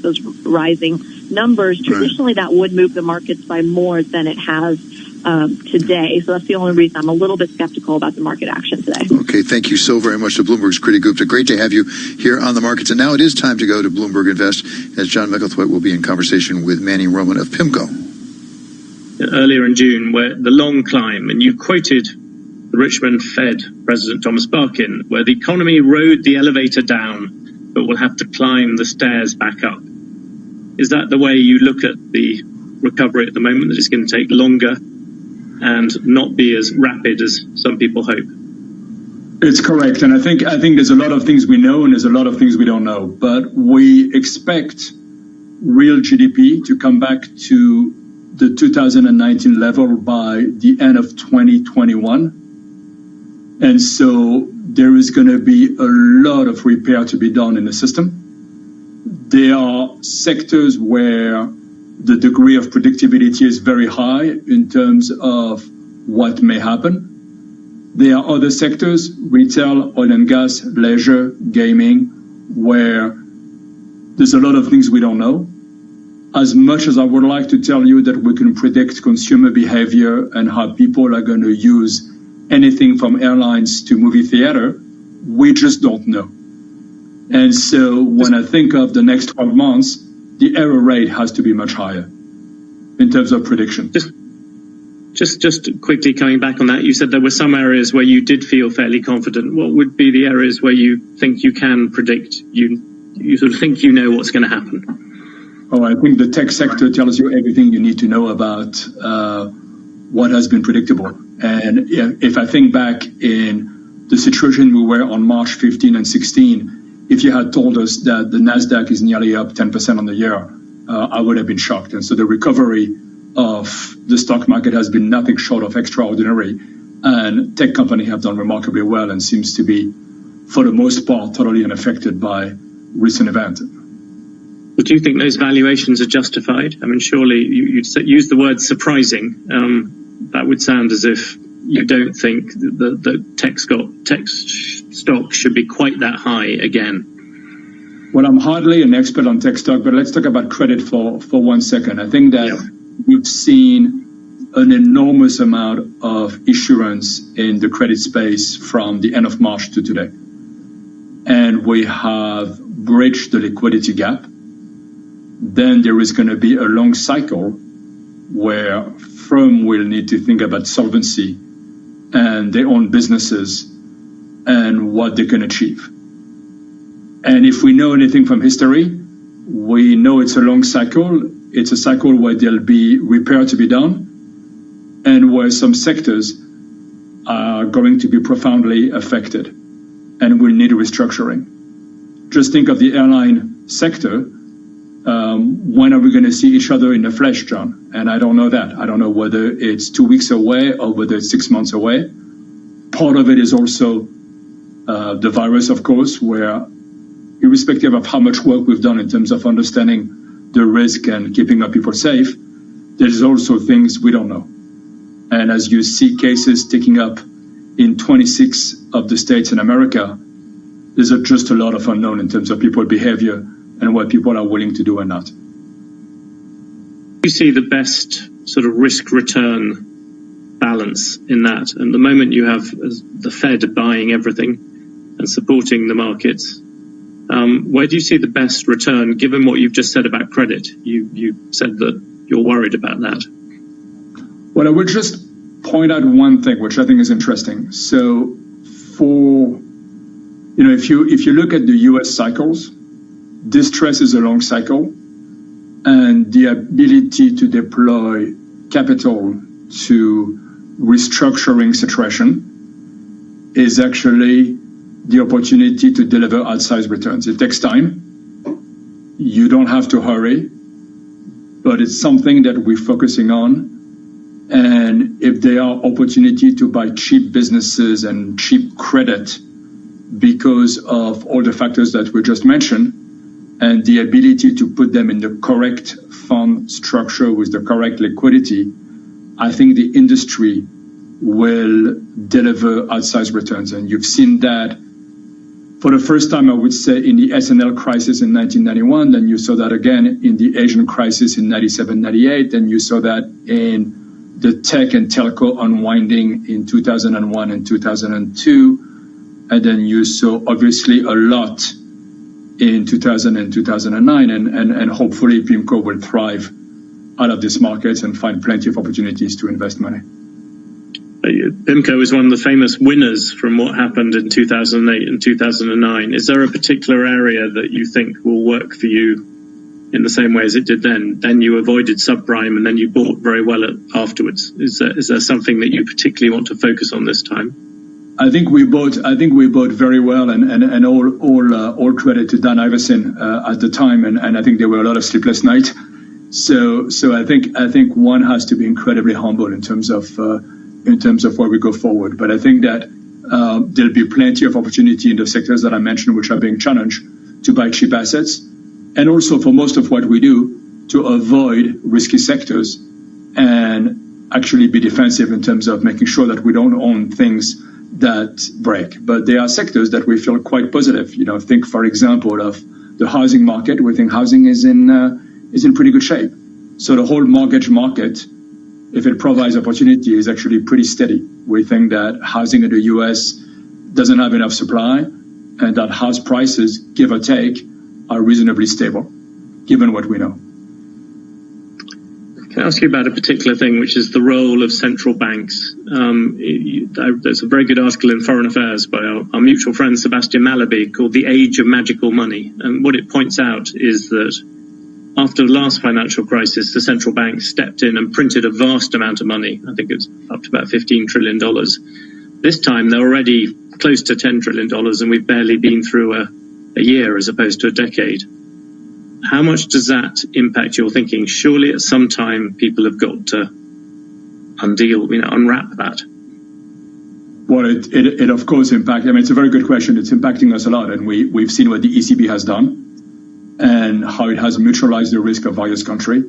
those rising numbers, traditionally that would move the markets by more than it has today. So that's the only reason I'm a little bit skeptical about the market action today. Okay, thank you so very much to Bloomberg's Kriti Gupta. Great to have you here on the markets. And now it is time to go to Bloomberg Invest, as John Micklethwaite will be in conversation with Manny Roman of PIMCO. Earlier in June, where the long climb, and you quoted the Richmond Fed President Thomas Barkin, where the economy rode the elevator down, but will have to climb the stairs back up. Is that the way you look at the recovery at the moment, that it's going to take longer and not be as rapid as some people hope? It's correct. And I think there's a lot of things we know and there's a lot of things we don't know. But we expect real GDP to come back to the 2019 level by the end of 2021. And so there is going to be a lot of repair to be done in the system. There are sectors where the degree of predictability is very high in terms of what may happen. There are other sectors, retail, oil and gas, leisure, gaming, where there's a lot of things we don't know. As much as I would like to tell you that we can predict consumer behavior and how people are going to use anything from airlines to movie theater, we just don't know. And so when I think of the next 12 months, the error rate has to be much higher in terms of prediction. Just quickly coming back on that, you said there were some areas where you did feel fairly confident. What would be the areas where you think you can predict? You sort of think you know what's going to happen? Oh, I think the tech sector tells you everything you need to know about what has been predictable. And if I think back in the situation we were on March 15 and 16, if you had told us that the NASDAQ is nearly up 10% on the year, I would have been shocked. And so the recovery of the stock market has been nothing short of extraordinary. And tech companies have done remarkably well and seems to be, for the most part, totally unaffected by recent events. Well, do you think those valuations are justified? I mean, surely you'd use the word surprising. That would sound as if you don't think that tech stock should be quite that high again. Well, I'm hardly an expert on tech stock, but let's talk about credit for 1 second. I think that we've seen an enormous amount of issuance in the credit space from the end of March to today. And we have bridged the liquidity gap. Then there is going to be a long cycle where firms will need to think about solvency and their own businesses and what they can achieve. And if we know anything from history, we know it's a long cycle. It's a cycle where there'll be repair to be done and where some sectors are going to be profoundly affected and will need restructuring. Just think of the airline sector. When are we going to see each other in the flesh, John? And I don't know that. I don't know whether it's 2 weeks away or whether it's 6 months away. Part of it is also the virus, of course, where irrespective of how much work we've done in terms of understanding the risk and keeping our people safe, there's also things we don't know. And as you see cases ticking up in 26 of the states in America, there's just a lot of unknown in terms of people's behavior and what people are willing to do or not. You see the best sort of risk-return balance in that. And the moment you have the Fed buying everything and supporting the markets, where do you see the best return, given what you've just said about credit? You said that you're worried about that. Well, I would just point out one thing, which I think is interesting. So if you look at the U.S. cycles, distress is a long cycle, and the ability to deploy capital to restructuring situation is actually the opportunity to deliver outsized returns. It takes time. You don't have to hurry, but it's something that we're focusing on. And if there are opportunity to buy cheap businesses and cheap credit because of all the factors that we just mentioned, and the ability to put them in the correct fund structure with the correct liquidity, I think the industry will deliver outsized returns. And you've seen that for the first time, I would say, in the S&L crisis in 1991. Then you saw that again in the Asian crisis in 97, 98. Then you saw that in the tech and telco unwinding in 2001 and 2002. And then you saw, obviously, a lot in 2000 and 2009. And hopefully, PIMCO will thrive out of this market and find plenty of opportunities to invest money. PIMCO is one of the famous winners from what happened in 2008 and 2009. Is there a particular area that you think will work for you in the same way as it did then? Then you avoided subprime and then you bought very well afterwards. Is there something that you particularly want to focus on this time? I think we bought very well, and all credit to Dan Iverson at the time, and I think there were a lot of sleepless nights. So I think one has to be incredibly humble in terms of where we go forward. But I think that there'll be plenty of opportunity in the sectors that I mentioned, which are being challenged, to buy cheap assets, and also for most of what we do to avoid risky sectors and actually be defensive in terms of making sure that we don't own things that break. But there are sectors that we feel quite positive. Think, for example, of the housing market. We think housing is in pretty good shape. So the whole mortgage market, if it provides opportunity, is actually pretty steady. We think that housing in the U.S. doesn't have enough supply, and that house prices, give or take, are reasonably stable, given what we know. Can I ask you about a particular thing, which is the role of central banks? There's a very good article in Foreign Affairs by our mutual friend Sebastian Mallaby called "The Age of Magical Money," and what it points out is that after the last financial crisis, the central bank stepped in and printed a vast amount of money. I think it's up to about $15 trillion. This time, they're already close to $10 trillion, and we've barely been through a year as opposed to a decade. How much does that impact your thinking? Surely at some time, people have got to unwrap that. Well, it of course impacts. It's a very good question. It's impacting us a lot, and we've seen what the ECB has done and how it has neutralized the risk of various countries.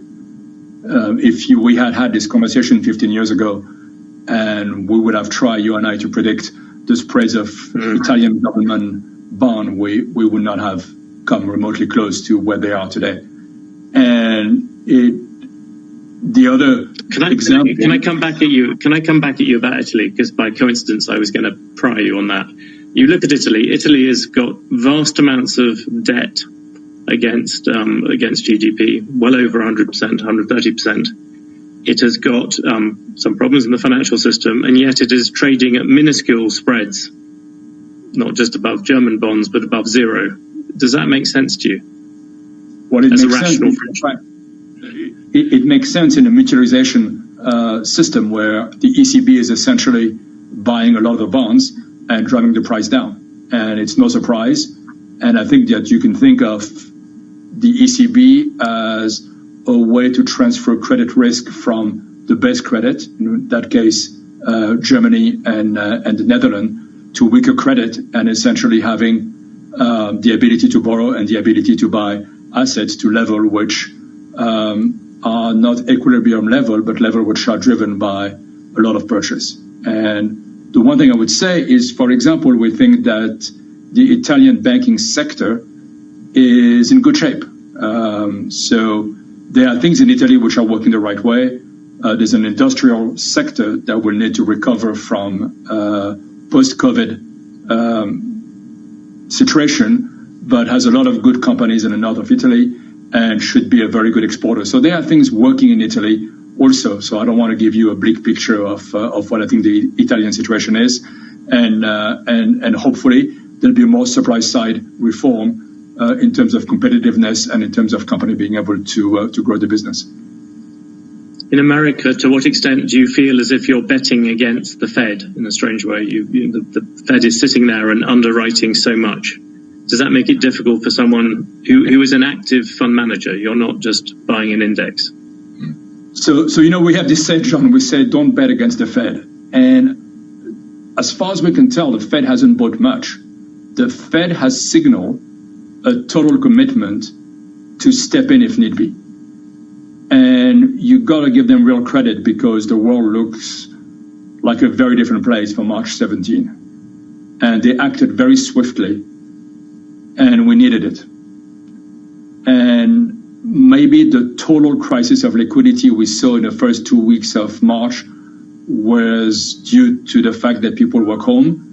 If we had this conversation 15 years ago, and we would have tried, you and I, to predict the spreads of Italian government bond, we would not have come remotely close to where they are today. And the other example... Can I come back at you about Italy? Because by coincidence, I was going to pry you on that. You look at Italy. Italy has got vast amounts of debt against GDP, well over 100%, 130%. It has got some problems in the financial system, and yet it is trading at minuscule spreads, not just above German bonds, but above zero. Does that make sense to you? Well, it makes sense in a mutualization system where the ECB is essentially buying a lot of the bonds and driving the price down. And it's no surprise. And I think that you can think of the ECB as a way to transfer credit risk from the best credit, in that case, Germany and the Netherlands, to weaker credit, and essentially having the ability to borrow and the ability to buy assets to level which are not equilibrium level, but level which are driven by a lot of purchase. And the one thing I would say is, for example, we think that the Italian banking sector is in good shape. So there are things in Italy which are working the right way. There's an industrial sector that will need to recover from post-COVID situation, but has a lot of good companies in the north of Italy and should be a very good exporter. So there are things working in Italy also. So I don't want to give you a bleak picture of what I think the Italian situation is. And hopefully there'll be more supply side reform in terms of competitiveness and in terms of company being able to grow the business. In America, to what extent do you feel as if you're betting against the Fed in a strange way? The Fed is sitting there and underwriting so much. Does that make it difficult for someone who is an active fund manager? You're not just buying an index. So we have this saying, John, we say don't bet against the Fed. And as far as we can tell, the Fed hasn't bought much. The Fed has signaled a total commitment to step in if need be. And you got to give them real credit because the world looks like a very different place from March 17. And they acted very swiftly and we needed it. And maybe the total crisis of liquidity we saw in the first 2 weeks of March was due to the fact that people were home.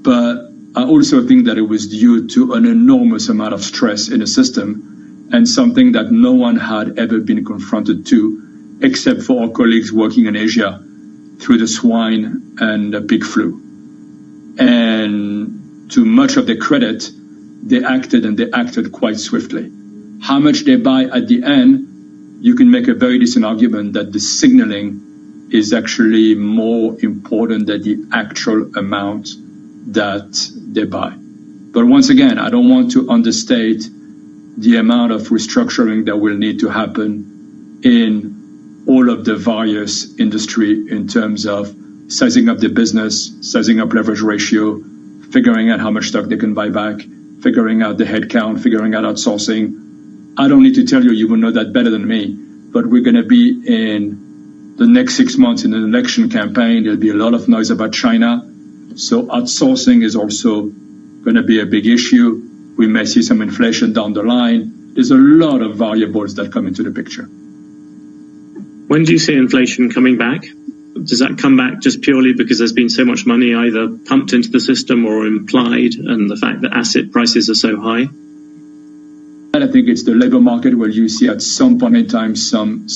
But I also think that it was due to an enormous amount of stress in the system, and something that no one had ever been confronted to, except for our colleagues working in Asia through the swine and the pig flu. And to much of their credit, they acted quite swiftly. How much they buy at the end, you can make a very decent argument that the signaling is actually more important than the actual amount that they buy. But once again, I don't want to understate the amount of restructuring that will need to happen in all of the various industry in terms of sizing up the business, sizing up leverage ratio, figuring out how much stock they can buy back, figuring out the headcount, figuring out outsourcing. I don't need to tell you, you will know that better than me, but we're going to be in the next 6 months in an election campaign. There'll be a lot of noise about China. So outsourcing is also going to be a big issue. We may see some inflation down the line. There's a lot of variables that come into the picture. When do you see inflation coming back? Does that come back just purely because there's been so much money either pumped into the system or implied, and the fact that asset prices are so high? And I think it's the labor market where you see at some point in time some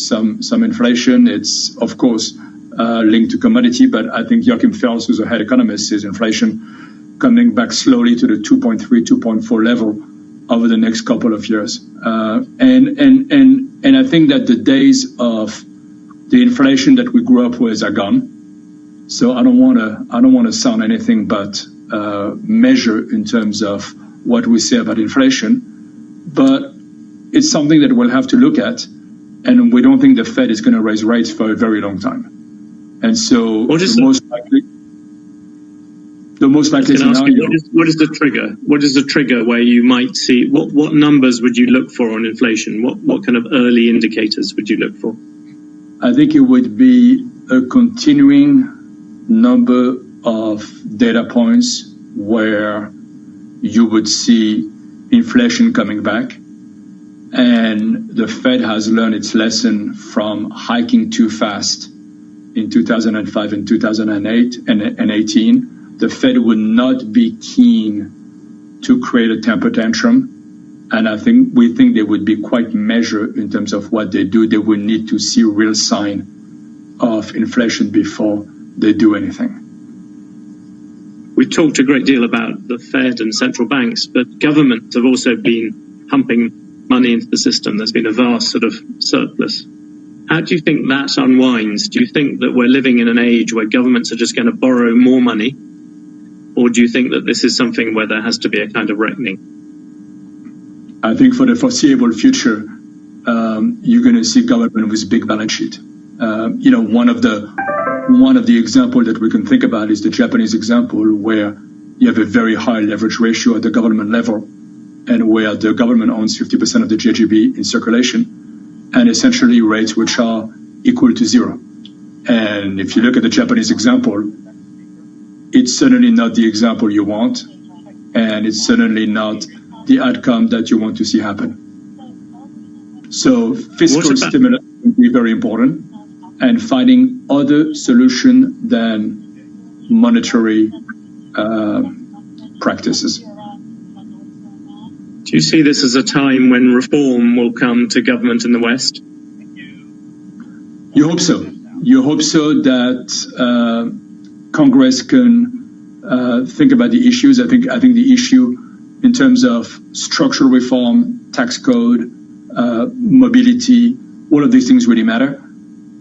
inflation. It's, of course, linked to commodity, but I think Joachim Fels, who's a head economist, sees inflation coming back slowly to the 2.3, 2.4 level over the next couple of years. And I think that the days of the inflation that we grew up with are gone. So I don't want to sound anything but measure in terms of what we say about inflation. But it's something that we'll have to look at, and we don't think the Fed is going to raise rates for a very long time. And so the most likely scenario. What is the trigger? What is the trigger where you might see what numbers would you look for on inflation? What kind of early indicators would you look for? I think it would be a continuing number of data points where you would see inflation coming back, and the Fed has learned its lesson from hiking too fast in 2005 and 2008 and 18. The Fed would not be keen to create a temper tantrum, and we think they would be quite measured in terms of what they do. They would need to see real sign of inflation before they do anything. We've talked a great deal about the Fed and central banks, but governments have also been pumping money into the system. There's been a vast sort of surplus. How do you think that unwinds? Do you think that we're living in an age where governments are just going to borrow more money? Or do you think that this is something where there has to be a kind of reckoning? I think for the foreseeable future, you're going to see government with big balance sheet. One of the examples that we can think about is the Japanese example, where you have a very high leverage ratio at the government level, and where the government owns 50% of the JGB in circulation, and essentially rates which are equal to zero. And if you look at the Japanese example, it's certainly not the example you want, and it's certainly not the outcome that you want to see happen. So fiscal stimulus will be very important, and finding other solution than monetary practices. Do you see this as a time when reform will come to government in the West? You hope so. You hope so that Congress can think about the issues. I think the issue in terms of structural reform, tax code, mobility, all of these things really matter.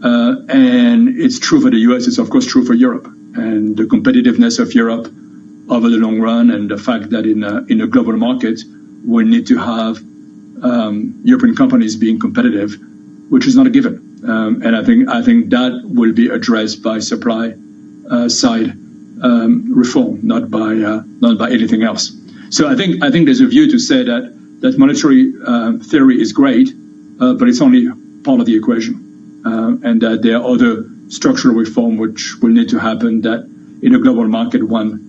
And it's true for the US, it's of course true for Europe. And the competitiveness of Europe over the long run, and the fact that in a global market, we need to have European companies being competitive, which is not a given. And I think that will be addressed by supply side reform, not by anything else. So I think there's a view to say that monetary theory is great, but it's only part of the equation, and that there are other structural reform which will need to happen that in a global market one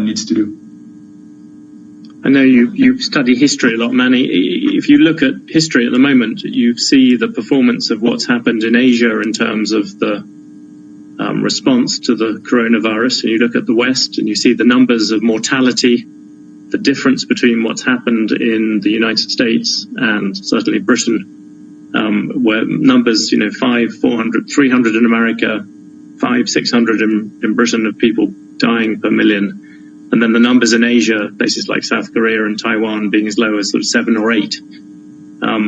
needs to do. I know you study history a lot, Manny. If you look at history at the moment, you see the performance of what's happened in Asia in terms of the response to the coronavirus, and you look at the West and you see the numbers of mortality, the difference between what's happened in the United States and certainly Britain, where numbers, 400, 300 in America, 500, 600 in Britain of people dying per million. And then the numbers in Asia, places like South Korea and Taiwan, being as low as sort of 7 or 8.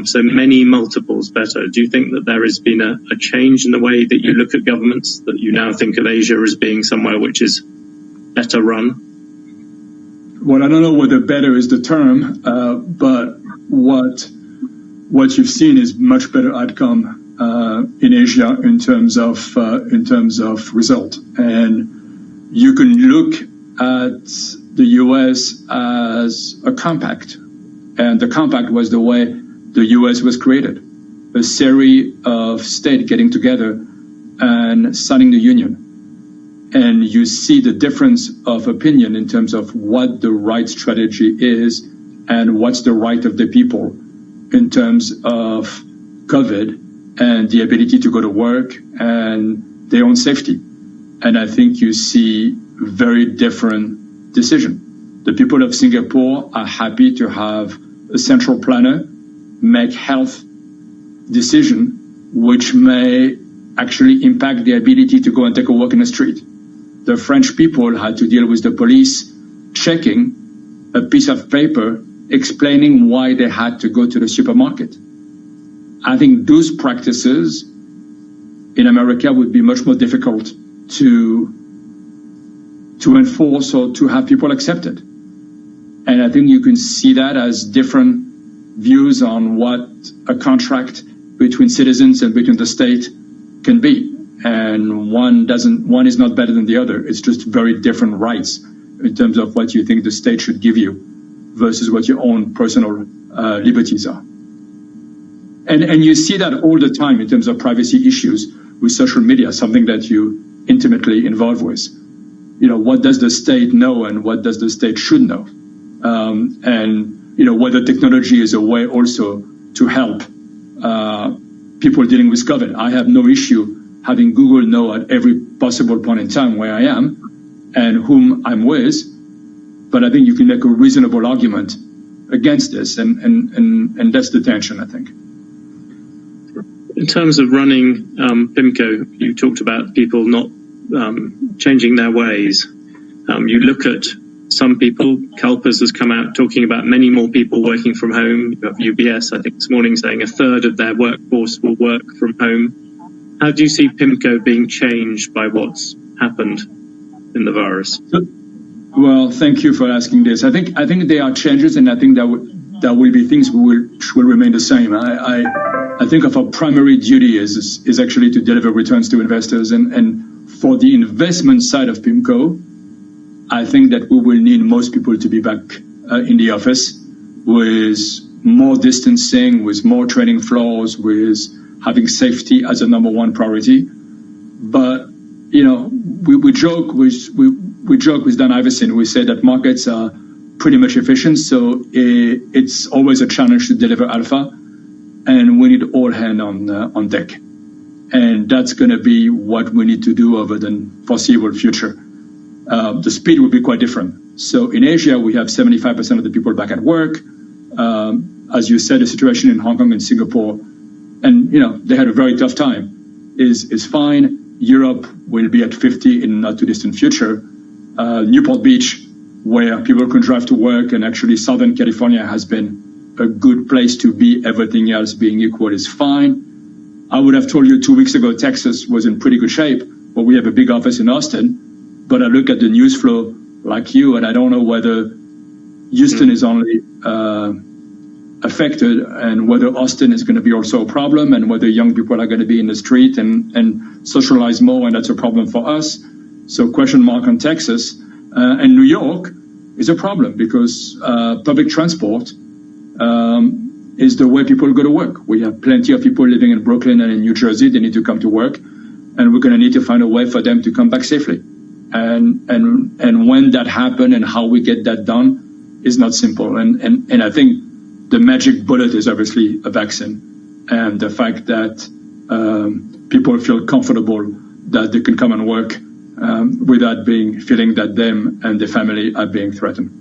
So many multiples better. Do you think that there has been a change in the way that you look at governments, that you now think of Asia as being somewhere which is better run? Well, I don't know whether better is the term, but what you've seen is much better outcome in Asia in terms of result. And you can look at the U.S. as a compact, and the compact was the way the U.S. was created, a series of states getting together and signing the union. And you see the difference of opinion in terms of what the right strategy is and what's the right of the people in terms of COVID and the ability to go to work and their own safety. And I think you see very different decision. The people of Singapore are happy to have a central planner make health decision which may actually impact the ability to go and take a walk in the street. The French people had to deal with the police checking a piece of paper explaining why they had to go to the supermarket. I think those practices in America would be much more difficult to enforce or to have people accepted. And I think you can see that as different views on what a contract between citizens and between the state can be. And one is not better than the other. It's just very different rights in terms of what you think the state should give you versus what your own personal liberties are. And you see that all the time in terms of privacy issues with social media, something that you intimately involved with. What does the state know and what does the state should know? And whether technology is a way also to help people dealing with COVID. I have no issue having Google know at every possible point in time where I am and whom I'm with, but I think you can make a reasonable argument against this, and that's the tension, I think. In terms of running PIMCO, you talked about people not changing their ways. You look at some people, CalPERS has come out talking about many more people working from home. You have UBS, I think this morning, saying a third of their workforce will work from home. How do you see PIMCO being changed by what's happened in the virus? Well, thank you for asking this. I think there are changes, and I think there will be things which will remain the same. I think of our primary duty is actually to deliver returns to investors, and for the investment side of PIMCO, I think that we will need most people to be back in the office with more distancing, with more training floors, with having safety as a number one priority. But, we joke with Dan Iverson. We say that markets are pretty much efficient, so it's always a challenge to deliver alpha, and we need all hands on deck. And that's going to be what we need to do over the foreseeable future. The speed will be quite different. So in Asia, we have 75% of the people back at work. As you said, the situation in Hong Kong and Singapore, and they had a very tough time, is fine. Europe will be at 50 in not too distant future. Newport Beach, where people can drive to work, and actually Southern California has been a good place to be, everything else being equal, is fine. I would have told you 2 weeks ago Texas was in pretty good shape, but we have a big office in Austin. But I look at the news flow like you, and I don't know whether Houston is only affected and whether Austin is going to be also a problem, and whether young people are going to be in the street and socialize more, and that's a problem for us. So question mark on Texas. And New York is a problem because public transport is the way people go to work. We have plenty of people living in Brooklyn and in New Jersey. They need to come to work, and we're going to need to find a way for them to come back safely. And when that happens and how we get that done is not simple. And I think the magic bullet is obviously a vaccine, and the fact that people feel comfortable that they can come and work without feeling that them and their family are being threatened.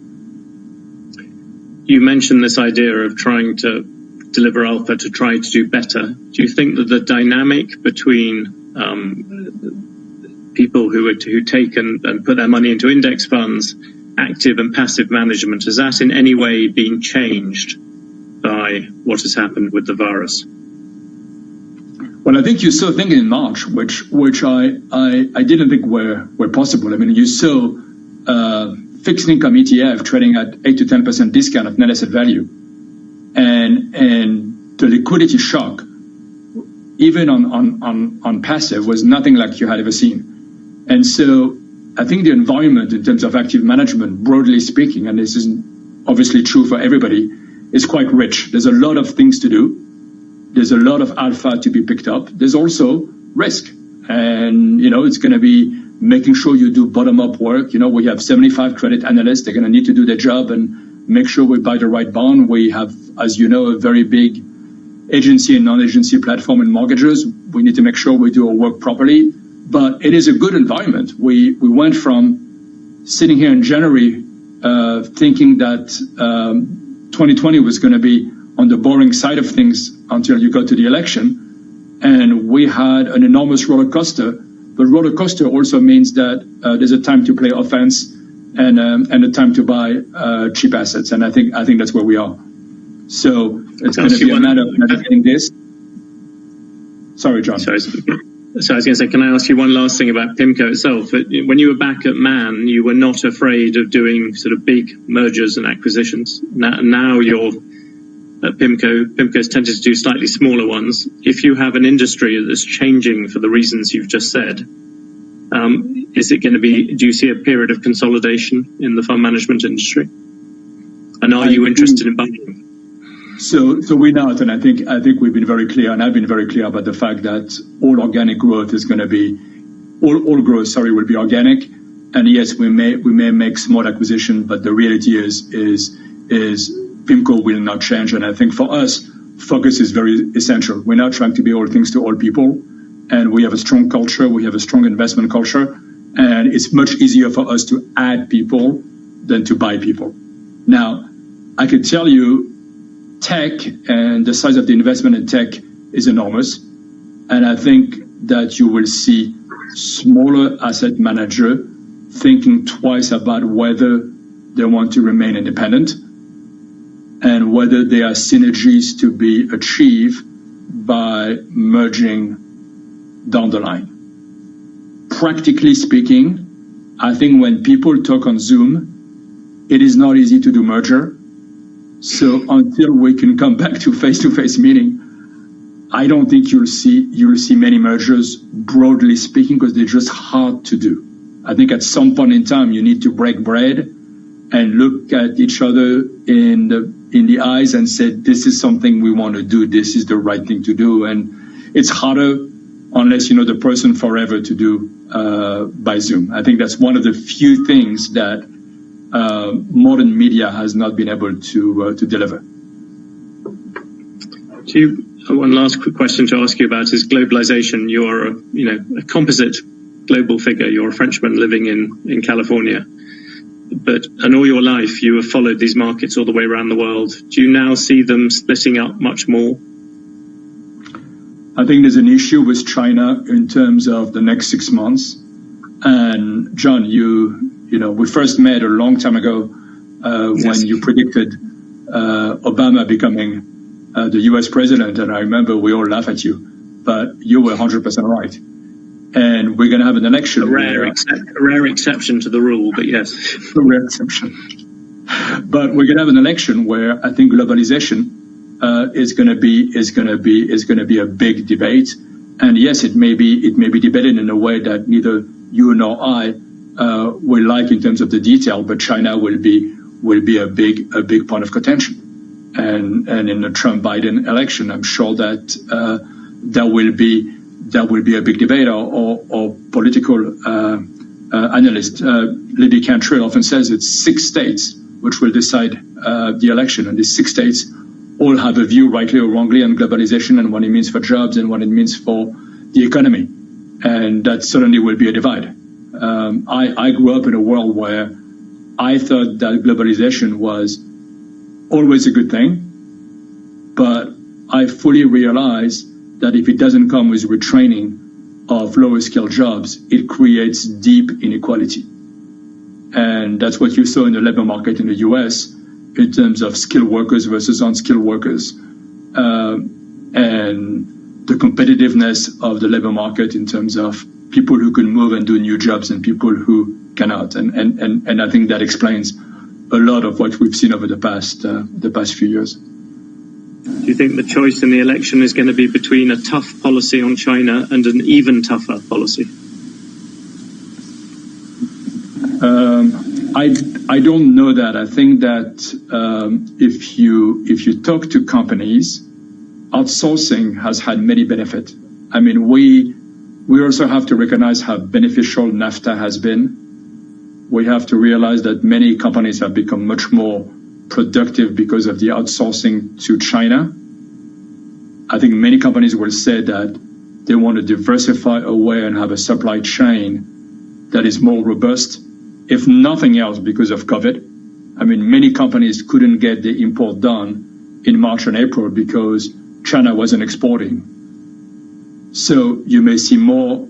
You mentioned this idea of trying to deliver alpha to try to do better. Do you think that the dynamic between people who take and put their money into index funds, active and passive management, has that in any way been changed by what has happened with the virus? Well, I think you saw things in March, which I didn't think were possible. I mean, you saw fixed income ETF trading at 8 to 10% discount of net asset value, and the liquidity shock, even on passive, was nothing like you had ever seen. And so I think the environment in terms of active management, broadly speaking, and this is obviously true for everybody, is quite rich. There's a lot of things to do. There's a lot of alpha to be picked up. There's also risk. And, it's going to be making sure you do bottom-up work. We have 75 credit analysts. They're going to need to do their job and make sure we buy the right bond. We have, as you know, a very big agency and non-agency platform in mortgages. We need to make sure we do our work properly. But it is a good environment. We went from sitting here in January thinking that 2020 was going to be on the boring side of things until you got to the election. And we had an enormous roller coaster. But roller coaster also means that there's a time to play offense and a time to buy cheap assets. And I think that's where we are. So it's going to be a matter of navigating this. Sorry, John. So I was going to say, can I ask you one last thing about PIMCO itself? When you were back at Man, you were not afraid of doing sort of big mergers and acquisitions. Now you're at PIMCO. PIMCO's tended to do slightly smaller ones. If you have an industry that's changing for the reasons you've just said, is it going to be, do you see a period of consolidation in the fund management industry? And are you interested in buying? So we're not, and I think we've been very clear, and I've been very clear about the fact that all organic growth is going to be, all growth, will be organic. And yes, we may make small acquisition, but the reality is PIMCO will not change. And I think for us, focus is very essential. We're not trying to be all things to all people, and we have a strong culture. We have a strong investment culture, and it's much easier for us to add people than to buy people. Now, I could tell you, tech and the size of the investment in tech is enormous. And I think that you will see smaller asset manager thinking twice about whether they want to remain independent and whether there are synergies to be achieved by merging down the line. Practically speaking, I think when people talk on Zoom, it is not easy to do merger. So until we can come back to face-to-face meeting, I don't think you'll see many mergers, broadly speaking, because they're just hard to do. I think at some point in time you need to break bread and look at each other in the eyes and say, this is something we want to do. This is the right thing to do. And it's harder unless you know the person forever to do by Zoom. I think that's one of the few things that modern media has not been able to deliver. One last quick question to ask you about is globalization. You're a composite global figure. You're a Frenchman living in California, and all your life you have followed these markets all the way around the world. Do you now see them splitting up much more? I think there's an issue with China in terms of the next 6 months. And John, we first met a long time ago when you predicted Obama becoming the U.S. president, and I remember we all laughed at you, but you were 100% right. And we're going to have an election. A rare exception to the rule, but yes. A rare exception. But we're going to have an election where I think globalization is going to be a big debate. And yes, it may be debated in a way that neither you nor I will like in terms of the detail, but China will be a big point of contention. And in the Trump-Biden election, I'm sure that there will be a big debate. Or political analyst Libby Cantrell often says it's 6 states which will decide the election. And these 6 states all have a view, rightly or wrongly, on globalization and what it means for jobs and what it means for the economy. And that certainly will be a divide. I grew up in a world where I thought that globalization was always a good thing, but I fully realize that if it doesn't come with retraining of lower skilled jobs, it creates deep inequality. And that's what you saw in the labor market in the US in terms of skilled workers versus unskilled workers. And the competitiveness of the labor market in terms of people who can move and do new jobs and people who cannot. And I think that explains a lot of what we've seen over the past few years. Do you think the choice in the election is going to be between a tough policy on China and an even tougher policy? I don't know that. I think that if you talk to companies, outsourcing has had many benefits. I mean, we also have to recognize how beneficial NAFTA has been. We have to realize that many companies have become much more productive because of the outsourcing to China. I think many companies will say that they want to diversify away and have a supply chain that is more robust, if nothing else because of COVID. I mean, many companies couldn't get the import done in March and April because China wasn't exporting. So you may see more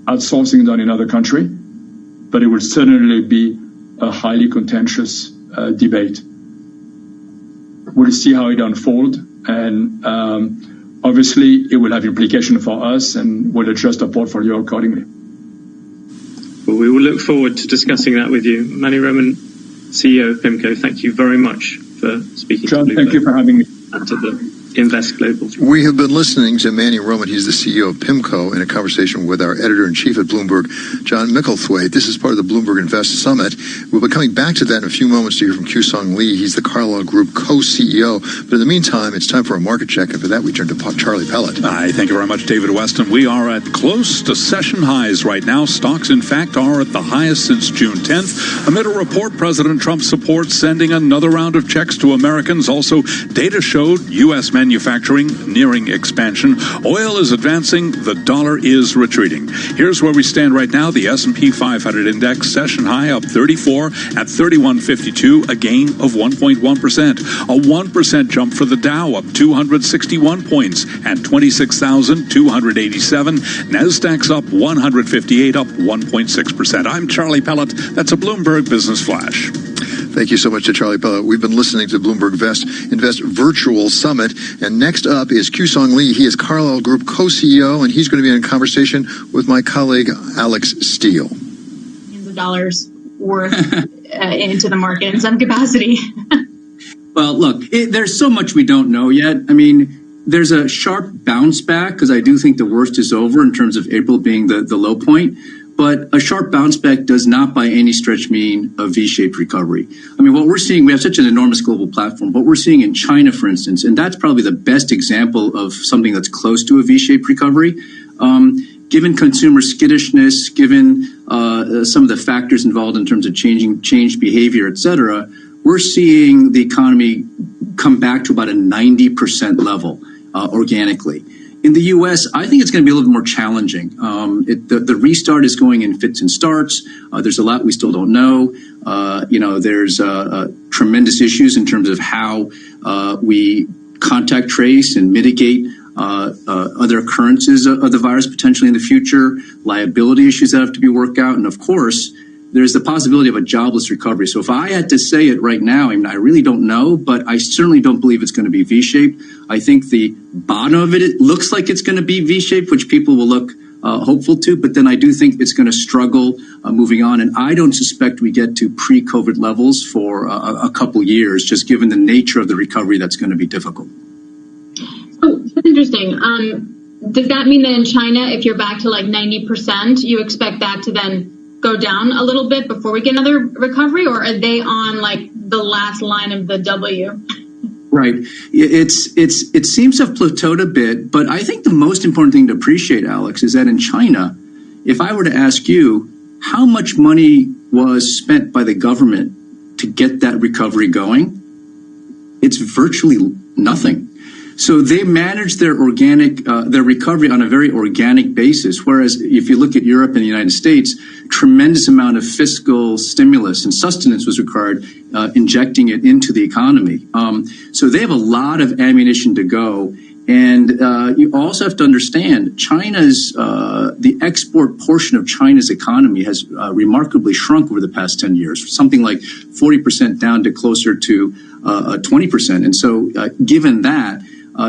outsourcing done in other countries, but it will certainly be a highly contentious debate. We'll see how it unfolds, and obviously it will have implications for us, and we'll adjust our portfolio accordingly. Well, we will look forward to discussing that with you. Manny Roman, CEO of PIMCO, thank you very much for speaking John, to Bloomberg. thank you for having me. And to the Invest Global. We have been listening to Manny Roman. He's the CEO of PIMCO in a conversation with our editor-in-chief at Bloomberg, John Micklethwaite. This is part of the Bloomberg Invest Summit. We'll be coming back to that in a few moments to hear from Q-Sung Lee. He's the Carlyle Group co-CEO. But in the meantime, it's time for a market check. And for that, we turn to Charlie Pellet. Hi, thank you very much, David Weston. We are at close to session highs right now. Stocks, in fact, are at the highest since June 10th. Amid a report, President Trump supports sending another round of checks to Americans. Also, data showed U.S. manufacturing nearing expansion. Oil is advancing. The dollar is retreating. Here's where we stand right now. The S&P 500 index session high up 34 at 3152, a gain of 1.1%. A 1% jump for the Dow up 261 points at 26,287. Nasdaq's up 158, up 1.6%. I'm Charlie Pellet. That's a Bloomberg Business Flash. Thank you so much to Charlie Pellet. We've been listening to Bloomberg Invest Virtual Summit. And next up is Q-Sung Lee. He is Carlyle Group co-CEO, and he's going to be in a conversation with my colleague, Alex Steele. Millions of dollars worth into the market in some capacity. Well, look, there's so much we don't know yet. I mean, there's a sharp bounce back because I do think the worst is over in terms of April being the low point. But a sharp bounce back does not by any stretch mean a V-shaped recovery. I mean, what we're seeing, we have such an enormous global platform. What we're seeing in China, for instance, and that's probably the best example of something that's close to a V-shaped recovery. Given consumer skittishness, given some of the factors involved in terms of changed behavior, et cetera, we're seeing the economy come back to about a 90% level organically. In the U.S., I think it's going to be a little bit more challenging. The restart is going in fits and starts. There's a lot we still don't know. There's tremendous issues in terms of how we contact trace and mitigate other occurrences of the virus potentially in the future, liability issues that have to be worked out. And of course, there's the possibility of a jobless recovery. So if I had to say it right now, I mean, I really don't know, but I certainly don't believe it's going to be V-shaped. I think the bottom of it looks like it's going to be V-shaped, which people will look hopeful to, but then I do think it's going to struggle moving on. And I don't suspect we get to pre-COVID levels for a couple years, just given the nature of the recovery that's going to be difficult. So that's interesting. Does that mean that in China, if you're back to like 90%, you expect that to then go down a little bit before we get another recovery, or are they on like the last line of the W? Right. It seems to have plateaued a bit, but I think the most important thing to appreciate, Alex, is that in China, if I were to ask you how much money was spent by the government to get that recovery going, it's virtually nothing. So they manage their recovery on a very organic basis. Whereas if you look at Europe and the United States, tremendous amount of fiscal stimulus and sustenance was required, injecting it into the economy. So they have a lot of ammunition to go. And you also have to understand China's, the export portion of China's economy has remarkably shrunk over the past 10 years, something like 40% down to closer to 20%. And so given that,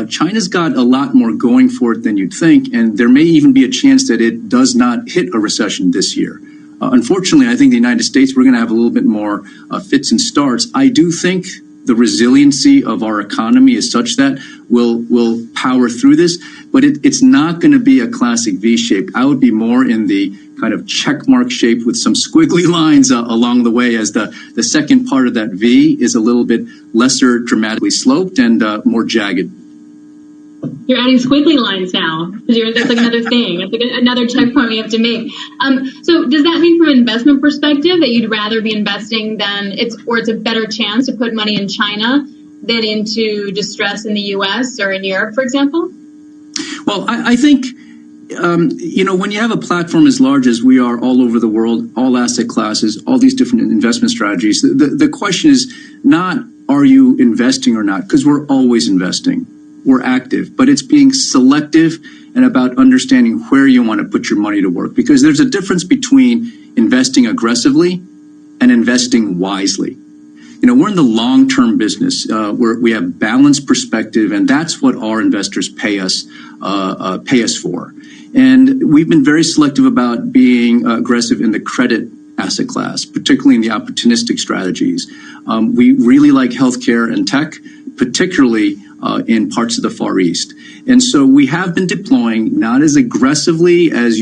China's got a lot more going for it than you'd think, and there may even be a chance that it does not hit a recession this year. Unfortunately, I think the United States, we're going to have a little bit more fits and starts. I do think the resiliency of our economy is such that we'll power through this, but it's not going to be a classic V-shape. I would be more in the kind of check mark shape with some squiggly lines along the way, as the second part of that V is a little bit lesser dramatically sloped and more jagged. You're adding squiggly lines now, because that's like another thing. It's like another checkpoint we have to make. So does that mean from an investment perspective that you'd rather be investing it's a better chance to put money in China than into distress in the U.S. or in Europe, for example? Well, I think, when you have a platform as large as we are all over the world, all asset classes, all these different investment strategies, the question is not, are you investing or not? Because we're always investing. We're active, but it's being selective and about understanding where you want to put your money to work, because there's a difference between investing aggressively and investing wisely. We're in the long-term business where we have balanced perspective, and that's what our investors pay us for. And we've been very selective about being aggressive in the credit asset class, particularly in the opportunistic strategies. We really like healthcare and tech, particularly in parts of the Far East. And so we have been deploying, not as aggressively as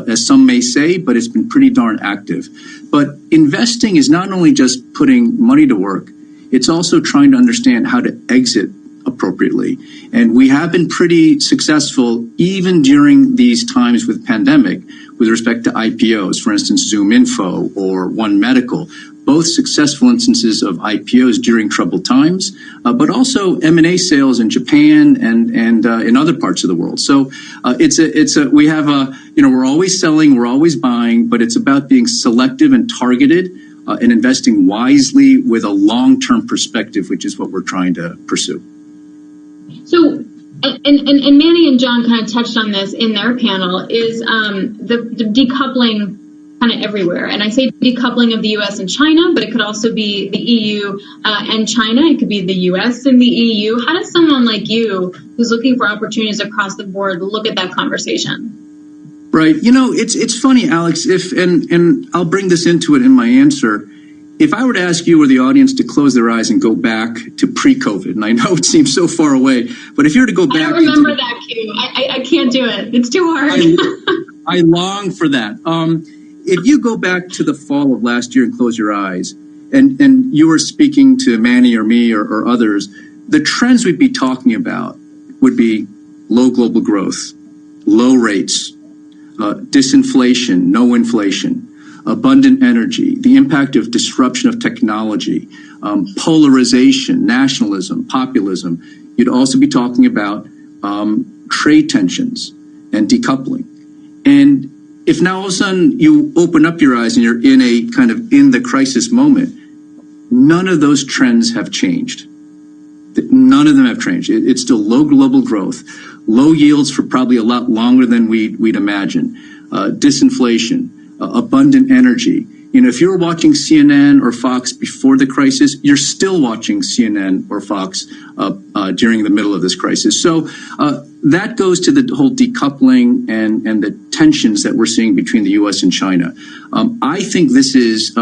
as some may say, but it's been pretty darn active. But investing is not only just putting money to work, it's also trying to understand how to exit appropriately. And we have been pretty successful even during these times with pandemic with respect to IPOs, for instance, Zoom Info or One Medical, both successful instances of IPOs during troubled times, but also M&A sales in Japan and in other parts of the world. So we're always selling, we're always buying, but it's about being selective and targeted and investing wisely with a long-term perspective, which is what we're trying to pursue. So, and Manny and John kind of touched on this in their panel, is the decoupling kind of everywhere. And I say decoupling of the U.S. and China, but it could also be the EU and China. It could be the U.S. and the EU. How does someone like you, who's looking for opportunities across the board, look at that conversation? Right. It's funny, Alex, and I'll bring this into it in my answer. If I were to ask you or the audience to close their eyes and go back to pre-COVID, and I know it seems so far away, but if you were to go back... I don't remember that, Q. I can't do it. It's too hard. I long for that. If you go back to the fall of last year and close your eyes, and you were speaking to Manny or me or others, the trends we'd be talking about would be low global growth, low rates, disinflation, no inflation, abundant energy, the impact of disruption of technology, polarization, nationalism, populism. You'd also be talking about trade tensions and decoupling. And if now all of a sudden you open up your eyes and you're in a kind of in the crisis moment, none of those trends have changed. None of them have changed. It's still low global growth, low yields for probably a lot longer than we'd imagine, disinflation, abundant energy. If you were watching CNN or Fox before the crisis, you're still watching CNN or Fox during the middle of this crisis. So that goes to the whole decoupling and the tensions that we're seeing between the U.S. and China. I think this is,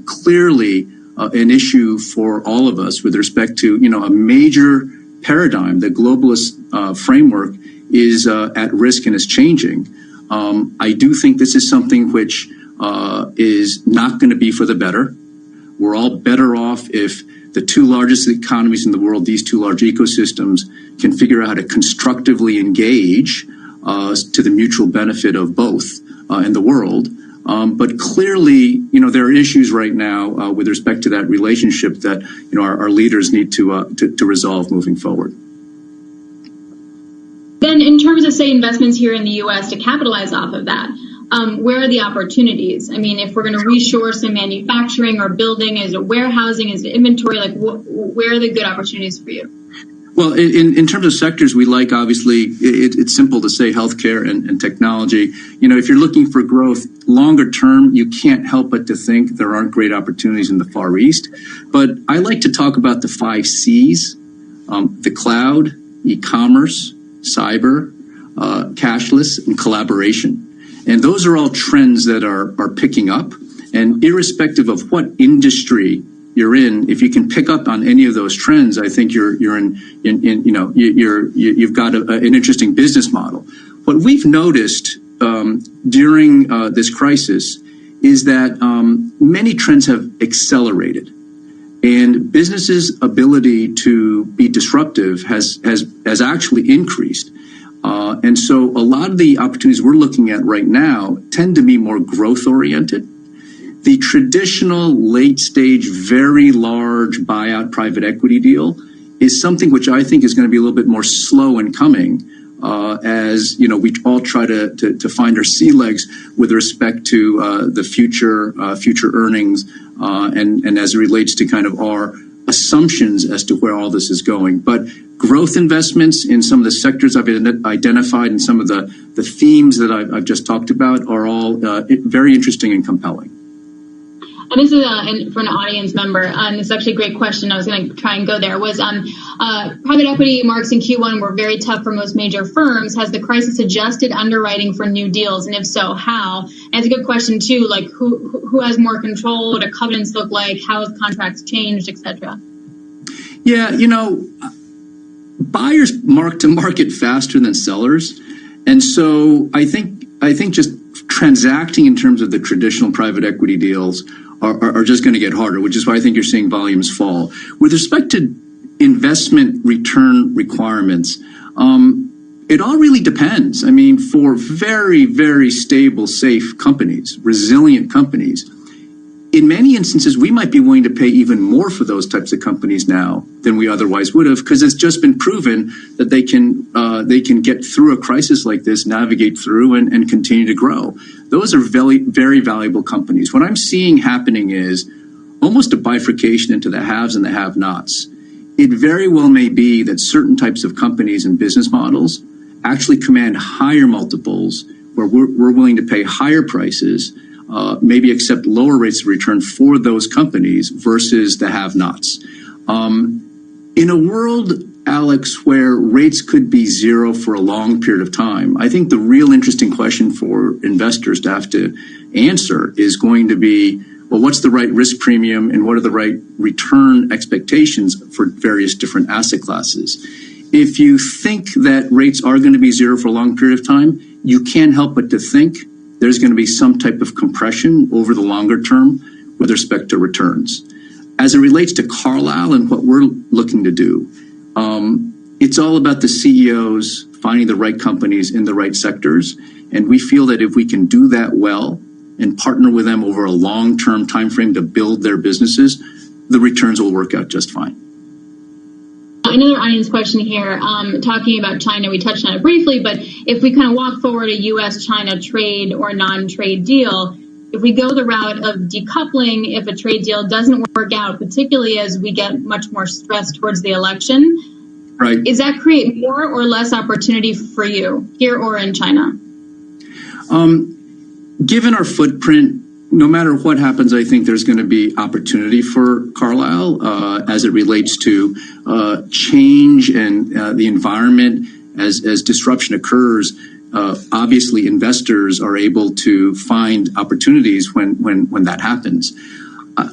clearly an issue for all of us with respect to, a major paradigm. The globalist framework is at risk and is changing. I do think this is something which is not going to be for the better. We're all better off if the two largest economies in the world, these two large ecosystems, can figure out how to constructively engage to the mutual benefit of both in the world. But clearly, there are issues right now with respect to that relationship that our leaders need to resolve moving forward. Then, in terms of, say, investments here in the U.S. to capitalize off of that, where are the opportunities? I mean, if we're going to reshore some manufacturing or building, is it warehousing, is it inventory? Like, where are the good opportunities for you? Well, in terms of sectors, we like, obviously, it's simple to say healthcare and technology. If you're looking for growth longer term, you can't help but to think there aren't great opportunities in the Far East. But I like to talk about the 5 C's, the cloud, e-commerce, cyber, cashless, and collaboration. And those are all trends that are picking up. And irrespective of what industry you're in, if you can pick up on any of those trends, I think you've got an interesting business model. What we've noticed during this crisis is that many trends have accelerated, and businesses' ability to be disruptive has actually increased. And so a lot of the opportunities we're looking at right now tend to be more growth oriented. The traditional late stage, very large buyout private equity deal is something which I think is going to be a little bit more slow in coming as we all try to find our sea legs with respect to the future earnings and as it relates to kind of our assumptions as to where all this is going. But growth investments in some of the sectors I've identified and some of the themes that I've just talked about are all very interesting and compelling. And this is for an audience member. This is actually a great question. I was going to try and go there. Was private equity marks in Q1 were very tough for most major firms. Has the crisis adjusted underwriting for new deals? And if so, how? And it's a good question, too, like who has more control? What do covenants look like? How have contracts changed, et cetera? Yeah, buyers mark to market faster than sellers. And so I think just transacting in terms of the traditional private equity deals are just going to get harder, which is why I think you're seeing volumes fall. With respect to investment return requirements, it all really depends. I mean, for very, very stable, safe companies, resilient companies, in many instances, we might be willing to pay even more for those types of companies now than we otherwise would have, because it's just been proven that they can get through a crisis like this, navigate through, and continue to grow. Those are very, very valuable companies. What I'm seeing happening is almost a bifurcation into the haves and the have-nots. It very well may be that certain types of companies and business models actually command higher multiples, where we're willing to pay higher prices, maybe accept lower rates of return for those companies versus the have-nots. In a world, Alex, where rates could be zero for a long period of time, I think the real interesting question for investors to have to answer is going to be, well, what's the right risk premium and what are the right return expectations for various different asset classes? If you think that rates are going to be zero for a long period of time, you can't help but to think there's going to be some type of compression over the longer term with respect to returns. As it relates to Carlyle and what we're looking to do, it's all about the CEOs finding the right companies in the right sectors. And we feel that if we can do that well and partner with them over a long-term time frame to build their businesses, the returns will work out just fine. Another audience question here, talking about China. We touched on it briefly, but if we kind of walk forward a U.S.-China trade or non-trade deal, if we go the route of decoupling, if a trade deal doesn't work out, particularly as we get much more stress towards the election, right, does that create more or less opportunity for you here or in China? Given our footprint, no matter what happens, I think there's going to be opportunity for Carlyle as it relates to change and the environment as disruption occurs. Obviously, investors are able to find opportunities when that happens.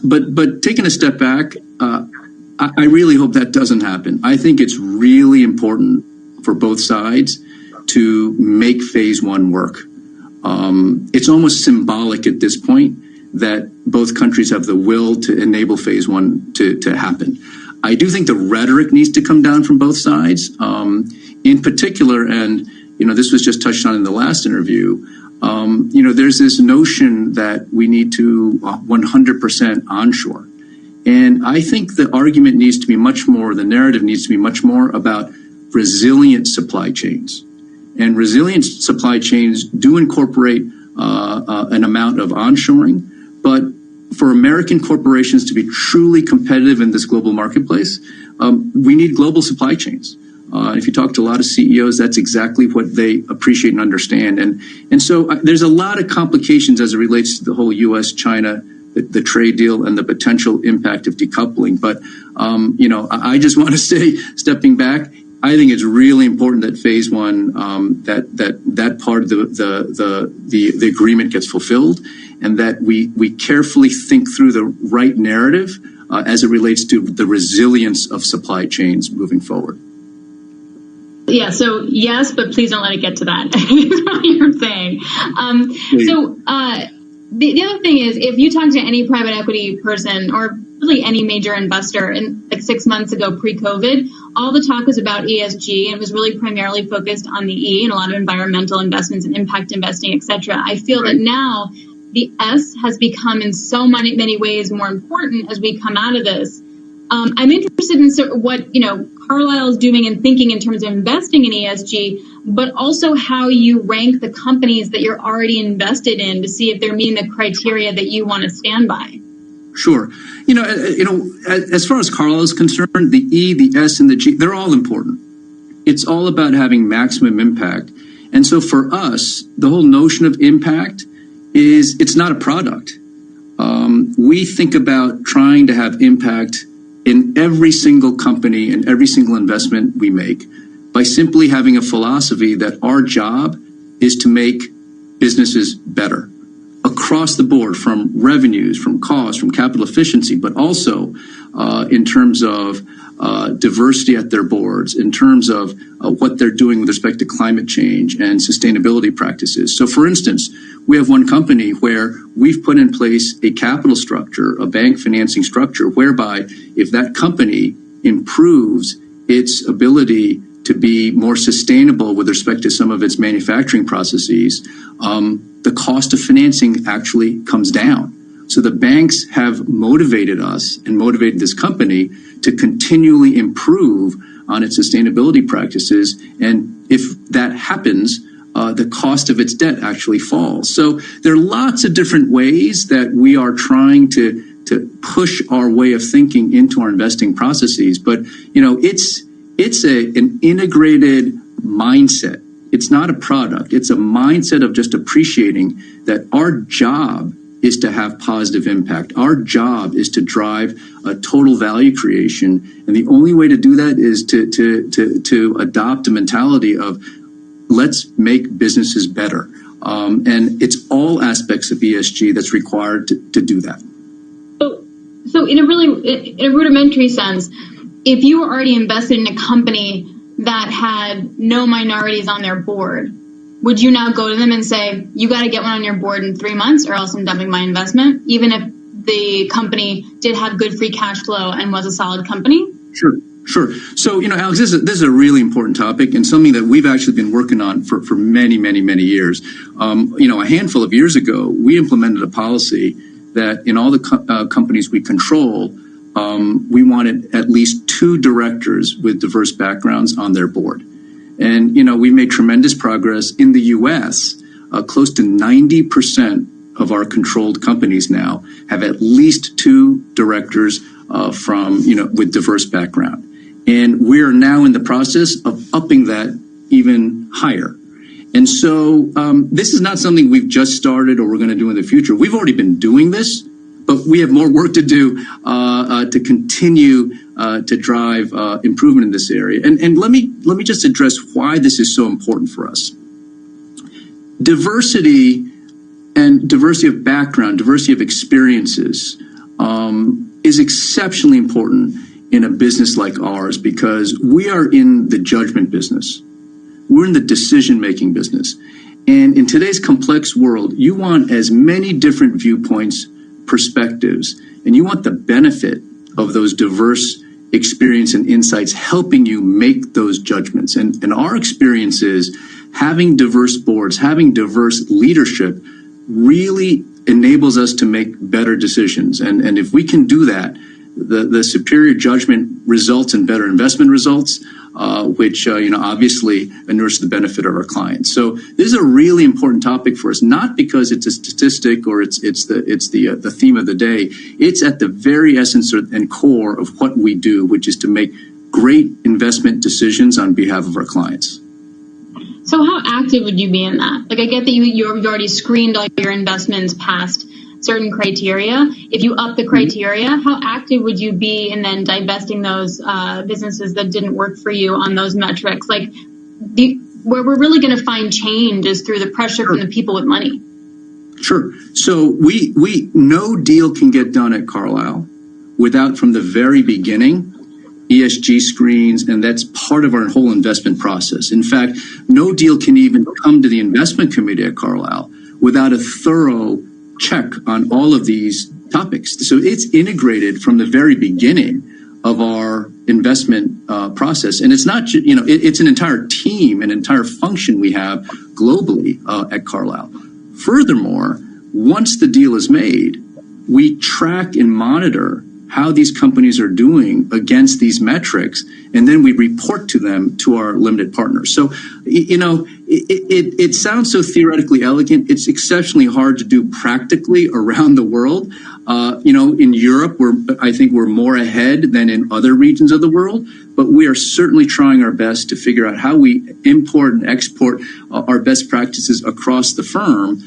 But taking a step back, I really hope that doesn't happen. I think it's really important for both sides to make phase one work. It's almost symbolic at this point that both countries have the will to enable phase one to happen. I do think the rhetoric needs to come down from both sides. In particular, and this was just touched on in the last interview, there's this notion that we need to 100% onshore. And I think the argument needs to be much more, the narrative needs to be much more about resilient supply chains. And resilient supply chains do incorporate an amount of onshoring, but for American corporations to be truly competitive in this global marketplace, we need global supply chains. If you talk to a lot of CEOs, that's exactly what they appreciate and understand. And so there's a lot of complications as it relates to the whole U.S.-China, the trade deal, and the potential impact of decoupling. But, I just want to say, stepping back, I think it's really important that phase one, that part of the agreement gets fulfilled, and that we carefully think through the right narrative as it relates to the resilience of supply chains moving forward. Yeah, so yes, but please don't let it get to that. Is what you're saying. The other thing is, if you talk to any private equity person or really any major investor, in like 6 months ago, pre-COVID, all the talk was about ESG, and it was really primarily focused on the E and a lot of environmental investments and impact investing, et cetera. I feel that now the S has become in so many ways more important as we come out of this. I'm interested in what Carlyle is doing and thinking in terms of investing in ESG, but also how you rank the companies that you're already invested in to see if they're meeting the criteria that you want to stand by. Sure. As far as Carlyle is concerned, the E, the S, and the G, they're all important. It's all about having maximum impact. And so for us, the whole notion of impact it's not a product. We think about trying to have impact in every single company and every single investment we make by simply having a philosophy that our job is to make businesses better across the board, from revenues, from costs, from capital efficiency, but also in terms of diversity at their boards, in terms of what they're doing with respect to climate change and sustainability practices. So, for instance, we have one company where we've put in place a capital structure, a bank financing structure, whereby if that company improves its ability to be more sustainable with respect to some of its manufacturing processes, the cost of financing actually comes down. So the banks have motivated us and motivated this company to continually improve on its sustainability practices. And if that happens, the cost of its debt actually falls. So there are lots of different ways that we are trying to push our way of thinking into our investing processes. But, it's an integrated mindset. It's not a product. It's a mindset of just appreciating that our job is to have positive impact. Our job is to drive a total value creation. And the only way to do that is to adopt a mentality of let's make businesses better. And it's all aspects of ESG that's required to do that. So in a rudimentary sense, if you were already invested in a company that had no minorities on their board, would you now go to them and say, you got to get one on your board in 3 months or else I'm dumping my investment, even if the company did have good free cash flow and was a solid company? Sure. So, Alex, this is a really important topic and something that we've actually been working on for many, many, many years. A handful of years ago, we implemented a policy that in all the companies we control, we wanted at least 2 directors with diverse backgrounds on their board. And, we've made tremendous progress in the U.S. Close to 90% of our controlled companies now have at least 2 directors with diverse background. And we're now in the process of upping that even higher. And so this is not something we've just started or we're going to do in the future. We've already been doing this, but we have more work to do to continue to drive improvement in this area. And let me just address why this is so important for us. Diversity and diversity of background, diversity of experiences is exceptionally important in a business like ours because we are in the judgment business. We're in the decision-making business. And in today's complex world, you want as many different viewpoints, perspectives, and you want the benefit of those diverse experience and insights helping you make those judgments. And our experiences having diverse boards, having diverse leadership really enables us to make better decisions. And if we can do that, the superior judgment results in better investment results, which obviously inures to the benefit of our clients. So this is a really important topic for us, not because it's a statistic or it's the theme of the day. It's at the very essence and core of what we do, which is to make great investment decisions on behalf of our clients. So how active would you be in that? Like, I get that you've already screened all your investments past certain criteria. If you up the criteria, how active would you be in then divesting those businesses that didn't work for you on those metrics? Like, where we're really going to find change is through the pressure from the people with money. Sure. So we no deal can get done at Carlyle without, from the very beginning, ESG screens, and that's part of our whole investment process. In fact, no deal can even come to the investment committee at Carlyle without a thorough check on all of these topics. So it's integrated from the very beginning of our investment process. And it's not, it's an entire team, an entire function we have globally at Carlyle. Furthermore, once the deal is made, we track and monitor how these companies are doing against these metrics, and then we report to them, to our limited partners. So, it sounds so theoretically elegant. It's exceptionally hard to do practically around the world. In Europe, I think we're more ahead than in other regions of the world, but we are certainly trying our best to figure out how we import and export our best practices across the firm.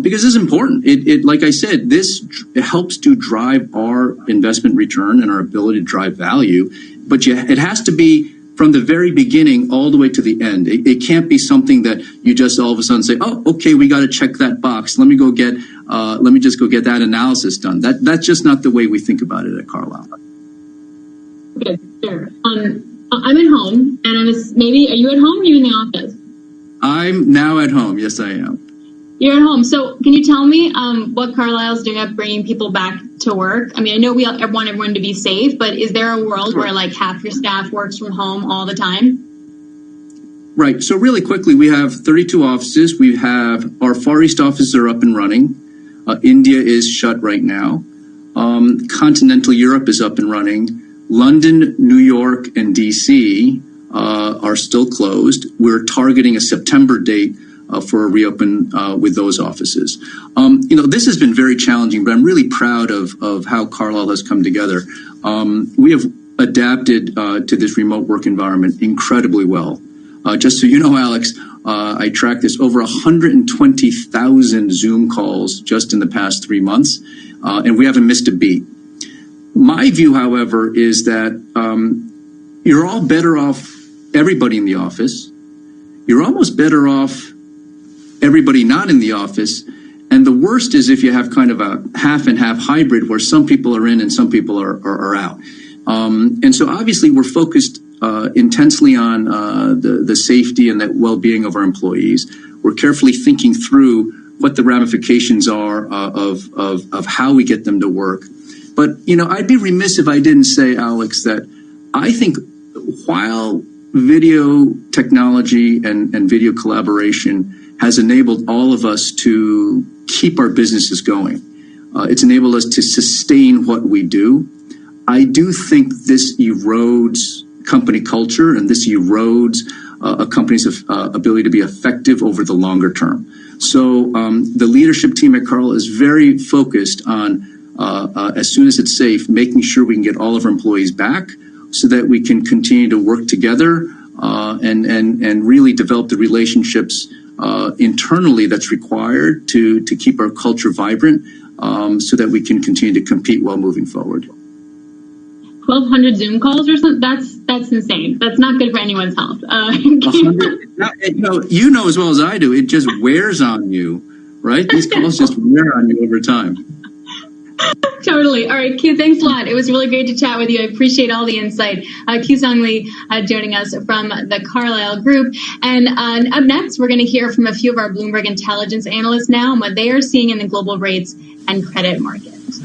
Because this is important. It like I said, this helps to drive our investment return and our ability to drive value. But it has to be from the very beginning all the way to the end. It can't be something that you just all of a sudden say, "Oh, okay, we got to check that box. Let me just go get that analysis done." That's just not the way we think about it at Carlyle. Okay, sure. I'm at home, and maybe are you at home or are you in the office? I'm now at home. Yes, I am. You're at home. So can you tell me what Carlyle's doing at bringing people back to work? I mean, I know we want everyone to be safe, but is there a world where like half your staff works from home all the time? Right. So really quickly, we have 32 offices. We have our Far East offices are up and running. India is shut right now. Continental Europe is up and running. London, New York, and DC are still closed. We're targeting a September date for a reopen with those offices. This has been very challenging, but I'm really proud of how Carlyle has come together. We have adapted to this remote work environment incredibly well. Just so you know, Alex, I tracked this over 120,000 Zoom calls just in the past 3 months, and we haven't missed a beat. My view, however, is that you're all better off, everybody in the office. You're almost better off everybody not in the office. And the worst is if you have kind of a half and half hybrid where some people are in and some people are out. And so obviously we're focused intensely on the safety and the well-being of our employees. We're carefully thinking through what the ramifications are of how we get them to work. But, I'd be remiss if I didn't say, Alex, that I think while video technology and video collaboration has enabled all of us to keep our businesses going. It's enabled us to sustain what we do. I do think this erodes company culture and this erodes a company's ability to be effective over the longer term. So the leadership team at Carlyle is very focused on, as soon as it's safe, making sure we can get all of our employees back so that we can continue to work together and really develop the relationships internally that's required to keep our culture vibrant so that we can continue to compete while moving forward. 1,200 Zoom calls or something? That's insane. That's not good for anyone's health. You know as well as I do, it just wears on you, right? These calls just wear on you over time. Totally. All right, Q, thanks a lot. It was really great to chat with you. I appreciate all the insight. Q-Sung Lee joining us from the Carlyle Group. And up next, we're going to hear from a few of our Bloomberg intelligence analysts now on what they are seeing in the global rates and credit markets.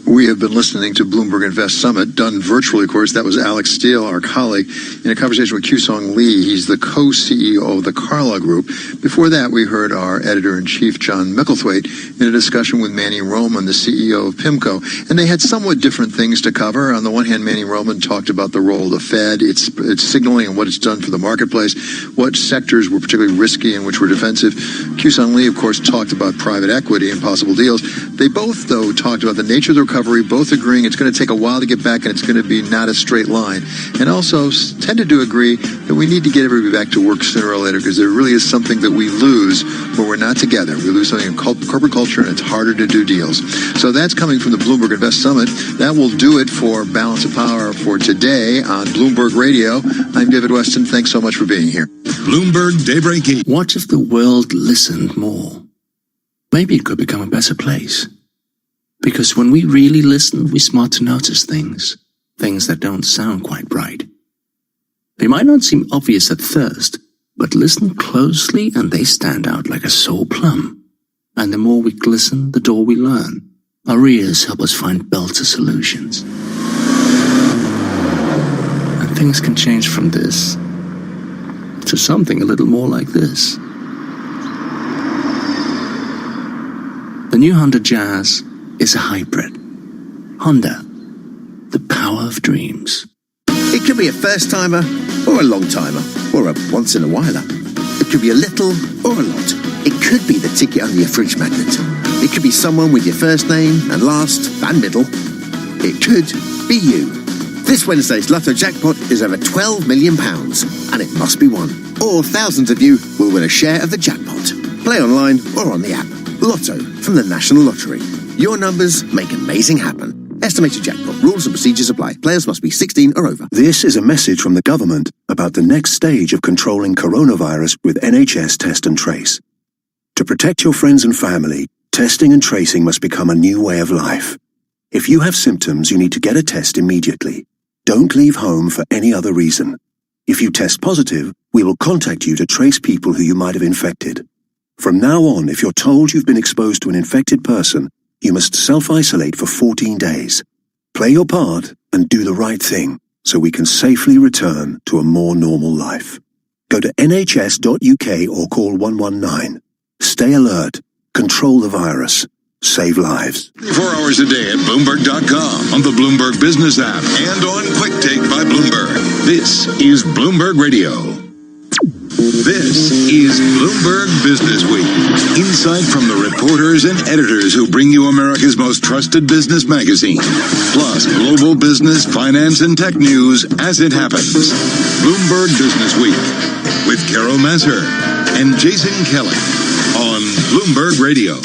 We have been listening to Bloomberg Invest Summit, done virtually, of course. That was Alex Steele, our colleague, in a conversation with Q-Song Lee. He's the co-CEO of the Carlyle Group. Before that, we heard our editor-in-chief, John Micklethwaite, in a discussion with Manny Roman, the CEO of PIMCO. And they had somewhat different things to cover. On the one hand, Manny Roman talked about the role of the Fed, its signaling and what it's done for the marketplace, what sectors were particularly risky and which were defensive. Q-Song Lee, of course, talked about private equity and possible deals. They both, though, talked about the nature of the recovery, both agreeing it's going to take a while to get back and it's going to be not a straight line. And also tended to agree that we need to get everybody back to work sooner or later because there really is something that we lose when we're not together. We lose something in corporate culture and it's harder to do deals. So that's coming from the Bloomberg Invest Summit. That will do it for Balance of Power for today on Bloomberg Radio. I'm David Weston. Thanks so much for being here. Bloomberg Daybreak 8. What if the world listened more? Maybe it could become a better place. Because when we really listen, we start to notice things that don't sound quite right. They might not seem obvious at first, but listen closely and they stand out like a sore plum. And the more we listen, the more we learn. Our ears help us find better solutions. And things can change from this to something a little more like this. The new Honda Jazz is a hybrid. Honda, the power of dreams. It could be a first-timer or a long-timer or a once-in-a-whiler. It could be a little or a lot. It could be the ticket under your fridge magnet. It could be someone with your first name and last and middle. It could be you. This Wednesday's Lotto jackpot is over £12 million, and it must be won. Or thousands of you will win a share of the jackpot. Play online or on the app. Lotto from the National Lottery. Your numbers make amazing happen. Estimated jackpot. Rules and procedures apply. Players must be 16 or over. This is a message from the government about the next stage of controlling coronavirus with NHS Test and Trace. To protect your friends and family, testing and tracing must become a new way of life. If you have symptoms, you need to get a test immediately. Don't leave home for any other reason. If you test positive, we will contact you to trace people who you might have infected. From now on, if you're told you've been exposed to an infected person, you must self-isolate for 14 days. Play your part and do the right thing so we can safely return to a more normal life. Go to nhs.uk or call 119. Stay alert. Control the virus. Save lives. 24 hours a day at Bloomberg.com, on the Bloomberg Business app, and on Quick Take by Bloomberg. This is Bloomberg Radio. This is Bloomberg Business Week. Insight from the reporters and editors who bring you America's most trusted business magazine. Plus, global business, finance, and tech news as it happens. Bloomberg Business Week with Carol Masser and Jason Kelly on Bloomberg Radio.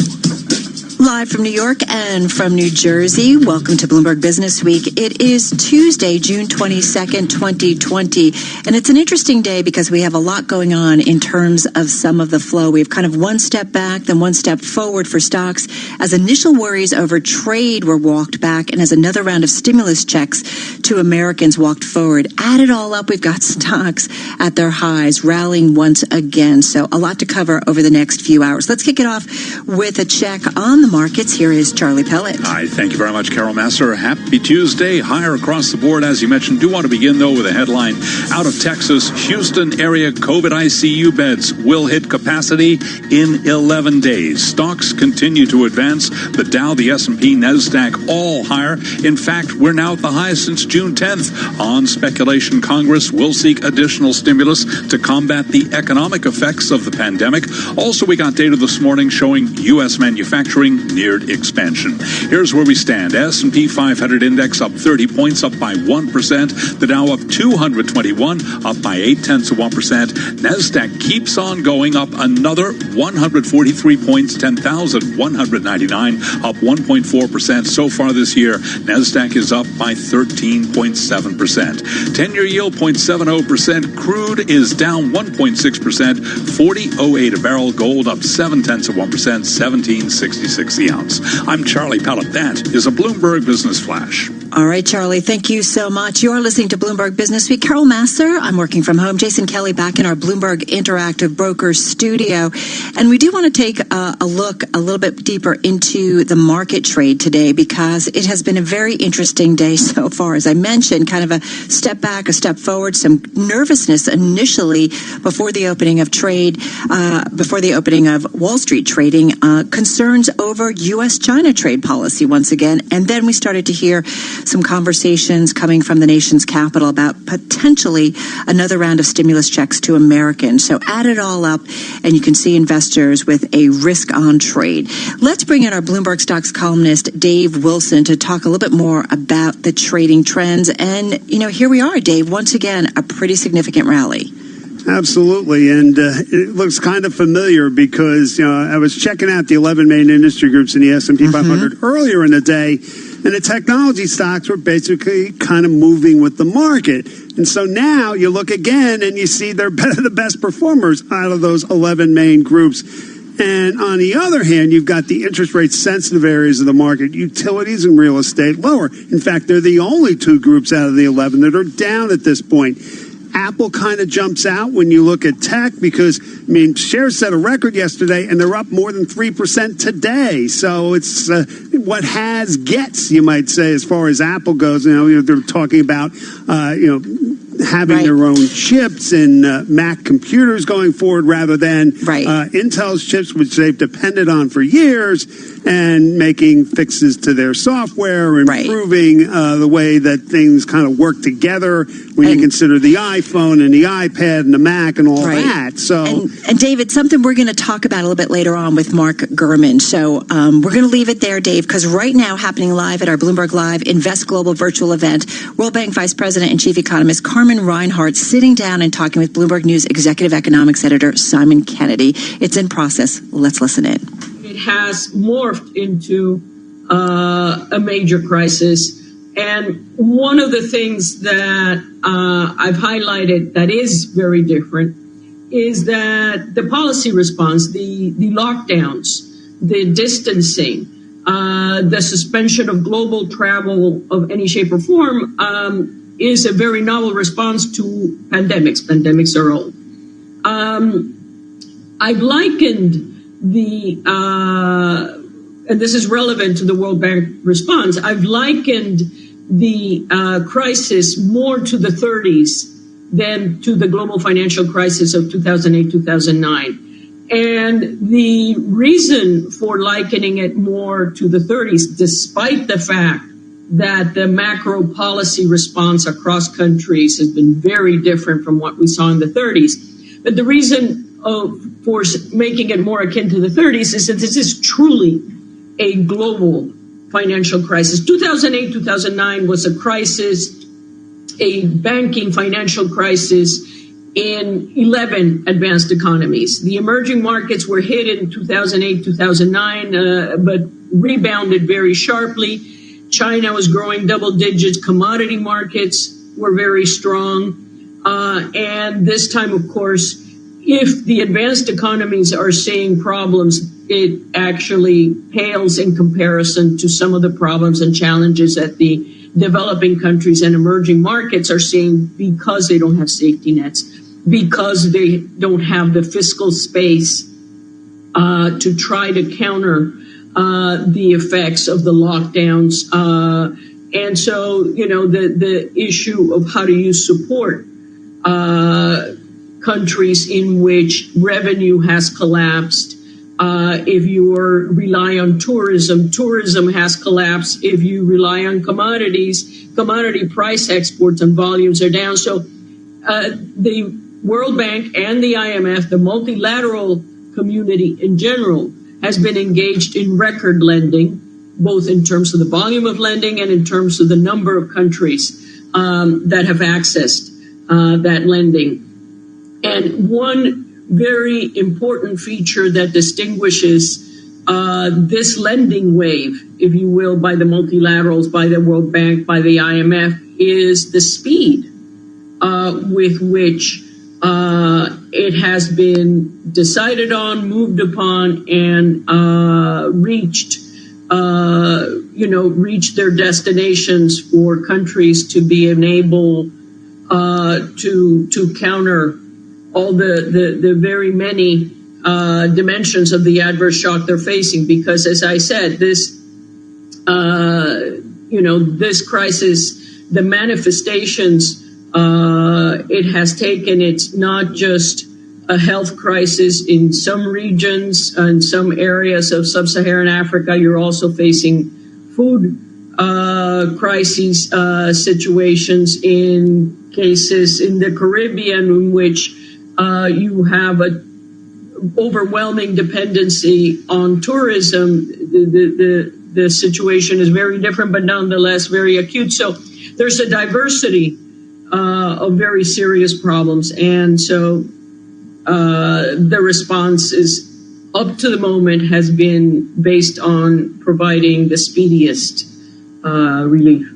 Live from New York and from New Jersey, welcome to Bloomberg Business Week. It is Tuesday, June 22nd, 2020, and it's an interesting day because we have a lot going on in terms of some of the flow. We have kind of one step back, then one step forward for stocks as initial worries over trade were walked back and as another round of stimulus checks to Americans walked forward. Add it all up, we've got stocks at their highs, rallying once again. So a lot to cover over the next few hours. Let's kick it off with a check on the markets. Here is Charlie Pellet. Hi, thank you very much, Carol Masser. Happy Tuesday. Higher across the board, as you mentioned. Do want to begin, though, with a headline out of Texas. Houston area COVID ICU beds will hit capacity in 11 days. Stocks continue to advance. The Dow, the S&P, NASDAQ, all higher. In fact, we're now at the highest since June 10th. On speculation, Congress will seek additional stimulus to combat the economic effects of the pandemic. Also, we got data this morning showing U.S. manufacturing neared expansion. Here's where we stand. S&P 500 index up 30 points, up by 1%. The Dow up 221, up by 0.8%. NASDAQ keeps on going, up another 143 points, 10,199, up 1.4%. So far this year, NASDAQ is up by 13.7%. 10-year yield 0.70%. Crude is down 1.6%, 40.08 a barrel. Gold up 0.7%, 17.66 the ounce. I'm Charlie Pellet. That is a Bloomberg Business Flash. All right, Charlie, thank you so much. You're listening to Bloomberg Business Week. Carol Masser, I'm working from home. Jason Kelly back in our Bloomberg Interactive Brokers studio. And we do want to take a look a little bit deeper into the market trade today because it has been a very interesting day so far. As I mentioned, kind of a step back, a step forward, some nervousness initially before the opening of trade, before the opening of Wall Street trading, concerns over U.S.-China trade policy once again. And then we started to hear some conversations coming from the nation's capital about potentially another round of stimulus checks to Americans. So add it all up, and you can see investors with a risk-on trade. Let's bring in our Bloomberg Stocks columnist, Dave Wilson, to talk a little bit more about the trading trends. And, here we are, Dave, once again, a pretty significant rally. Absolutely, and it looks kind of familiar because I was checking out the 11 main industry groups in the S&P 500 earlier in the day, and the technology stocks were basically kind of moving with the market. And so now you look again and you see they're the best performers out of those 11 main groups. And on the other hand, you've got the interest rate sensitive areas of the market, utilities and real estate lower. In fact, they're the only two groups out of the 11 that are down at this point. Apple kind of jumps out when you look at tech because, shares set a record yesterday and they're up more than 3% today. So it's what has gets, you might say, as far as Apple goes. They're talking about, having their own chips in Mac computers going forward rather than Intel's chips, which they've depended on for years, and making fixes to their software, improving the way that things kind of work together when you consider the iPhone and the iPad and the Mac and all that. So, and Dave, it's something we're going to talk about a little bit later on with Mark Gurman. So we're going to leave it there, Dave, because right now, happening live at our Bloomberg Live Invest Global virtual event, World Bank Vice President and Chief Economist Carmen Reinhart sitting down and talking with Bloomberg News Executive Economics Editor Simon Kennedy. It's in process. Let's listen in. It has morphed into a major crisis. And one of the things that I've highlighted that is very different is that the policy response, the lockdowns, the distancing, the suspension of global travel of any shape or form is a very novel response to pandemics. Pandemics are old. I've likened and this is relevant to the World Bank response, I've likened the crisis more to the 30s than to the global financial crisis of 2008, 2009. And the reason for likening it more to the 30s, despite the fact that the macro policy response across countries has been very different from what we saw in the 30s. But the reason for making it more akin to the 30s is that this is truly a global financial crisis. 2008, 2009 was a crisis, a banking financial crisis in 11 advanced economies. The emerging markets were hit in 2008, 2009, but rebounded very sharply. China was growing double digits. Commodity markets were very strong. And this time, of course, if the advanced economies are seeing problems, it actually pales in comparison to some of the problems and challenges that the developing countries and emerging markets are seeing because they don't have safety nets, because they don't have the fiscal space to try to counter the effects of the lockdowns. And so, the issue of how do you support countries in which revenue has collapsed. If you rely on tourism, tourism has collapsed. If you rely on commodities, commodity price exports and volumes are down. So the World Bank and the IMF, the multilateral community in general, has been engaged in record lending, both in terms of the volume of lending and in terms of the number of countries that have accessed that lending. And one very important feature that distinguishes this lending wave, if you will, by the multilaterals, by the World Bank, by the IMF, is the speed with which it has been decided on, moved upon, and reached reach their destinations for countries to be enabled to counter all the very many dimensions of the adverse shock they're facing. Because, as I said, this crisis, the manifestations it has taken, it's not just a health crisis in some regions, in some areas of sub-Saharan Africa. You're also facing food crises situations in cases in the Caribbean, in which you have a overwhelming dependency on tourism. The situation is very different, but nonetheless very acute. So there's a diversity of very serious problems, and so the response is, up to the moment, has been based on providing the speediest relief.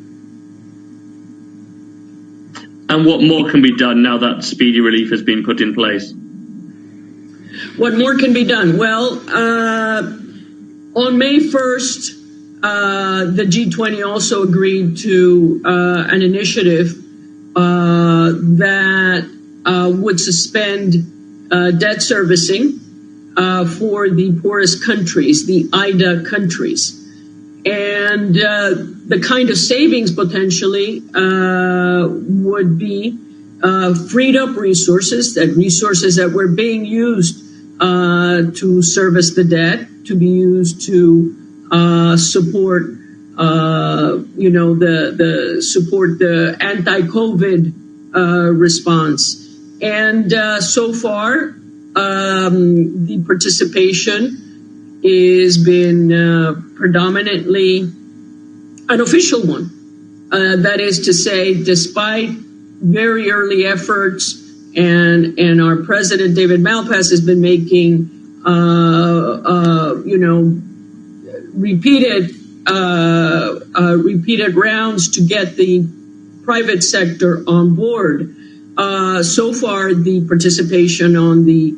And what more can be done now that speedy relief has been put in place? What more can be done? Well, on May 1st, the G20 also agreed to an initiative that would suspend debt servicing for the poorest countries, the IDA countries. And the kind of savings potentially would be freed up resources that were being used to service the debt, to be used to support the anti-COVID response. And so far, the participation has been predominantly an official one. That is to say, despite very early efforts, and our president, David Malpass, has been making, repeated rounds to get the private sector on board. So far, the participation on the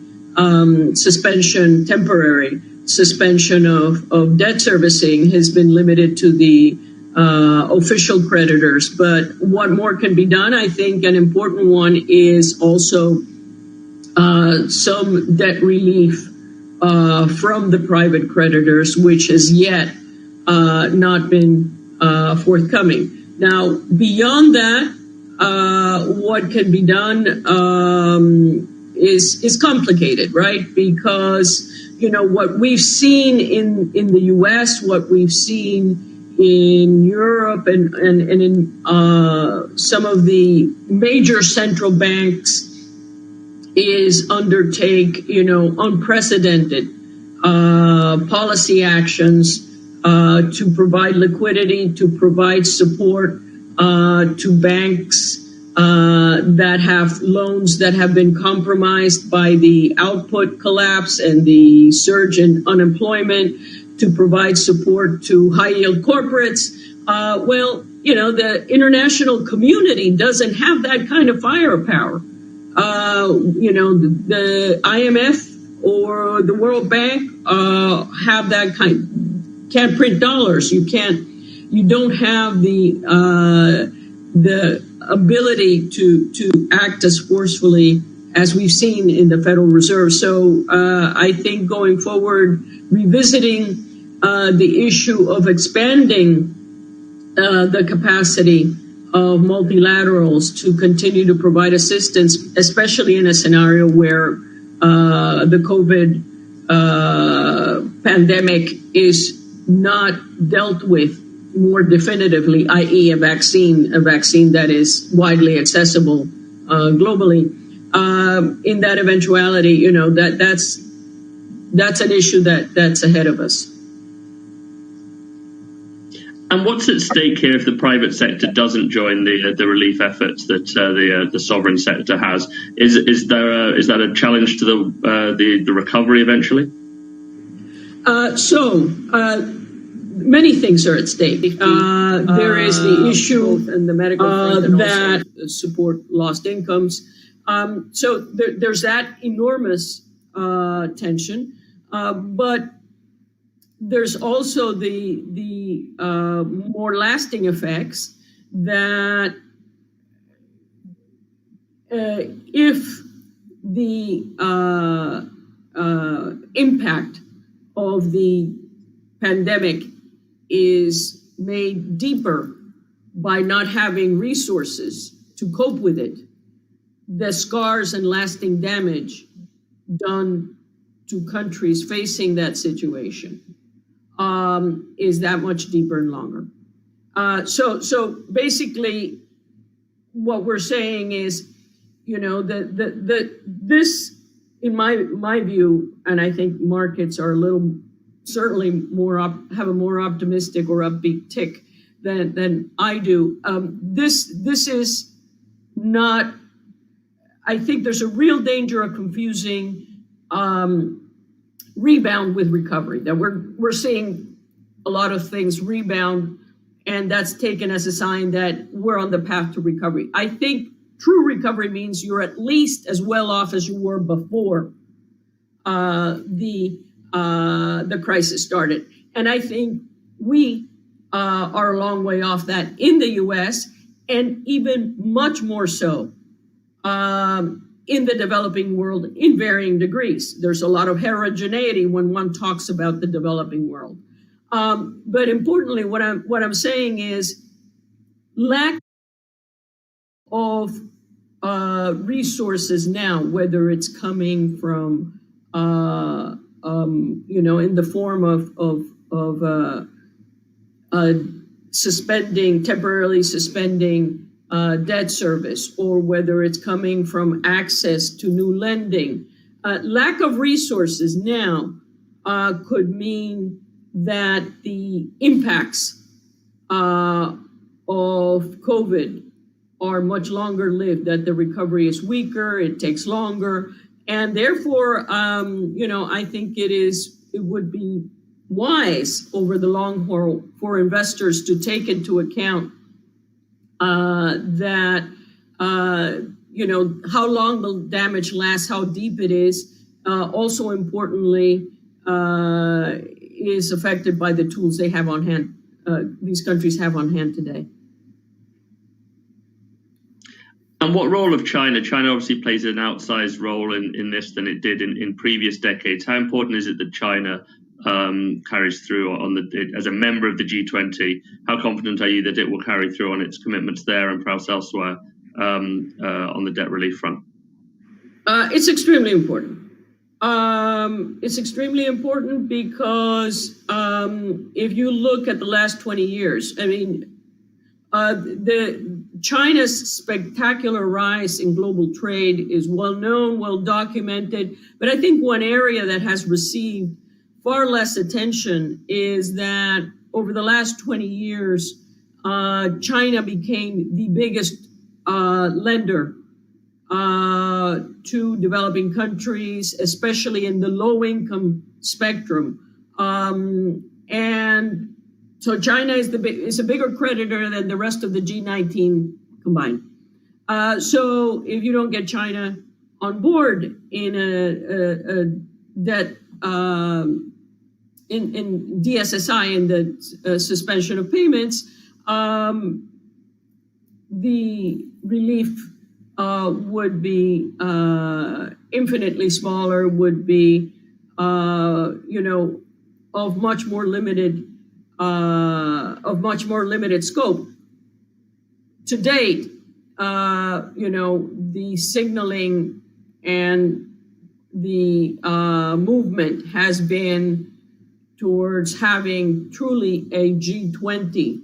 temporary suspension of debt servicing has been limited to the official creditors. But what more can be done? I think an important one is also some debt relief from the private creditors, which has yet not been forthcoming. Now, beyond that, what can be done is complicated, right? Because what we've seen in the U.S., what we've seen in Europe, and in some of the major central banks is undertake unprecedented policy actions to provide liquidity, to provide support to banks that have loans that have been compromised by the output collapse and the surge in unemployment, to provide support to high-yield corporates. The international community doesn't have that kind of firepower. The IMF or the World Bank have that can't print dollars. You don't have the ability to act as forcefully as we've seen in the Federal Reserve. So I think going forward, revisiting the issue of expanding the capacity of multilaterals to continue to provide assistance, especially in a scenario where the COVID pandemic is not dealt with more definitively, i.e. a vaccine that is widely accessible globally. In that eventuality, that's an issue that's ahead of us. And what's at stake here if the private sector doesn't join the relief efforts that the sovereign sector has? Is that a challenge to the recovery eventually? Many things are at stake. There is the issue and the medical front that support lost incomes. So there's that enormous tension. But there's also the more lasting effects that if the impact of the pandemic is made deeper by not having resources to cope with it, the scars and lasting damage done to countries facing that situation is that much deeper and longer. So basically, what we're saying is, this, in my view, and I think markets are certainly have a more optimistic or upbeat tick than I do. This is not. I think there's a real danger of confusing rebound with recovery. That we're seeing a lot of things rebound, and that's taken as a sign that we're on the path to recovery. I think true recovery means you're at least as well off as you were before the crisis started, and I think we are a long way off that in the U.S. and even much more so in the developing world in varying degrees. There's a lot of heterogeneity when one talks about the developing world. But importantly, what I'm saying is lack of resources now, whether it's coming from in the form of temporarily suspending debt service, or whether it's coming from access to new lending. Lack of resources now could mean that the impacts of COVID are much longer lived, that the recovery is weaker, it takes longer, and therefore, I think it would be wise over the long haul for investors to take into account that how long the damage lasts, how deep it is, also importantly is affected by the tools they have on hand. These countries have on hand today. And what role of China? China obviously plays an outsized role in this than it did in previous decades. How important is it that China carries through as a member of the G20? How confident are you that it will carry through on its commitments there and perhaps elsewhere on the debt relief front? It's extremely important. It's extremely important because if you look at the last 20 years, China's spectacular rise in global trade is well known, well documented. But I think one area that has received far less attention is that over the last 20 years, China became the biggest lender to developing countries, especially in the low-income spectrum. And so China is a bigger creditor than the rest of the G19 combined. So if you don't get China on board in a debt in DSSI, in the suspension of payments, the relief would be infinitely smaller, would be of much more limited scope. To date, the signaling and the movement has been towards having truly a G20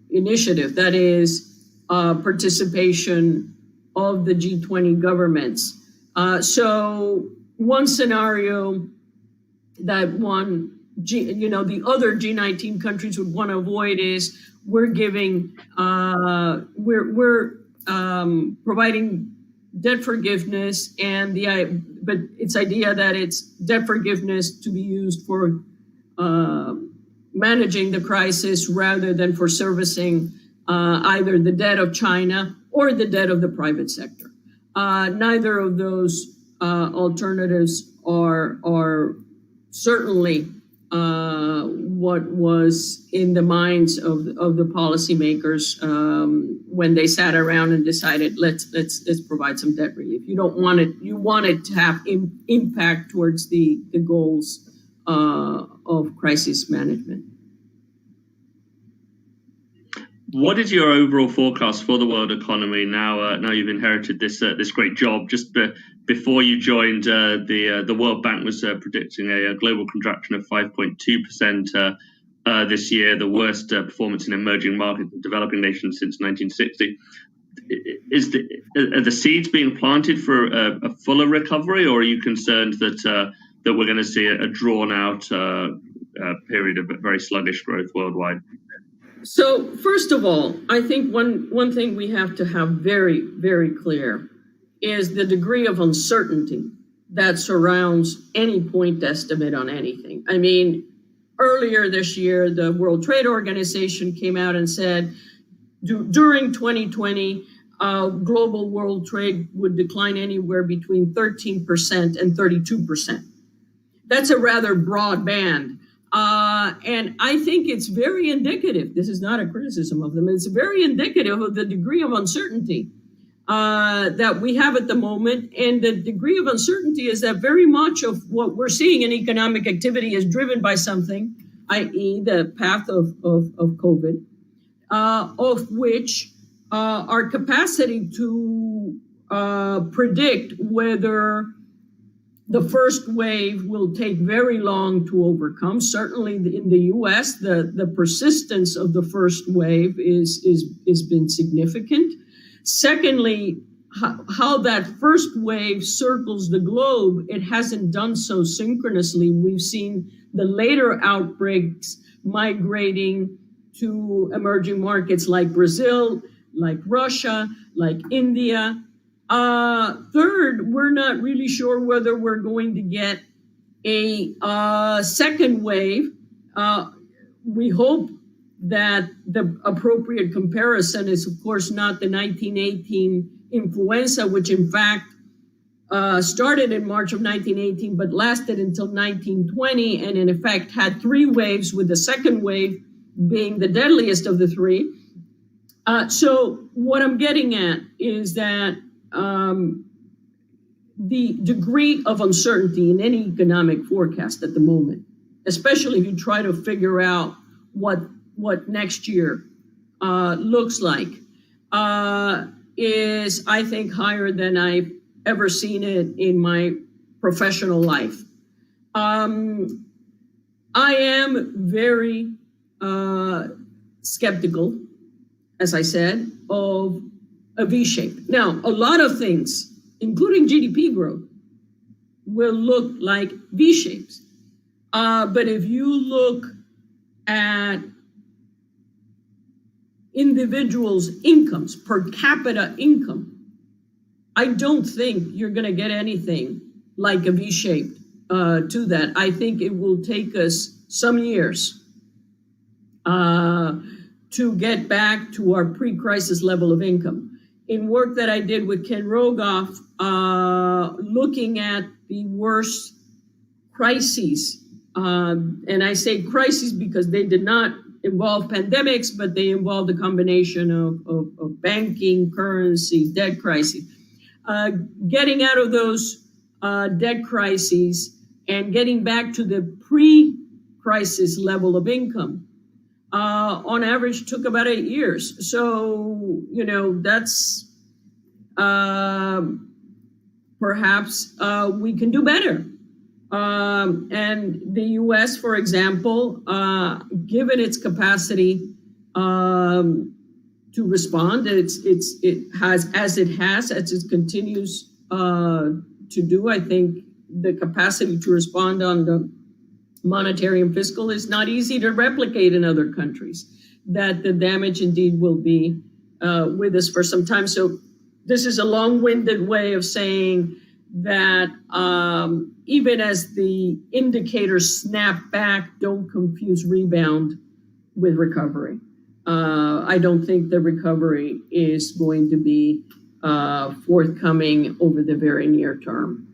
initiative, that is participation of the G20 governments. So one scenario that the other G19 countries would want to avoid is we're providing debt forgiveness, but it's idea that it's debt forgiveness to be used for managing the crisis rather than for servicing either the debt of China or the debt of the private sector. Neither of those alternatives are certainly what was in the minds of the policymakers when they sat around and decided let's provide some debt relief. You don't want it. You want it to have impact towards the goals of crisis management. What is your overall forecast for the world economy now? Now you've inherited this great job. Just before you joined, the World Bank was predicting a global contraction of 5.2% this year, the worst performance in emerging markets and developing nations since 1960. Are the seeds being planted for a fuller recovery, or are you concerned that we're going to see a drawn out period of very sluggish growth worldwide? So first of all, I think one thing we have to have very, very clear is the degree of uncertainty that surrounds any point estimate on anything. I mean, earlier this year, the World Trade Organization came out and said during 2020, global world trade would decline anywhere between 13% and 32%. That's a rather broad band. And I think it's very indicative. This is not a criticism of them. It's very indicative of the degree of uncertainty that we have at the moment. And the degree of uncertainty is that very much of what we're seeing in economic activity is driven by something, i.e. the path of COVID, of which our capacity to predict whether the first wave will take very long to overcome. Certainly in the U.S., the persistence of the first wave is been significant. Secondly, how that first wave circles the globe, it hasn't done so synchronously. We've seen the later outbreaks migrating to emerging markets like Brazil, like Russia, like India. Third, we're not really sure whether we're going to get a second wave. We hope that the appropriate comparison is, of course, not the 1918 influenza, which in fact started in March of 1918, but lasted until 1920, and in effect had three waves, with the second wave being the deadliest of the three. So what I'm getting at is that the degree of uncertainty in any economic forecast at the moment, especially if you try to figure out what next year looks like, is, I think, higher than I've ever seen it in my professional life. I am very skeptical, as I said, of a V-shape. Now, a lot of things, including GDP growth, will look like V-shapes. But if you look at individuals' incomes, per capita income, I don't think you're going to get anything like a V-shape to that. I think it will take us some years to get back to our pre-crisis level of income. In work that I did with Ken Rogoff, looking at the worst crises, and I say crises because they did not involve pandemics, but they involved a combination of banking, currency, debt crises. Getting out of those debt crises and getting back to the pre-crisis level of income, on average, took about 8 years. So, that's perhaps we can do better. And the U.S., for example, given its capacity to respond, as it continues to do, I think the capacity to respond on the monetary and fiscal is not easy to replicate in other countries, that the damage indeed will be with us for some time. So this is a long-winded way of saying that even as the indicators snap back, don't confuse rebound with recovery. I don't think the recovery is going to be forthcoming over the very near term.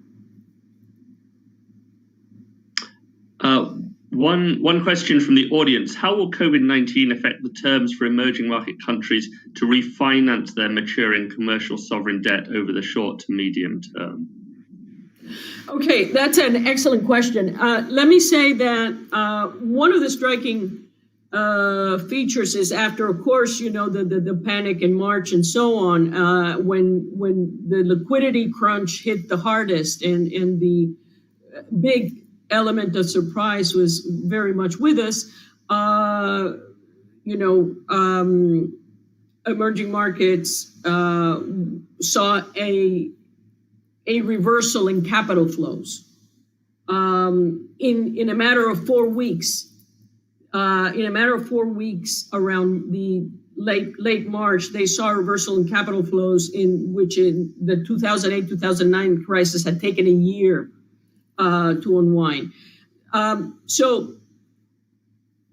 One question from the audience: how will COVID-19 affect the terms for emerging market countries to refinance their maturing commercial sovereign debt over the short to medium term? Okay, that's an excellent question. Let me say that one of the striking features is after, of course, the panic in March and so on, when the liquidity crunch hit the hardest and the big element of surprise was very much with us. Emerging markets saw a reversal in capital flows in a matter of 4 weeks. In a matter of 4 weeks, around the late March, they saw a reversal in capital flows, in which in the 2008-2009 crisis had taken a year to unwind. So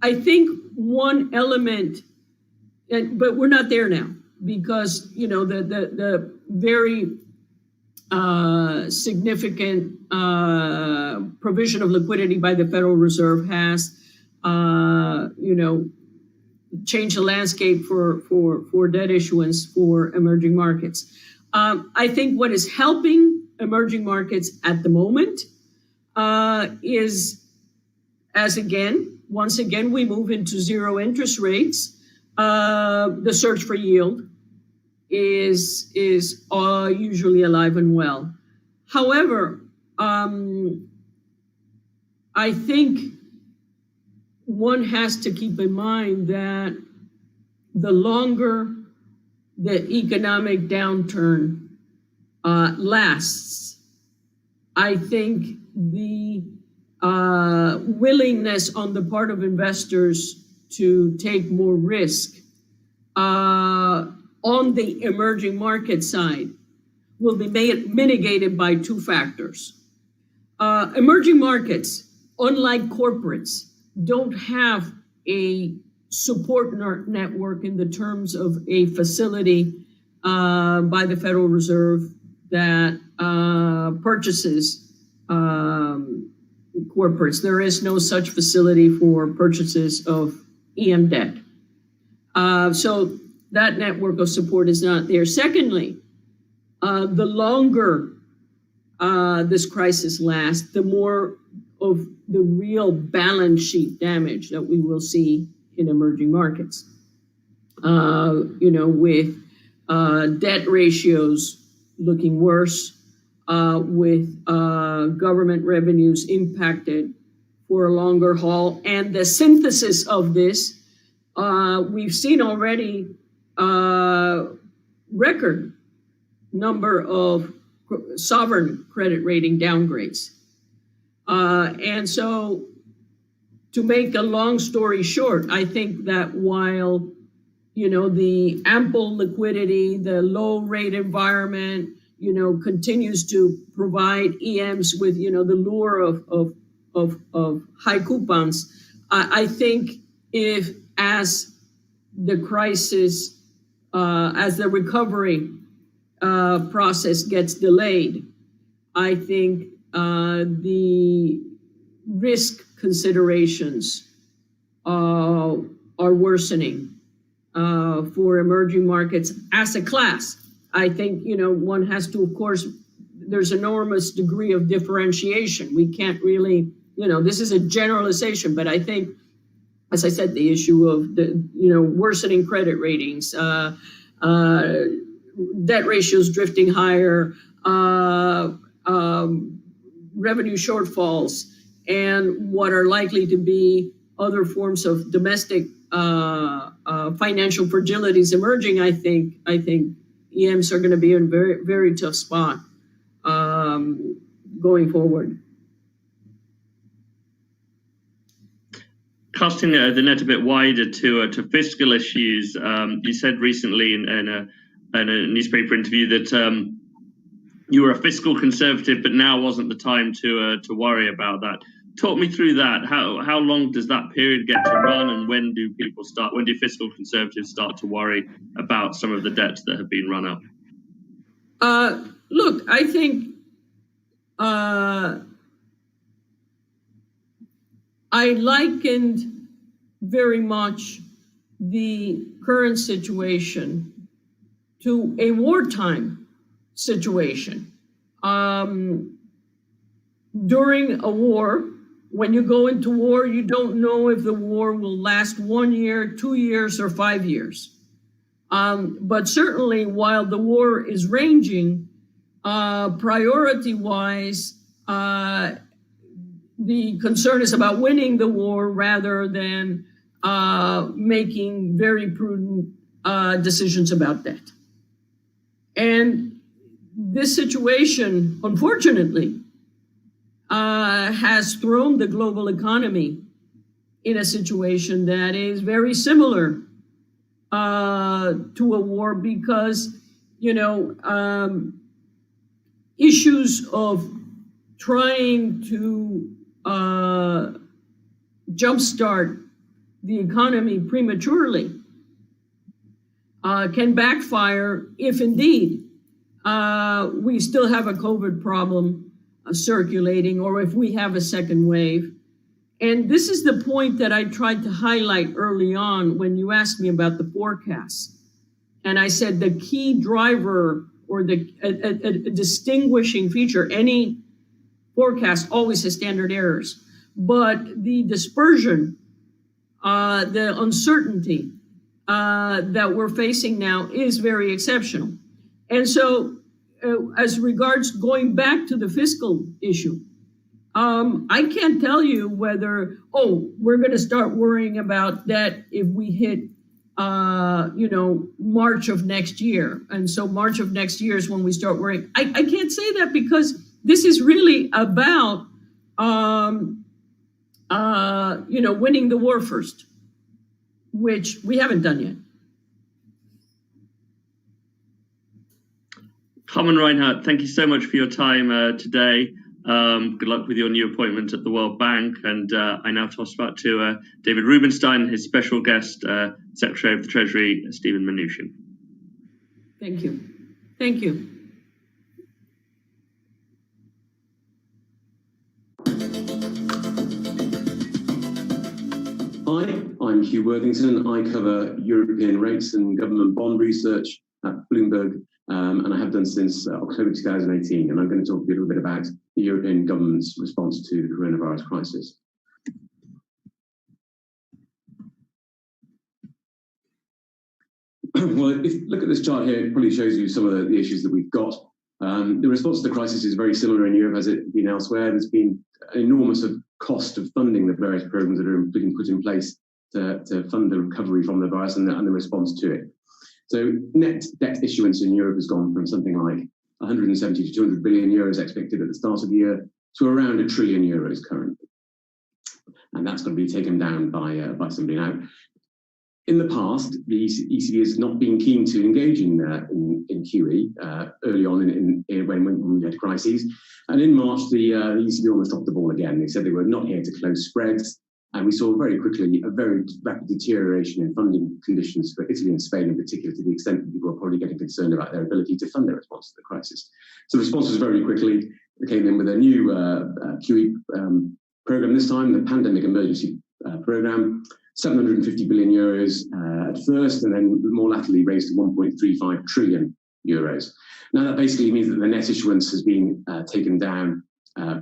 I think one element, but we're not there now, because the very significant provision of liquidity by the Federal Reserve has changed the landscape for debt issuance for emerging markets. I think what is helping emerging markets at the moment is, once again, we move into zero interest rates. The search for yield is usually alive and well. However, I think one has to keep in mind that the longer the economic downturn lasts, I think the willingness on the part of investors to take more risk on the emerging market side will be mitigated by two factors. Emerging markets, unlike corporates, don't have a support network in the terms of a facility by the Federal Reserve that purchases corporates. There is no such facility for purchases of EM debt. So that network of support is not there. Secondly, the longer this crisis lasts, the more of the real balance sheet damage that we will see in emerging markets. With debt ratios looking worse, with government revenues impacted for a longer haul. And the synthesis of this, we've seen already record number of sovereign credit rating downgrades. And so, to make a long story short, I think that while, the ample liquidity, the low rate environment, continues to provide EMs with, the lure of high coupons, I think as the crisis, as the recovery process gets delayed, I think the risk considerations are worsening for emerging markets as a class. I think, one has to, of course, there's enormous degree of differentiation. We can't really, this is a generalization, but I think, as I said, the issue of the, worsening credit ratings, debt ratios drifting higher, revenue shortfalls, and what are likely to be other forms of domestic financial fragilities emerging. I think EMs are going to be in a very, very tough spot going forward. Casting the net a bit wider to fiscal issues, you said recently in a newspaper interview that you were a fiscal conservative, but now wasn't the time to worry about that. Talk me through that. How long does that period get to run, and when do fiscal conservatives start to worry about some of the debts that have been run up? Look, I think I likened very much the current situation to a wartime situation. During a war, when you go into war, you don't know if the war will last 1 year, 2 years, or 5 years. But certainly, while the war is raging, priority-wise, the concern is about winning the war rather than making very prudent decisions about debt. And this situation, unfortunately, has thrown the global economy in a situation that is very similar to a war because, issues of trying to jumpstart the economy prematurely can backfire if indeed we still have a COVID problem circulating or if we have a second wave. And this is the point that I tried to highlight early on when you asked me about the forecast. And I said the key driver or a distinguishing feature, any forecast always has standard errors, but the dispersion, the uncertainty that we're facing now is very exceptional. And so as regards going back to the fiscal issue, I can't tell you whether, we're going to start worrying about that if we hit, March of next year. And so March of next year is when we start worrying. I can't say that because this is really about, winning the war first, which we haven't done yet. Carmen Reinhardt, thank you so much for your time today. Good luck with your new appointment at the World Bank. And I now toss back to David Rubenstein, his special guest, Secretary of the Treasury, Stephen Mnuchin. Thank you. Thank you. Hi, I'm Hugh Worthington. I cover European rates and government bond research at Bloomberg. And I have done since October 2018, and I'm going to talk a little bit about the European government's response to the coronavirus crisis. Well, if you look at this chart here, it probably shows you some of the issues that we've got. The response to the crisis is very similar in Europe as it has been elsewhere. There's been an enormous cost of funding the various programs that are being put in place to fund the recovery from the virus and the response to it. So net debt issuance in Europe has gone from something like 170 to 200 billion euros expected at the start of the year to around €1 trillion currently. And that's going to be taken down by somebody now. In the past, the ECB has not been keen to engage in QE early on when we had crises. And in March, the ECB almost dropped the ball again. They said they were not here to close spreads. And we saw very quickly a very rapid deterioration in funding conditions for Italy and Spain in particular, to the extent that people were probably getting concerned about their ability to fund their response to the crisis. So the response was very quickly. They came in with a new QE program this time, the Pandemic Emergency Program, 750 billion euros at first, and then more latterly raised to 1.35 trillion euros. Now that basically means that the net issuance has been taken down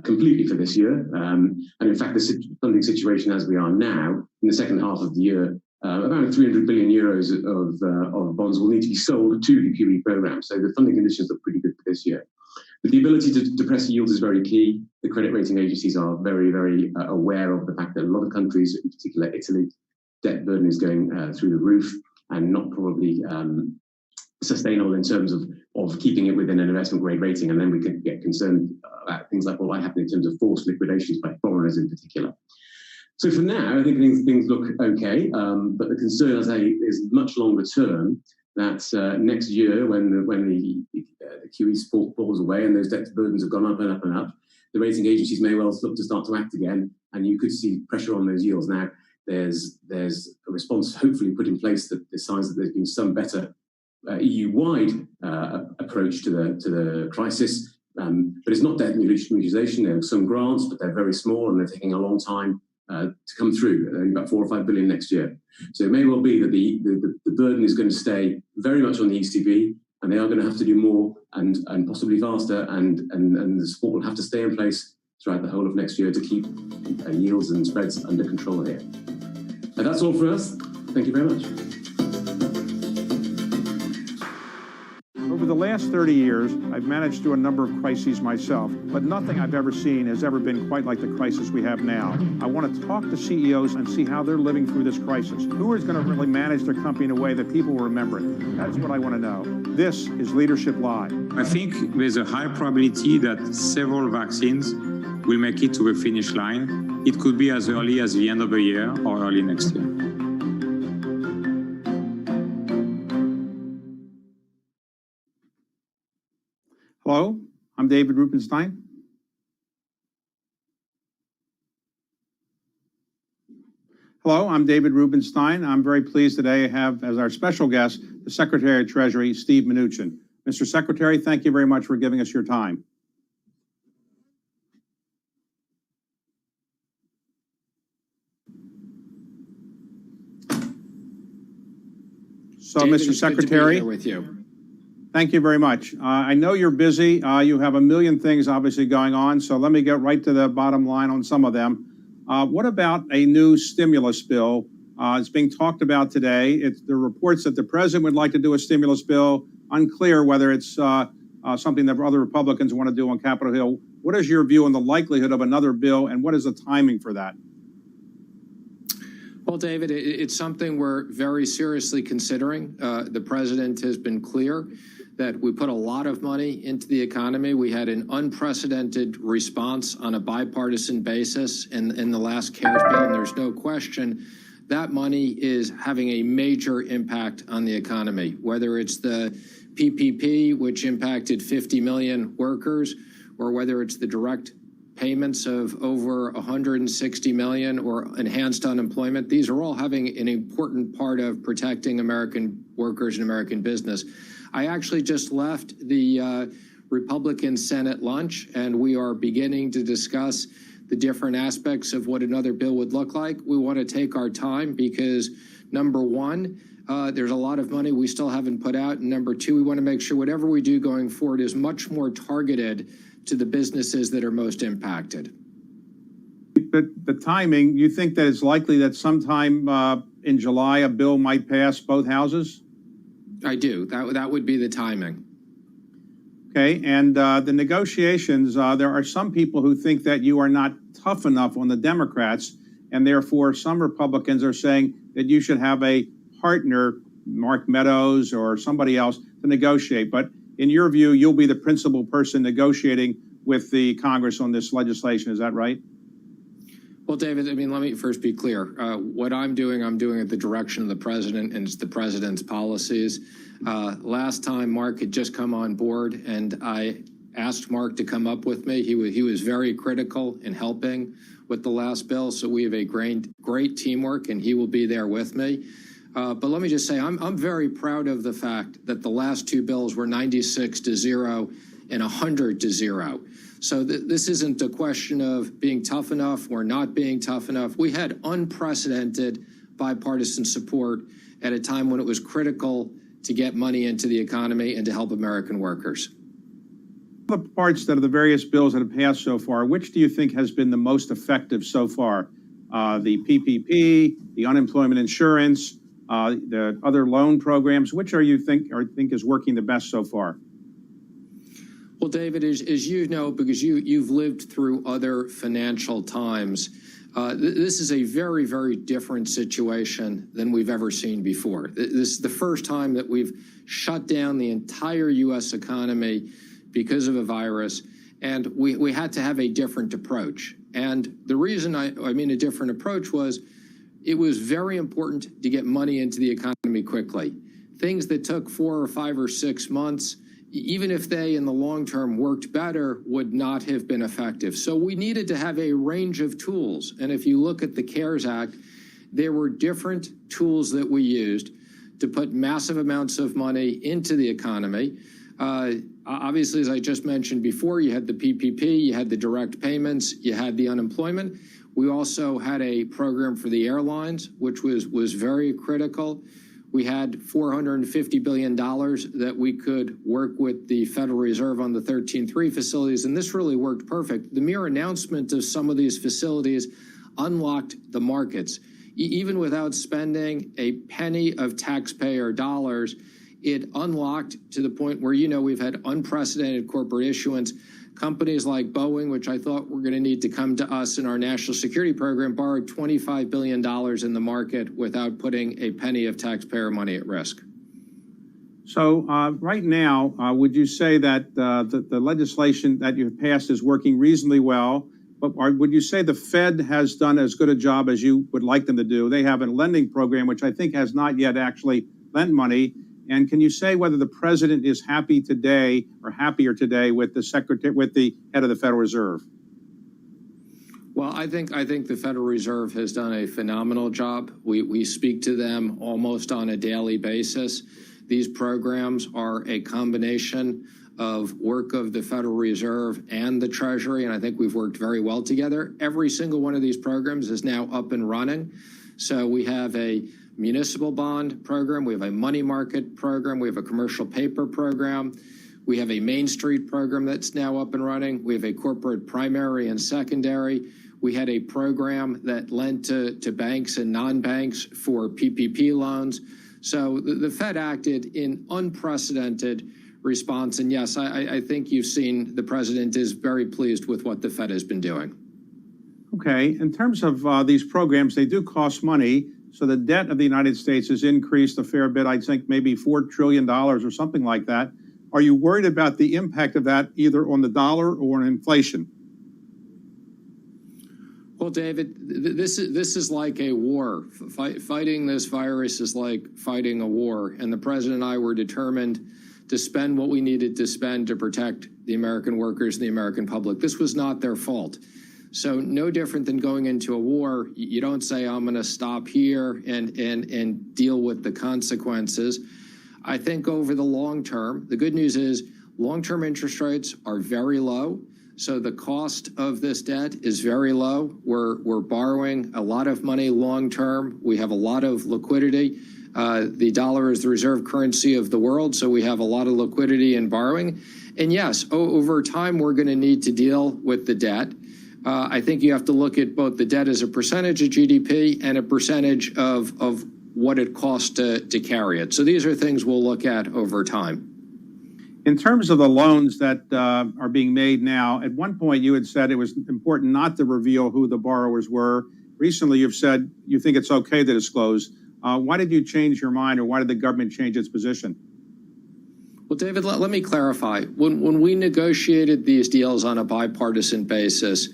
completely for this year. And in fact, the funding situation as we are now, in the second half of the year, about 300 billion euros of bonds will need to be sold to the QE program. So the funding conditions look pretty good for this year. But the ability to depress yields is very key. The credit rating agencies are very, very aware of the fact that a lot of countries, in particular Italy, debt burden is going through the roof and not probably sustainable in terms of keeping it within an investment grade rating. And then we can get concerned about things like what might happen in terms of forced liquidations by foreigners in particular. So for now, I think things look okay. But the concern, as I say, is much longer term, that next year when the QE falls away and those debt burdens have gone up and up and up, the rating agencies may well look to start to act again, and you could see pressure on those yields. Now, there's a response hopefully put in place that the signs that there's been some better EU-wide approach to the crisis, but it's not debt mutualization. There are some grants, but they're very small and they're taking a long time to come through, about 4 or 5 billion next year. So it may well be that the burden is going to stay very much on the ECB, and they are going to have to do more and possibly faster, and the support will have to stay in place throughout the whole of next year to keep yields and spreads under control here. And that's all for us. Thank you very much. Over the last 30 years, I've managed through a number of crises myself, but nothing I've ever seen has ever been quite like the crisis we have now. I want to talk to CEOs and see how they're living through this crisis. Who is going to really manage their company in a way that people will remember it? That's what I want to know. This is Leadership Live. I think there's a high probability that several vaccines will make it to the finish line. It could be as early as the end of the year or early next year. Hello, I'm David Rubenstein. Hello, I'm David Rubenstein. I'm very pleased today to have as our special guest the Secretary of Treasury, Steve Mnuchin. Mr. Secretary, thank you very much for giving us your time. So, David, Mr. Secretary, with you. Thank you very much. I know you're busy. You have a million things obviously going on, so let me get right to the bottom line on some of them. What about a new stimulus bill? It's being talked about today. There are reports that the president would like to do a stimulus bill. Unclear whether it's something that other Republicans want to do on Capitol Hill. What is your view on the likelihood of another bill, and what is the timing for that? Well, David, it's something we're very seriously considering. The president has been clear that we put a lot of money into the economy. We had an unprecedented response on a bipartisan basis in the last CARES bill, and there's no question that money is having a major impact on the economy, whether it's the PPP, which impacted 50 million workers, or whether it's the direct payments of over 160 million or enhanced unemployment. These are all having an important part of protecting American workers and American business. I actually just left the Republican Senate lunch, and we are beginning to discuss the different aspects of what another bill would look like. We want to take our time because, number one, there's a lot of money we still haven't put out. And number two, we want to make sure whatever we do going forward is much more targeted to the businesses that are most impacted. But the timing, you think that it's likely that sometime in July a bill might pass both houses? I do. That would be the timing. Okay, and the negotiations, there are some people who think that you are not tough enough on the Democrats, and therefore some Republicans are saying that you should have a partner, Mark Meadows or somebody else, to negotiate. But in your view, you'll be the principal person negotiating with the Congress on this legislation. Is that right? Well, David, I mean, let me first be clear. What I'm doing at the direction of the president, and it's the president's policies. Last time, Mark had just come on board, and I asked Mark to come up with me. He was very critical in helping with the last bill, so we have a great teamwork, and he will be there with me. But let me just say, I'm very proud of the fact that the last two bills were 96-0 and 100-0. So this isn't a question of being tough enough or not being tough enough. We had unprecedented bipartisan support at a time when it was critical to get money into the economy and to help American workers. The parts that are the various bills that have passed so far, which do you think has been the most effective so far? The PPP, the unemployment insurance, the other loan programs, which are you think is working the best so far? Well, David, as you know, because you've lived through other financial times, this is a very, very different situation than we've ever seen before. This is the first time that we've shut down the entire U.S. economy because of a virus, and we had to have a different approach. And the reason I mean a different approach was it was very important to get money into the economy quickly. Things that took 4 or 5 or 6 months, even if they in the long term worked better, would not have been effective. So we needed to have a range of tools. And if you look at the CARES Act, there were different tools that we used to put massive amounts of money into the economy. Obviously, as I just mentioned before, you had the PPP, you had the direct payments, you had the unemployment. We also had a program for the airlines, which was very critical. We had $450 billion that we could work with the Federal Reserve on the 13.3 facilities, and this really worked perfect. The mere announcement of some of these facilities unlocked the markets. Even without spending a penny of taxpayer dollars, it unlocked to the point where, we've had unprecedented corporate issuance. Companies like Boeing, which I thought were going to need to come to us in our national security program, borrowed $25 billion in the market without putting a penny of taxpayer money at risk. So right now, would you say that the legislation that you've passed is working reasonably well? But would you say the Fed has done as good a job as you would like them to do? They have a lending program, which I think has not yet actually lent money. And can you say whether the president is happy today or happier today with the head of the Federal Reserve? Well, I think the Federal Reserve has done a phenomenal job. We speak to them almost on a daily basis. These programs are a combination of work of the Federal Reserve and the Treasury, and I think we've worked very well together. Every single one of these programs is now up and running. So we have a municipal bond program, we have a money market program, we have a commercial paper program, we have a Main Street program that's now up and running, we have a corporate primary and secondary, we had a program that lent to banks and non-banks for PPP loans. So the Fed acted in unprecedented response, and yes, I think you've seen the president is very pleased with what the Fed has been doing. Okay, in terms of these programs, they do cost money. So the debt of the United States has increased a fair bit, I think maybe $4 trillion or something like that. Are you worried about the impact of that either on the dollar or on inflation? Well, David, this is like a war. Fighting this virus is like fighting a war. And the president and I were determined to spend what we needed to spend to protect the American workers and the American public. This was not their fault. So no different than going into a war, you don't say, I'm going to stop here and deal with the consequences. I think over the long term, the good news is long-term interest rates are very low. So the cost of this debt is very low. We're borrowing a lot of money long-term. We have a lot of liquidity. The dollar is the reserve currency of the world, so we have a lot of liquidity in borrowing. And yes, over time, we're going to need to deal with the debt. I think you have to look at both the debt as a percentage of GDP and a percentage of what it costs to carry it. So these are things we'll look at over time. In terms of the loans that are being made now, at one point you had said it was important not to reveal who the borrowers were. Recently you've said you think it's okay to disclose. Why did you change your mind, or why did the government change its position? Well, David, let me clarify. When we negotiated these deals on a bipartisan basis,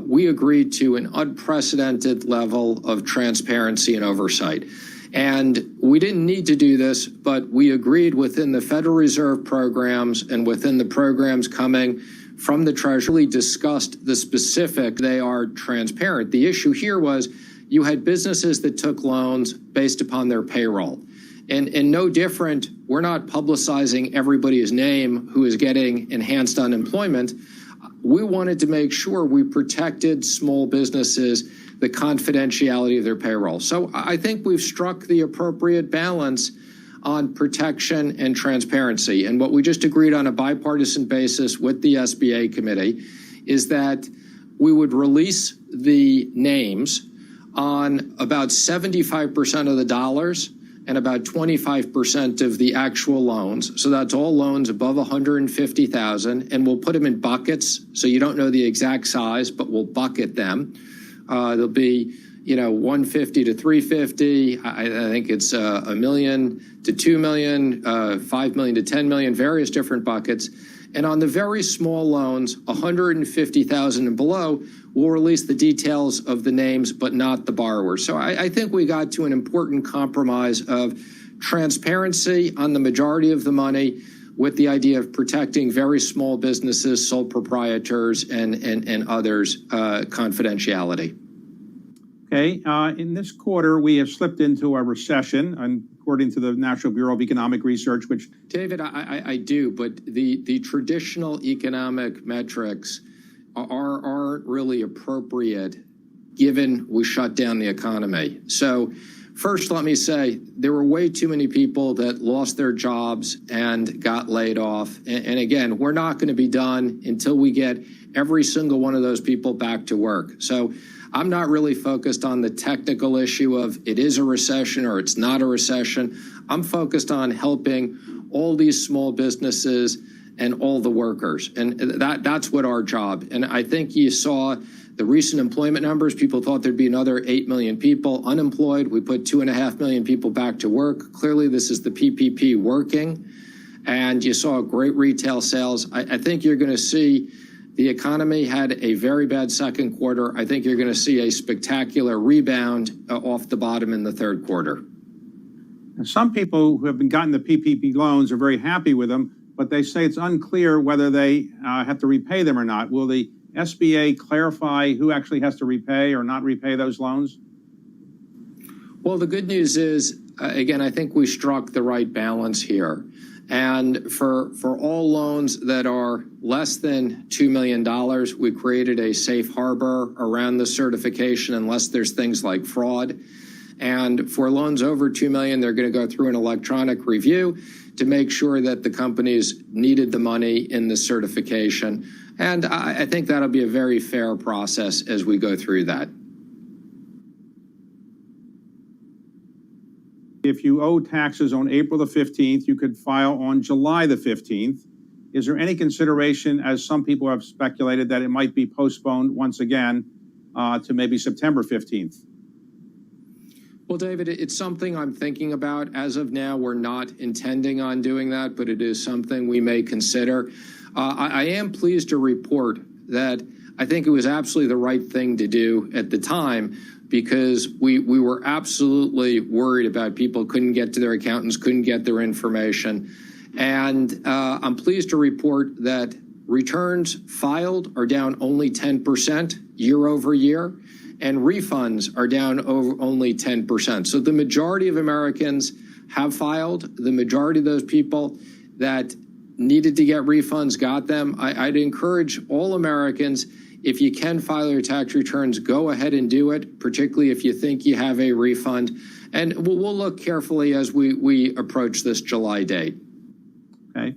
we agreed to an unprecedented level of transparency and oversight. And we didn't need to do this, but we agreed within the Federal Reserve programs and within the programs coming from the Treasury, discussed the specific, they are transparent. The issue here was you had businesses that took loans based upon their payroll. And no different, we're not publicizing everybody's name who is getting enhanced unemployment. We wanted to make sure we protected small businesses, the confidentiality of their payroll. So I think we've struck the appropriate balance on protection and transparency. And what we just agreed on a bipartisan basis with the SBA committee is that we would release the names on about 75% of the dollars and about 25% of the actual loans. So that's all loans above $150,000, and we'll put them in buckets. So you don't know the exact size, but we'll bucket them. There'll be, 150 to 350. I think it's $1 million to $2 million, $5 million to $10 million, various different buckets. And on the very small loans, $150,000 and below, we'll release the details of the names, but not the borrowers. So I think we got to an important compromise of transparency on the majority of the money with the idea of protecting very small businesses, sole proprietors, and others' confidentiality. Okay, in this quarter, we have slipped into a recession, and according to the National Bureau of Economic Research, which... David, I do, but the traditional economic metrics aren't really appropriate given we shut down the economy. So first, let me say, there were way too many people that lost their jobs and got laid off. And again, we're not going to be done until we get every single one of those people back to work. So I'm not really focused on the technical issue of it is a recession or it's not a recession. I'm focused on helping all these small businesses and all the workers. And that's what our job. And I think you saw the recent employment numbers. People thought there'd be another 8 million people unemployed. We put 2.5 million people back to work. Clearly, this is the PPP working. And you saw great retail sales. I think you're going to see the economy had a very bad second quarter. I think you're going to see a spectacular rebound off the bottom in the third quarter. And some people who have been gotten the PPP loans are very happy with them, but they say it's unclear whether they have to repay them or not. Will the SBA clarify who actually has to repay or not repay those loans? Well, the good news is, again, I think we struck the right balance here. And for all loans that are less than $2 million, we created a safe harbor around the certification unless there's things like fraud. And for loans over $2 million, they're going to go through an electronic review to make sure that the companies needed the money in the certification. And I think that'll be a very fair process as we go through that. If you owe taxes on April the 15th, you could file on July the 15th. Is there any consideration, as some people have speculated, that it might be postponed once again to maybe September 15th? Well, David, it's something I'm thinking about. As of now, we're not intending on doing that, but it is something we may consider. I am pleased to report that I think it was absolutely the right thing to do at the time, because we were absolutely worried about people couldn't get to their accountants, couldn't get their information. And I'm pleased to report that returns filed are down only 10% year over year, and refunds are down only 10%. So the majority of Americans have filed. The majority of those people that needed to get refunds got them. I'd encourage all Americans, if you can file your tax returns, go ahead and do it, particularly if you think you have a refund. And we'll look carefully as we approach this July date. Okay.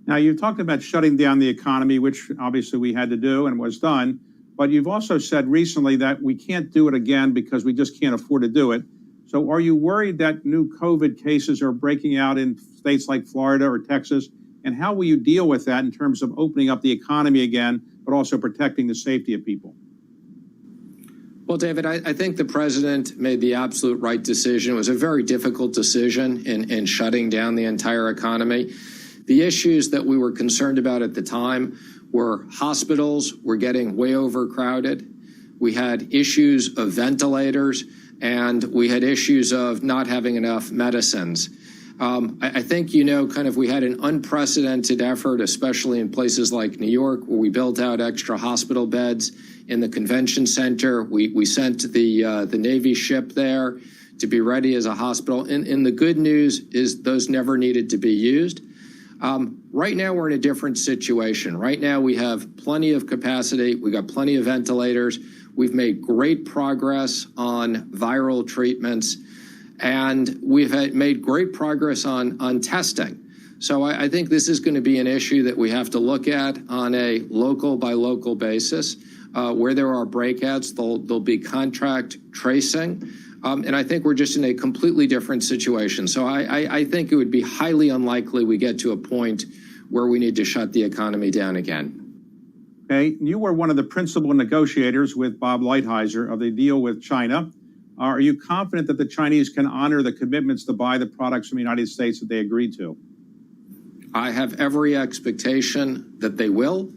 Now, you've talked about shutting down the economy, which obviously we had to do and was done. But you've also said recently that we can't do it again because we just can't afford to do it. So are you worried that new COVID cases are breaking out in states like Florida or Texas? And how will you deal with that in terms of opening up the economy again, but also protecting the safety of people? Well, David, I think the president made the absolute right decision. It was a very difficult decision in shutting down the entire economy. The issues that we were concerned about at the time were hospitals were getting way overcrowded. We had issues of ventilators, and we had issues of not having enough medicines. I think, we had an unprecedented effort, especially in places like New York, where we built out extra hospital beds in the convention center. We sent the Navy ship there to be ready as a hospital. And the good news is those never needed to be used. Right now, we're in a different situation. Right now, we have plenty of capacity. We got plenty of ventilators. We've made great progress on viral treatments. And we've made great progress on testing. So I think this is going to be an issue that we have to look at on a local by local basis. Where there are breakouts, there'll be contact tracing. And I think we're just in a completely different situation. So I think it would be highly unlikely we get to a point where we need to shut the economy down again. Okay, you were one of the principal negotiators with Bob Lighthizer of the deal with China. Are you confident that the Chinese can honor the commitments to buy the products from the United States that they agreed to? I have every expectation that they will.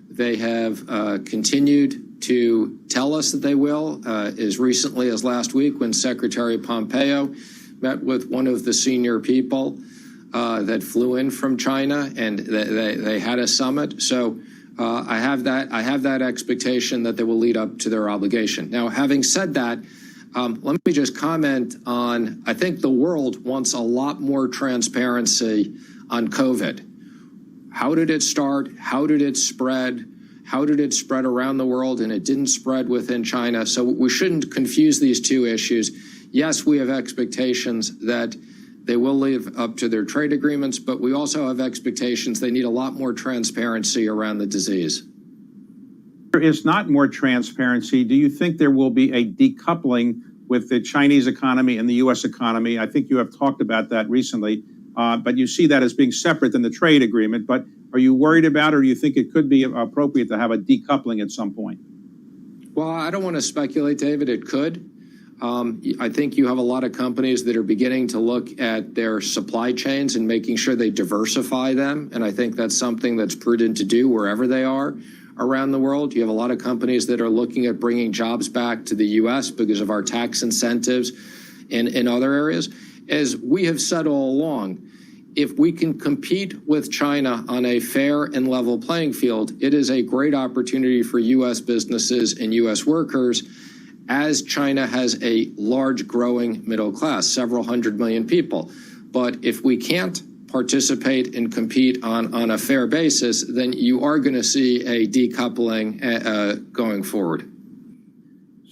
They have continued to tell us that they will, as recently as last week when Secretary Pompeo met with one of the senior people that flew in from China, and they had a summit. So I have that expectation that they will lead up to their obligation. Now, having said that, Let me just comment on, I think the world wants a lot more transparency on COVID. How did it start? How did it spread? How did it spread around the world? And it didn't spread within China. So we shouldn't confuse these two issues. Yes, we have expectations that they will live up to their trade agreements, but we also have expectations they need a lot more transparency around the disease. There is not more transparency. Do you think there will be a decoupling with the Chinese economy and the U.S. economy? I think you have talked about that recently, but you see that as being separate than the trade agreement. But are you worried about, or do you think it could be appropriate to have a decoupling at some point? Well, I don't want to speculate, David. It could. I think you have a lot of companies that are beginning to look at their supply chains and making sure they diversify them. And I think that's something that's prudent to do wherever they are around the world. You have a lot of companies that are looking at bringing jobs back to the U.S. because of our tax incentives in other areas. As we have said all along, if we can compete with China on a fair and level playing field, it is a great opportunity for U.S. businesses and U.S. workers, as China has a large growing middle class, several 100 million people. But if we can't participate and compete on a fair basis, then you are going to see a decoupling going forward.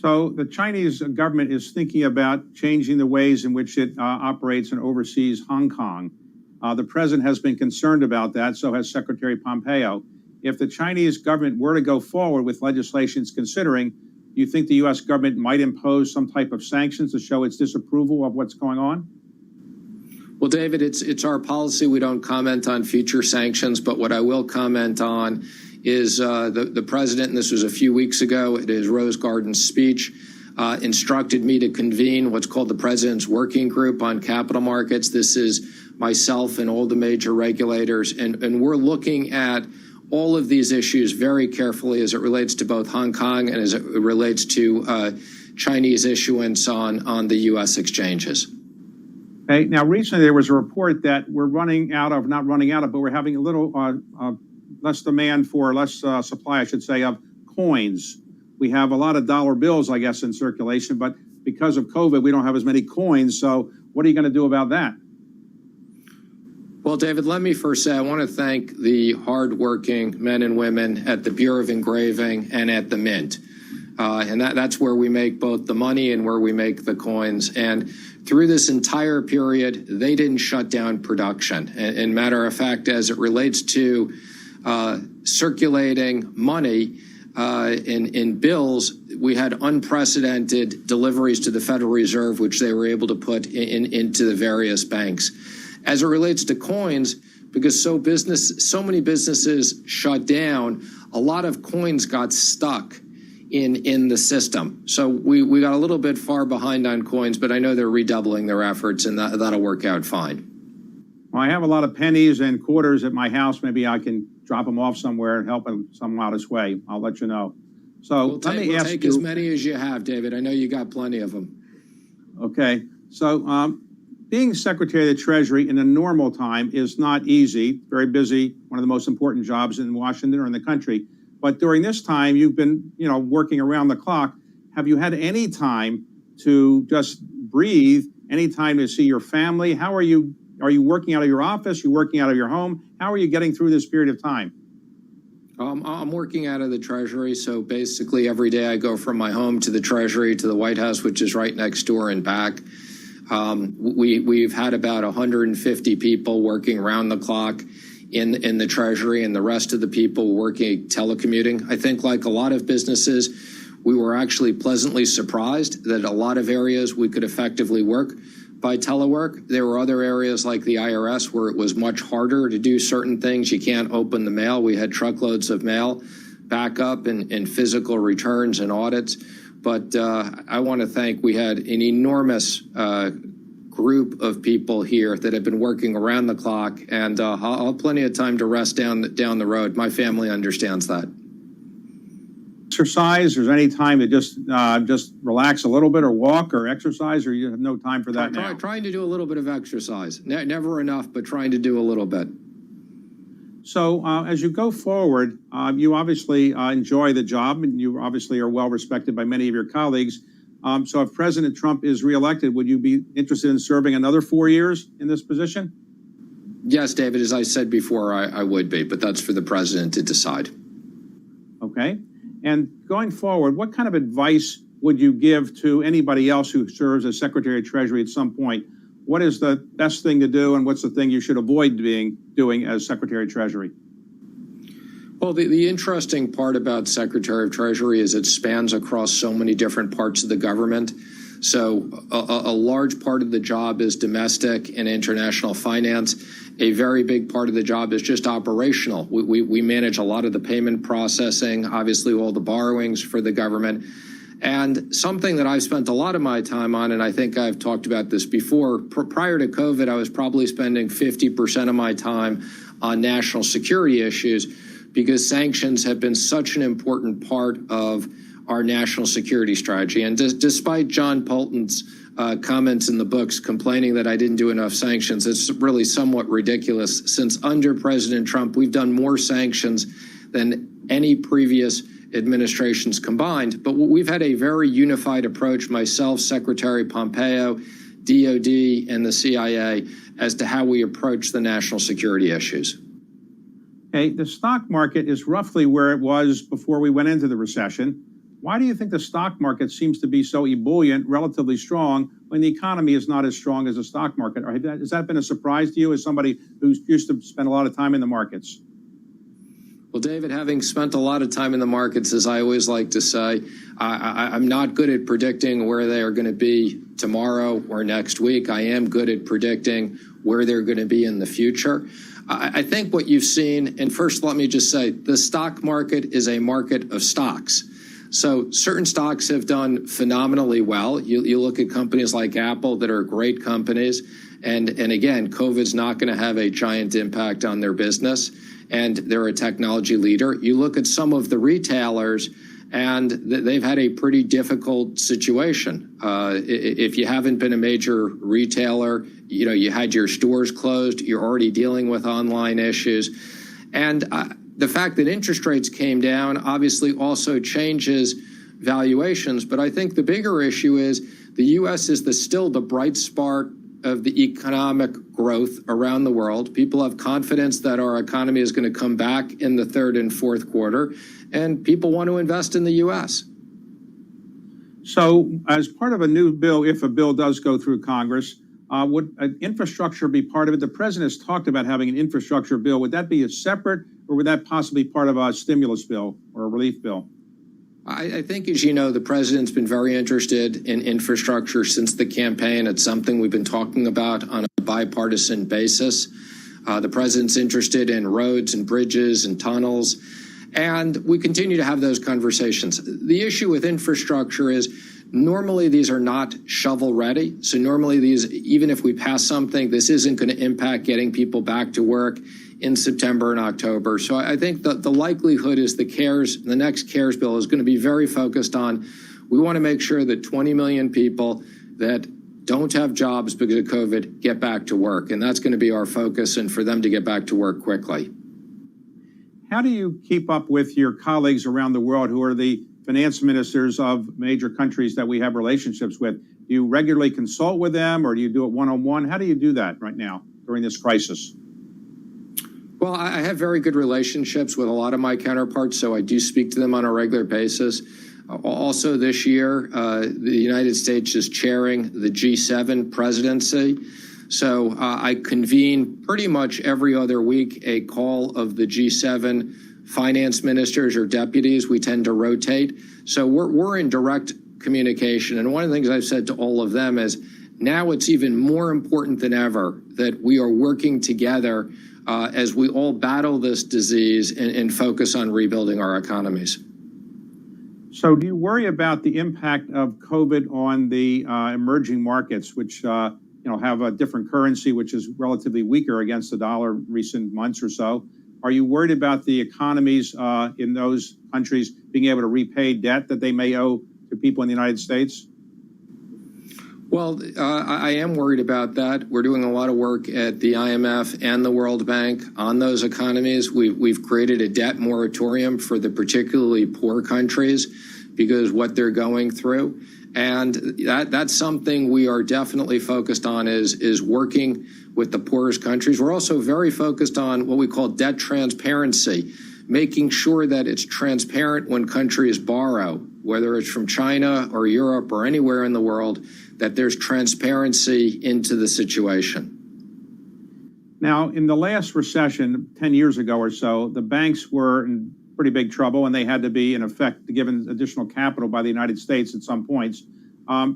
So the Chinese government is thinking about changing the ways in which it operates and oversees Hong Kong. The president has been concerned about that, so has Secretary Pompeo. If the Chinese government were to go forward with legislations considering, do you think the U.S. government might impose some type of sanctions to show its disapproval of what's going on? Well, David, it's our policy. We don't comment on future sanctions, but what I will comment on is the president, and this was a few weeks ago at his Rose Garden speech, instructed me to convene what's called the President's Working Group on Capital Markets. This is myself and all the major regulators, and we're looking at all of these issues very carefully as it relates to both Hong Kong and as it relates to Chinese issuance on the U.S. exchanges. Okay. Now, recently there was a report that we're but we're having a little less demand for less supply, I should say, of coins. We have a lot of dollar bills, I guess, in circulation, but because of COVID, we don't have as many coins. So what are you going to do about that? Well, David, let me first say I want to thank the hardworking men and women at the Bureau of Engraving and at the Mint. And that's where we make both the money and where we make the coins. And through this entire period, they didn't shut down production. And matter of fact, as it relates to circulating money in bills, we had unprecedented deliveries to the Federal Reserve, which they were able to put into the various banks. As it relates to coins, because so many businesses shut down, a lot of coins got stuck in the system. So we got a little bit far behind on coins, but I know they're redoubling their efforts, and that'll work out fine. Well, I have a lot of pennies and quarters at my house. Maybe I can drop them off somewhere and help them some modest way. I'll let you know. So we'll take as many as you have, David. I know you got plenty of them. Okay. So being Secretary of the Treasury in a normal time is not easy. Very busy. One of the most important jobs in Washington or in the country. But during this time, you've been, working around the clock. Have you had any time to just breathe? Any time to see your family? How are you? Are you working out of your office? Are you working out of your home? How are you getting through this period of time? I'm working out of the Treasury. So basically every day I go from my home to the Treasury to the White House, which is right next door and back. We've had about 150 people working around the clock in the Treasury, and the rest of the people working telecommuting. I think like a lot of businesses, we were actually pleasantly surprised that a lot of areas we could effectively work by telework. There were other areas like the IRS where it was much harder to do certain things. You can't open the mail. We had truckloads of mail backup and physical returns and audits. But I want to thank, we had an enormous group of people here that have been working around the clock, and I'll have plenty of time to rest down the road. My family understands that. Exercise? There's any time to just relax a little bit or walk or exercise, or you have no time for that now? Trying to do a little bit of exercise. Never enough, but trying to do a little bit. So as you go forward, you obviously enjoy the job, and you obviously are well respected by many of your colleagues. So if President Trump is reelected, would you be interested in serving another 4 years in this position? Yes, David, as I said before, I would be, but that's for the president to decide. Okay. And going forward, what kind of advice would you give to anybody else who serves as Secretary of Treasury at some point? What is the best thing to do, and what's the thing you should avoid doing as Secretary of Treasury? Well, the interesting part about Secretary of Treasury is it spans across so many different parts of the government. So a large part of the job is domestic and international finance. A very big part of the job is just operational. We manage a lot of the payment processing, obviously all the borrowings for the government. And something that I've spent a lot of my time on, and I think I've talked about this before, prior to COVID, I was probably spending 50% of my time on national security issues because sanctions have been such an important part of our national security strategy. And despite John Bolton's comments in the books complaining that I didn't do enough sanctions, it's really somewhat ridiculous since under President Trump, we've done more sanctions than any previous administrations combined. But we've had a very unified approach, myself, Secretary Pompeo, DOD, and the CIA, as to how we approach the national security issues. Okay, the stock market is roughly where it was before we went into the recession. Why do you think the stock market seems to be so ebullient, relatively strong, when the economy is not as strong as the stock market? Has that been a surprise to you as somebody who used to spend a lot of time in the markets? Well, David, having spent a lot of time in the markets, as I always like to say, I'm not good at predicting where they are going to be tomorrow or next week. I am good at predicting where they're going to be in the future. I think what you've seen, and first let me just say, the stock market is a market of stocks. So certain stocks have done phenomenally well. You look at companies like Apple that are great companies. And again, COVID's not going to have a giant impact on their business. And they're a technology leader. You look at some of the retailers, and they've had a pretty difficult situation. If you haven't been a major retailer, you had your stores closed, you're already dealing with online issues. And the fact that interest rates came down obviously also changes valuations. But I think the bigger issue is the U.S. is still the bright spot of the economic growth around the world. People have confidence that our economy is going to come back in the third and fourth quarter, and people want to invest in the U.S. So as part of a new bill, if a bill does go through Congress, would infrastructure be part of it? The president has talked about having an infrastructure bill. Would that be a separate, or would that possibly be part of a stimulus bill or a relief bill? I think, as you know, the president's been very interested in infrastructure since the campaign. It's something we've been talking about on a bipartisan basis. The president's interested in roads and bridges and tunnels, and we continue to have those conversations. The issue with infrastructure is normally these are not shovel ready. So normally these, even if we pass something, this isn't going to impact getting people back to work in September and October. So I think that the likelihood is the next CARES bill is going to be very focused on, we want to make sure that 20 million people that don't have jobs because of COVID get back to work. And that's going to be our focus, and for them to get back to work quickly. How do you keep up with your colleagues around the world who are the finance ministers of major countries that we have relationships with? Do you regularly consult with them, or do you do it one-on-one? How do you do that right now during this crisis? Well, I have very good relationships with a lot of my counterparts, so I do speak to them on a regular basis. Also this year, the United States is chairing the G7 presidency. So I convene pretty much every other week a call of the G7 finance ministers or deputies. We tend to rotate. So we're in direct communication. And one of the things I've said to all of them is now it's even more important than ever that we are working together as we all battle this disease and focus on rebuilding our economies. So do you worry about the impact of COVID on the emerging markets, which have a different currency, which is relatively weaker against the dollar recent months or so? Are you worried about the economies in those countries being able to repay debt that they may owe to people in the United States? Well, I am worried about that. We're doing a lot of work at the IMF and the World Bank on those economies. We've created a debt moratorium for the particularly poor countries because what they're going through. And that's something we are definitely focused on is working with the poorest countries. We're also very focused on what we call debt transparency, making sure that it's transparent when countries borrow, whether it's from China or Europe or anywhere in the world, that there's transparency into the situation. Now, in the last recession, 10 years ago or so, the banks were in pretty big trouble, and they had to be, in effect, given additional capital by the United States at some points.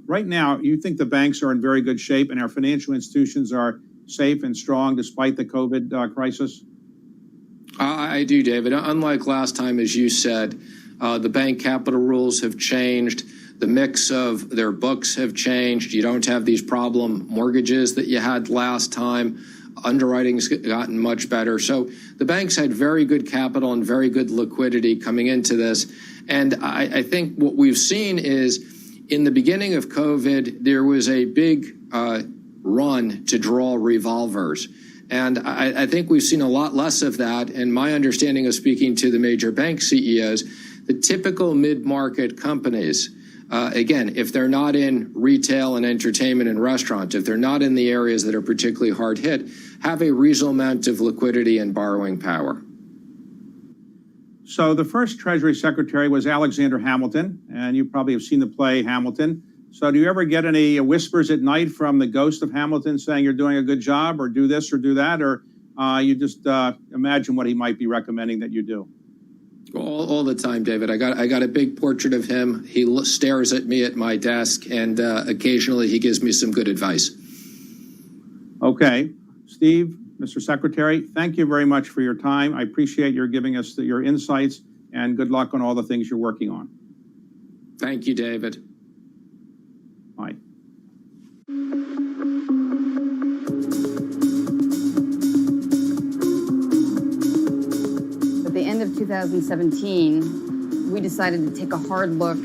Right now, you think the banks are in very good shape and our financial institutions are safe and strong despite the COVID crisis? I do, David. Unlike last time, as you said, the bank capital rules have changed. The mix of their books have changed. You don't have these problem mortgages that you had last time. Underwriting's gotten much better. So the banks had very good capital and very good liquidity coming into this. And I think what we've seen is in the beginning of COVID, there was a big run to draw revolvers. And I think we've seen a lot less of that. And my understanding of speaking to the major bank CEOs, the typical mid-market companies, again, if they're not in retail and entertainment and restaurants, if they're not in the areas that are particularly hard hit, have a reasonable amount of liquidity and borrowing power. So the first Treasury Secretary was Alexander Hamilton, and you probably have seen the play Hamilton. So do you ever get any whispers at night from the ghost of Hamilton saying you're doing a good job or do this or do that, or you just imagine what he might be recommending that you do? All the time, David. I got a big portrait of him. He stares at me at my desk, and occasionally he gives me some good advice. Okay. Steve, Mr. Secretary, thank you very much for your time. I appreciate your giving us your insights, and good luck on all the things you're working on. Thank you, David. Bye. At the end of 2017, we decided to take a hard look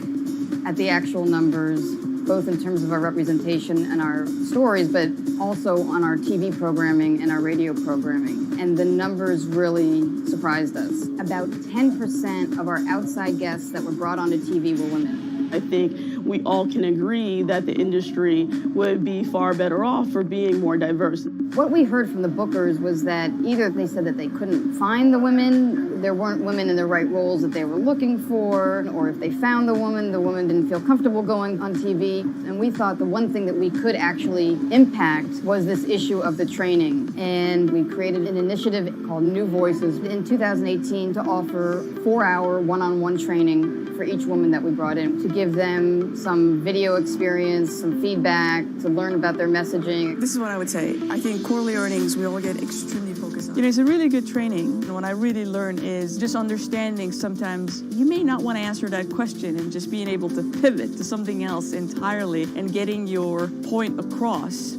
at the actual numbers, both in terms of our representation and our stories, but also on our TV programming and our radio programming. And the numbers really surprised us. About 10% of our outside guests that were brought onto TV were women. I think we all can agree that the industry would be far better off for being more diverse. What we heard from the bookers was that either they said that they couldn't find the women, there weren't women in the right roles that they were looking for, or if they found the woman didn't feel comfortable going on TV. And we thought the one thing that we could actually impact was this issue of the training. And we created an initiative called New Voices in 2018 to offer 4-hour one-on-one training for each woman that we brought in, to give them some video experience, some feedback, to learn about their messaging. This is what I would say. I think quarterly earnings, we all get extremely focused on. It's a really good training. And what I really learned is just understanding sometimes you may not want to answer that question, and just being able to pivot to something else entirely and getting your point across.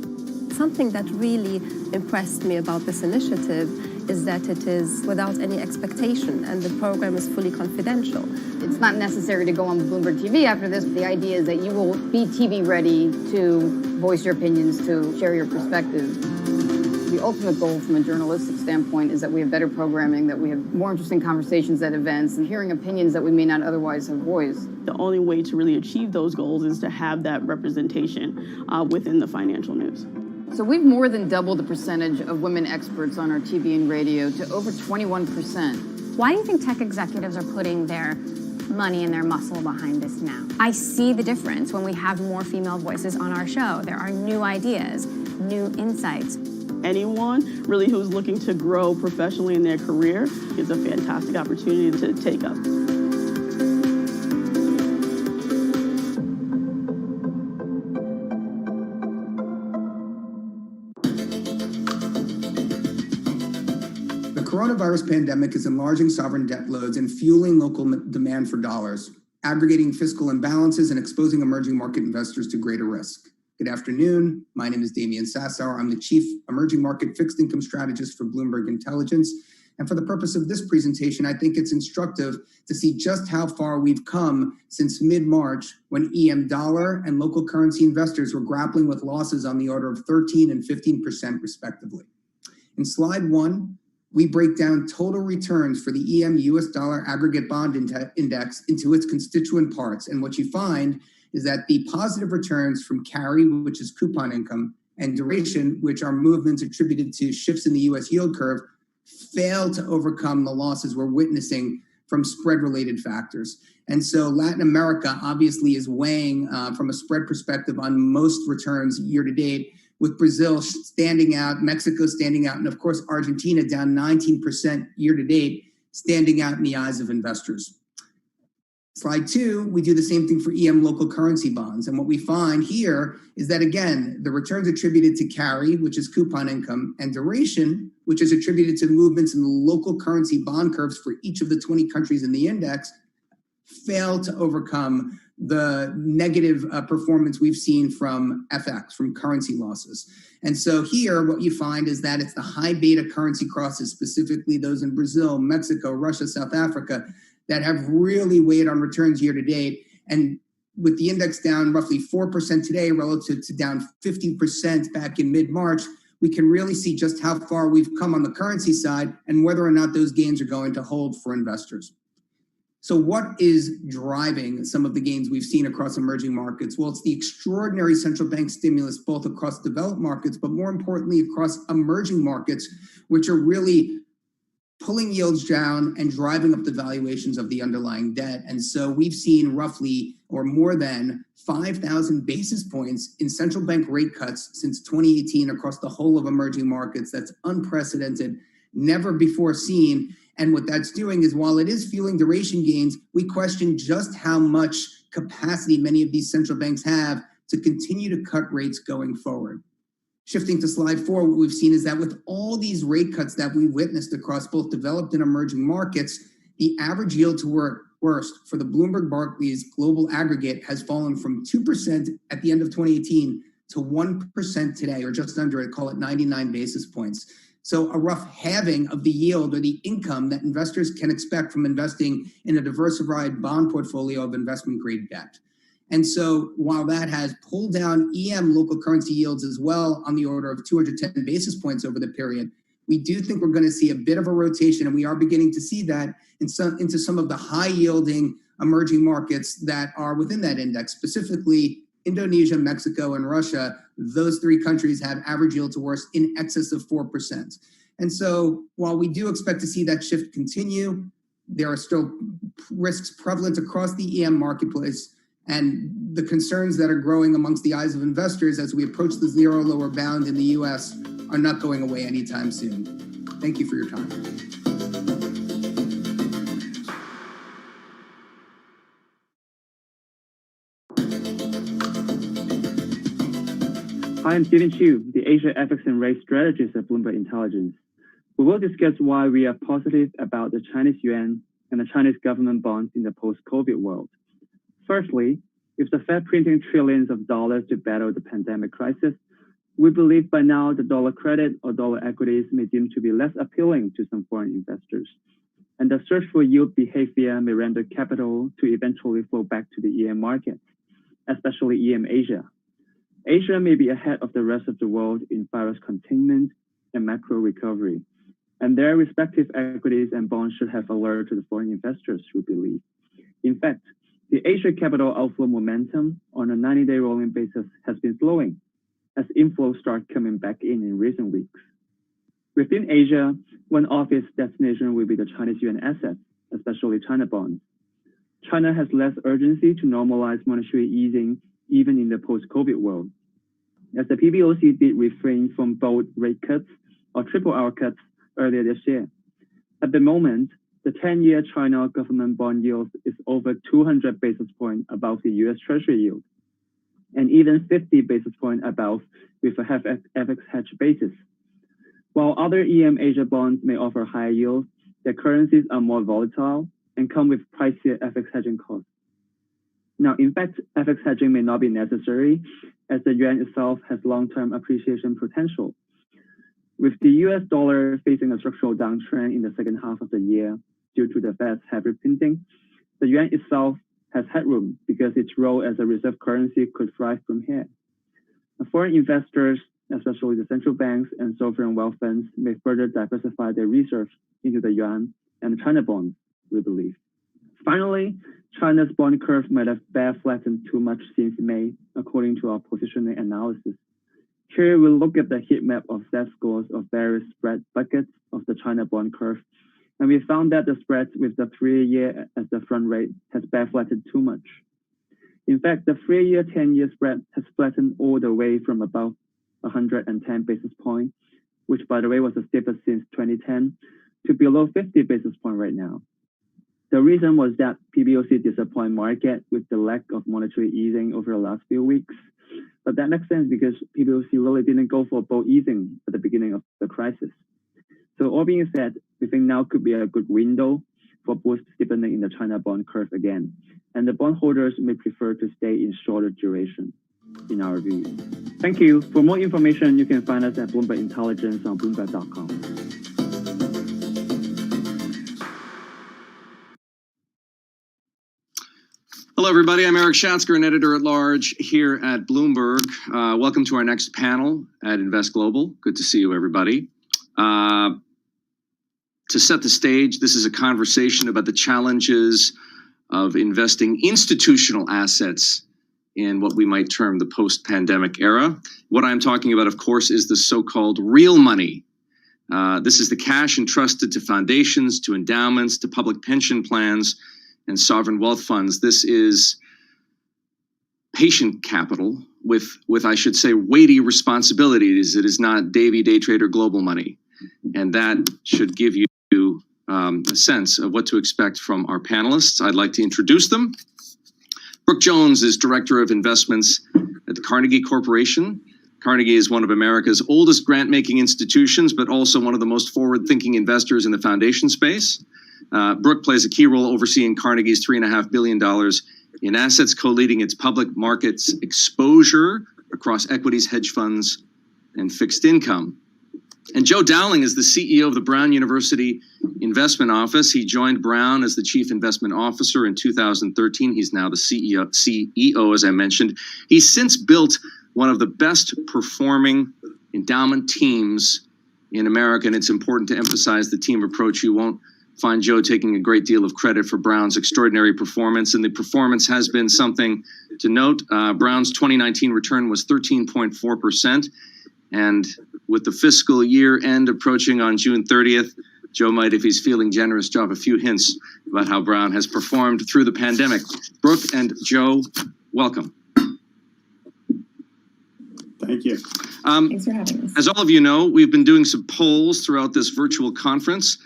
Something that really impressed me about this initiative is that it is without any expectation and the program is fully confidential. It's not necessary to go on Bloomberg TV after this. The idea is that you will be TV ready to voice your opinions, to share your perspectives. The ultimate goal from a journalistic standpoint is that we have better programming, that we have more interesting conversations at events, and hearing opinions that we may not otherwise have voiced. The only way to really achieve those goals is to have that representation within the financial news. So we've more than doubled the percentage of women experts on our TV and radio to over 21%. Why do you think tech executives are putting their money and their muscle behind this now? I see the difference when we have more female voices on our show. There are new ideas, new insights. Anyone really who's looking to grow professionally in their career is a fantastic opportunity to take up. The coronavirus pandemic is enlarging sovereign debt loads and fueling local demand for dollars, aggregating fiscal imbalances and exposing emerging market investors to greater risk. Good afternoon. My name is Damian Sassower. I'm the Chief Emerging Market Fixed Income Strategist for Bloomberg Intelligence. And for the purpose of this presentation, I think it's instructive to see just how far we've come since mid-March, when EM dollar and local currency investors were grappling with losses on the order of 13% and 15% respectively. In slide 1, we break down total returns for the EM US dollar aggregate bond index into its constituent parts. And what you find is that the positive returns from carry, which is coupon income, and duration, which are movements attributed to shifts in the US yield curve, fail to overcome the losses we're witnessing from spread-related factors. And so Latin America obviously is weighing from a spread perspective on most returns year to date, with Brazil standing out, Mexico standing out, and of course Argentina down 19% year to date, standing out in the eyes of investors. Slide 2, we do the same thing for EM local currency bonds. And what we find here is that, again, the returns attributed to carry, which is coupon income, and duration, which is attributed to movements in the local currency bond curves for each of the 20 countries in the index, fail to overcome the negative performance we've seen from FX, from currency losses. And so here, what you find is that it's the high beta currency crosses, specifically those in Brazil, Mexico, Russia, South Africa, that have really weighed on returns year to date. And with the index down roughly 4% today relative to down 15% back in mid-March, we can really see just how far we've come on the currency side and whether or not those gains are going to hold for investors. So what is driving some of the gains we've seen across emerging markets? Well, it's the extraordinary central bank stimulus, both across developed markets, but more importantly, across emerging markets, which are really pulling yields down and driving up the valuations of the underlying debt. And so we've seen roughly or more than 5,000 basis points in central bank rate cuts since 2018 across the whole of emerging markets. That's unprecedented, never before seen. And what that's doing is, while it is fueling duration gains, we question just how much capacity many of these central banks have to continue to cut rates going forward. Shifting to slide 4, what we've seen is that with all these rate cuts that we witnessed across both developed and emerging markets, the average yield to worst for the Bloomberg Barclays global aggregate has fallen from 2% at the end of 2018 to 1% today, or just under it, call it 99 basis points. So a rough halving of the yield or the income that investors can expect from investing in a diversified bond portfolio of investment grade debt. And so while that has pulled down EM local currency yields as well on the order of 210 basis points over the period, we do think we're going to see a bit of a rotation, and we are beginning to see that into some of the high-yielding emerging markets that are within that index, specifically Indonesia, Mexico, and Russia. Those 3 countries have average yield to worst in excess of 4%. And so while we do expect to see that shift continue, there are still risks prevalent across the EM marketplace, and the concerns that are growing amongst the eyes of investors as we approach the zero lower bound in the US are not going away anytime soon. Thank you for your time. Hi, I'm Stephen Chu, the Asia FX and Rate Strategist at Bloomberg Intelligence. We will discuss why we are positive about the Chinese yuan and the Chinese government bonds in the post-COVID world. Firstly, with the Fed printing trillions of dollars to battle the pandemic crisis, we believe by now the dollar credit or dollar equities may seem to be less appealing to some foreign investors. And the search for yield behavior may render capital to eventually flow back to the EM markets, especially EM Asia. Asia may be ahead of the rest of the world in virus containment and macro recovery, and their respective equities and bonds should have alert to the foreign investors, we believe. In fact, the Asia capital outflow momentum on a 90-day rolling basis has been slowing as inflows start coming back in recent weeks. Within Asia, one obvious destination will be the Chinese yuan assets, especially China bonds. China has less urgency to normalize monetary easing even in the post-COVID world, as the PBOC did refrain from bold rate cuts or triple-hour cuts earlier this year. At the moment, the 10-year China government bond yield is over 200 basis points above the US Treasury yield, and even 50 basis points above with a FX hedge basis. While other EM Asia bonds may offer higher yields, their currencies are more volatile and come with pricier FX hedging costs. Now, in fact, FX hedging may not be necessary as the yuan itself has long-term appreciation potential. With the US dollar facing a structural downtrend in the second half of the year due to the Fed's heavy printing, the yuan itself has headroom because its role as a reserve currency could thrive from here. Foreign investors especially the central banks and sovereign wealth funds, may further diversify their research into the yuan and China bonds, we believe. Finally, China's bond curve might have bear flattened too much since May, according to our positioning analysis. Here we look at the heat map of Z scores of various spread buckets of the China bond curve, and we found that the spread with the 3-year as the front rate has bear flattened too much. In fact, the 3-year, 10-year spread has flattened all the way from above 110 basis points, which by the way was the steepest since 2010, to below 50 basis points right now. The reason was that PBOC disappointed market with the lack of monetary easing over the last few weeks. But that makes sense because PBOC really didn't go for bold easing at the beginning of the crisis. So all being said, we think now could be a good window for boost steepening in the China bond curve again. And the bondholders may prefer to stay in shorter duration, in our view. Thank you. For more information, you can find us at Bloomberg Intelligence on Bloomberg.com. Hello, everybody. I'm Eric Schatzker, an editor-at-large here at Bloomberg. Welcome to our next panel at Invest Global. Good to see you, everybody. To set the stage, this is a conversation about the challenges of investing institutional assets in what we might term the post-pandemic era. What I'm talking about, of course, is the so-called real money. This is the cash entrusted to foundations, to endowments, to public pension plans, and sovereign wealth funds. This is patient capital with I should say, weighty responsibilities. It is not Davy day trader global money. And that should give you a sense of what to expect from our panelists. I'd like to introduce them. Brooke Jones is Director of Investments at the Carnegie Corporation. Carnegie is one of America's oldest grant-making institutions, but also one of the most forward-thinking investors in the foundation space. Brooke plays a key role overseeing Carnegie's $3.5 billion in assets, co-leading its public markets exposure across equities, hedge funds, and fixed income. And Joe Dowling is the CEO of the Brown University Investment Office. He joined Brown as the Chief Investment Officer in 2013. He's now the CEO, as I mentioned. He's since built one of the best performing endowment teams in America, and it's important to emphasize the team approach. You won't find Joe taking a great deal of credit for Brown's extraordinary performance, and the performance has been something to note. Brown's 2019 return was 13.4%, and with the fiscal year end approaching on June 30th, Joe might, if he's feeling generous, drop a few hints about how Brown has performed through the pandemic. Brooke and Joe, welcome. Thank you. Thanks for having us. As all of you know, we've been doing some polls throughout this virtual conference.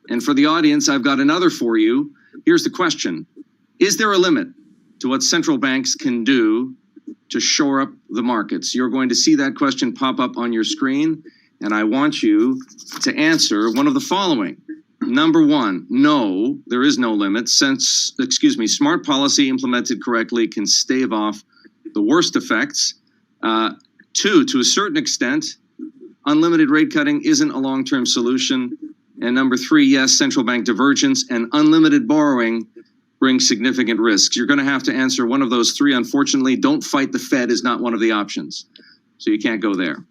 And for the audience, I've got another for you. Here's the question. Is there a limit to what central banks can do to shore up the markets? You're going to see that question pop up on your screen, and I want you to answer one of the following. Number one, no, there is no limit. Smart policy implemented correctly can stave off the worst effects. Two, to a certain extent, unlimited rate cutting isn't a long-term solution. And number three, yes, central bank divergence and unlimited borrowing bring significant risks. You're going to have to answer one of those three. Unfortunately, don't fight the Fed is not one of the options. So you can't go there.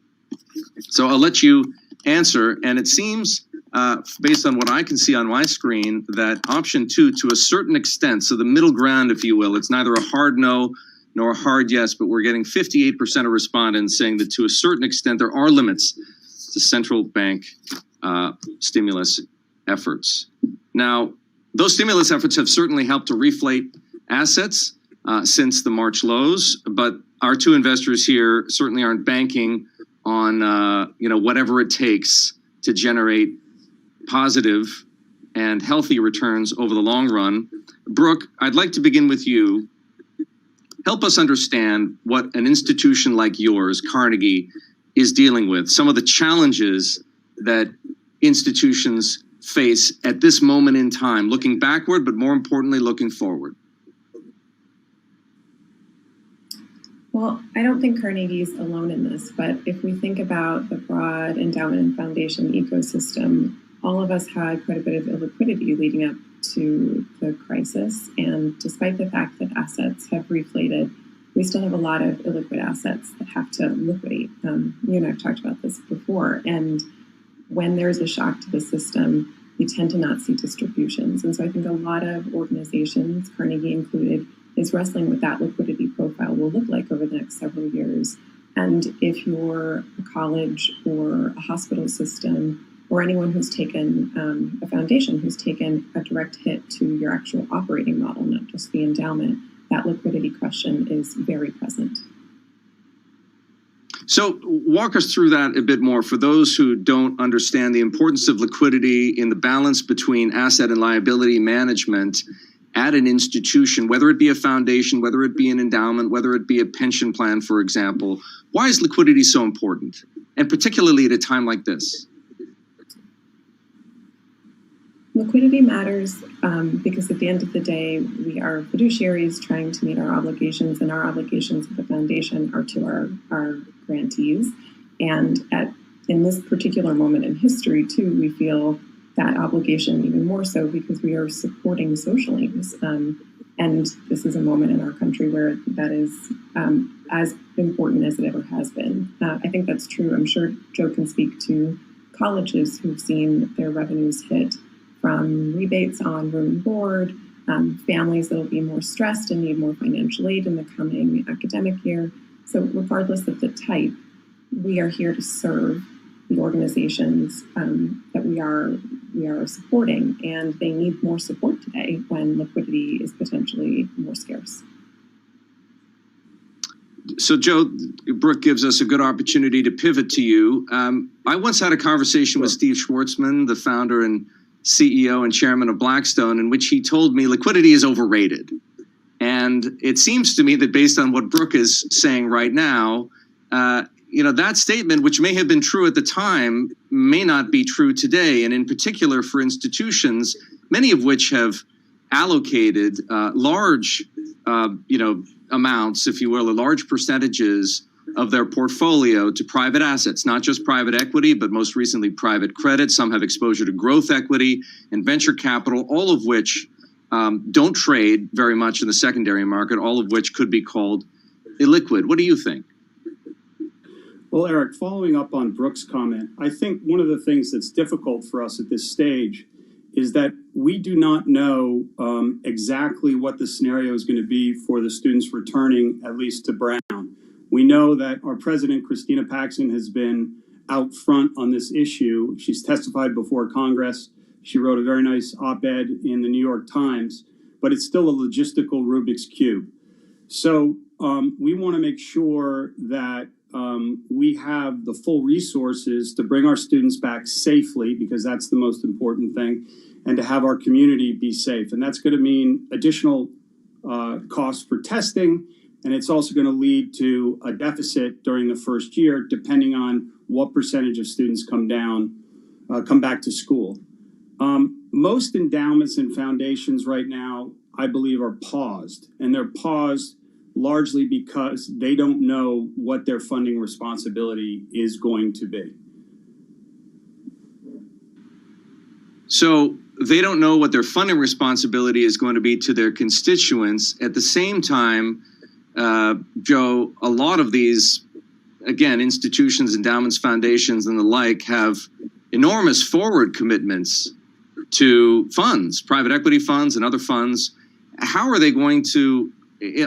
So I'll let you answer. And it seems, based on what I can see on my screen, that option two, to a certain extent, so the middle ground, if you will, it's neither a hard no nor a hard yes, but we're getting 58% of respondents saying that to a certain extent, there are limits to central bank stimulus efforts. Now, those stimulus efforts have certainly helped to reflate assets since the March lows, but our two investors here certainly aren't banking on whatever it takes to generate positive and healthy returns over the long run. Brooke, I'd like to begin with you. Help us understand what an institution like yours, Carnegie, is dealing with, some of the challenges that institutions face at this moment in time, looking backward, but more importantly, looking forward. Well, I don't think Carnegie's alone in this, but if we think about the broad endowment and foundation ecosystem, all of us had quite a bit of illiquidity leading up to the crisis. And despite the fact that assets have reflated, we still have a lot of illiquid assets that have to liquidate. You and I have talked about this before. And when there's a shock to the system, you tend to not see distributions. And so I think a lot of organizations, Carnegie included, is wrestling with that liquidity profile will look like over the next several years. And if you're a college or a hospital system or anyone who's taken a foundation who's taken a direct hit to your actual operating model, not just the endowment, that liquidity question is very present. So walk us through that a bit more for those who don't understand the importance of liquidity in the balance between asset and liability management at an institution, whether it be a foundation, whether it be an endowment, whether it be a pension plan, for example. Why is liquidity so important? And particularly at a time like this? Liquidity matters because at the end of the day, we are fiduciaries trying to meet our obligations, and our obligations at the foundation are to our grantees. And in this particular moment in history, too, we feel that obligation even more so because we are supporting social aims. And this is a moment in our country where that is as important as it ever has been. I think that's true. I'm sure Joe can speak to colleges who've seen their revenues hit from rebates on room and board, families that will be more stressed and need more financial aid in the coming academic year. So regardless of the type, we are here to serve the organizations that we are supporting, and they need more support today when liquidity is potentially more scarce. So, Joe, Brooke gives us a good opportunity to pivot to you. I once had a conversation with Steve Schwartzman, the founder and CEO and chairman of Blackstone, in which he told me liquidity is overrated. And it seems to me that based on what Brooke is saying right now, that statement, which may have been true at the time, may not be true today. And in particular for institutions, many of which have allocated large, amounts, if you will, or large percentages of their portfolio to private assets, not just private equity, but most recently private credit. Some have exposure to growth equity and venture capital, all of which don't trade very much in the secondary market, all of which could be called illiquid. What do you think? Well, Eric, following up on Brooke's comment, I think one of the things that's difficult for us at this stage is that we do not know exactly what the scenario is going to be for the students returning, at least to Brown. We know that our president, Christina Paxson, has been out front on this issue. She's testified before Congress. She wrote a very nice op-ed in the New York Times, but it's still a logistical Rubik's Cube. So we want to make sure that we have the full resources to bring our students back safely, because that's the most important thing, and to have our community be safe. And that's going to mean additional costs for testing, and it's also going to lead to a deficit during the first year, depending on what percentage of students come back to school. Most endowments and foundations right now, I believe, are paused, and they're paused largely because they don't know what their funding responsibility is going to be. So they don't know what their funding responsibility is going to be to their constituents. At the same time, Joe, a lot of these, again, institutions, endowments, foundations, and the like have enormous forward commitments to funds, private equity funds and other funds. How are they going to,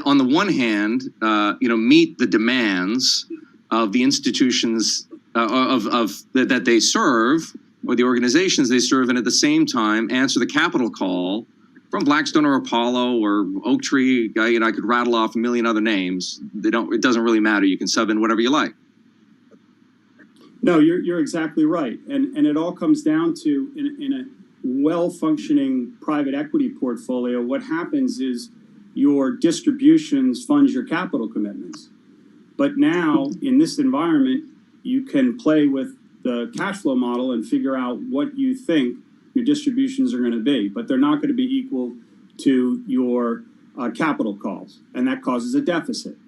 on the one hand, meet the demands of the institutions that they serve, or the organizations they serve, and at the same time answer the capital call from Blackstone or Apollo or Oaktree? I could rattle off a million other names. It doesn't really matter. You can sub in whatever you like. No, you're exactly right, and it all comes down to in a well-functioning private equity portfolio, what happens is your distributions fund your capital commitments. But now, in this environment, you can play with the cash flow model and figure out what you think your distributions are going to be. But they're not going to be equal to your capital calls, and that causes a deficit.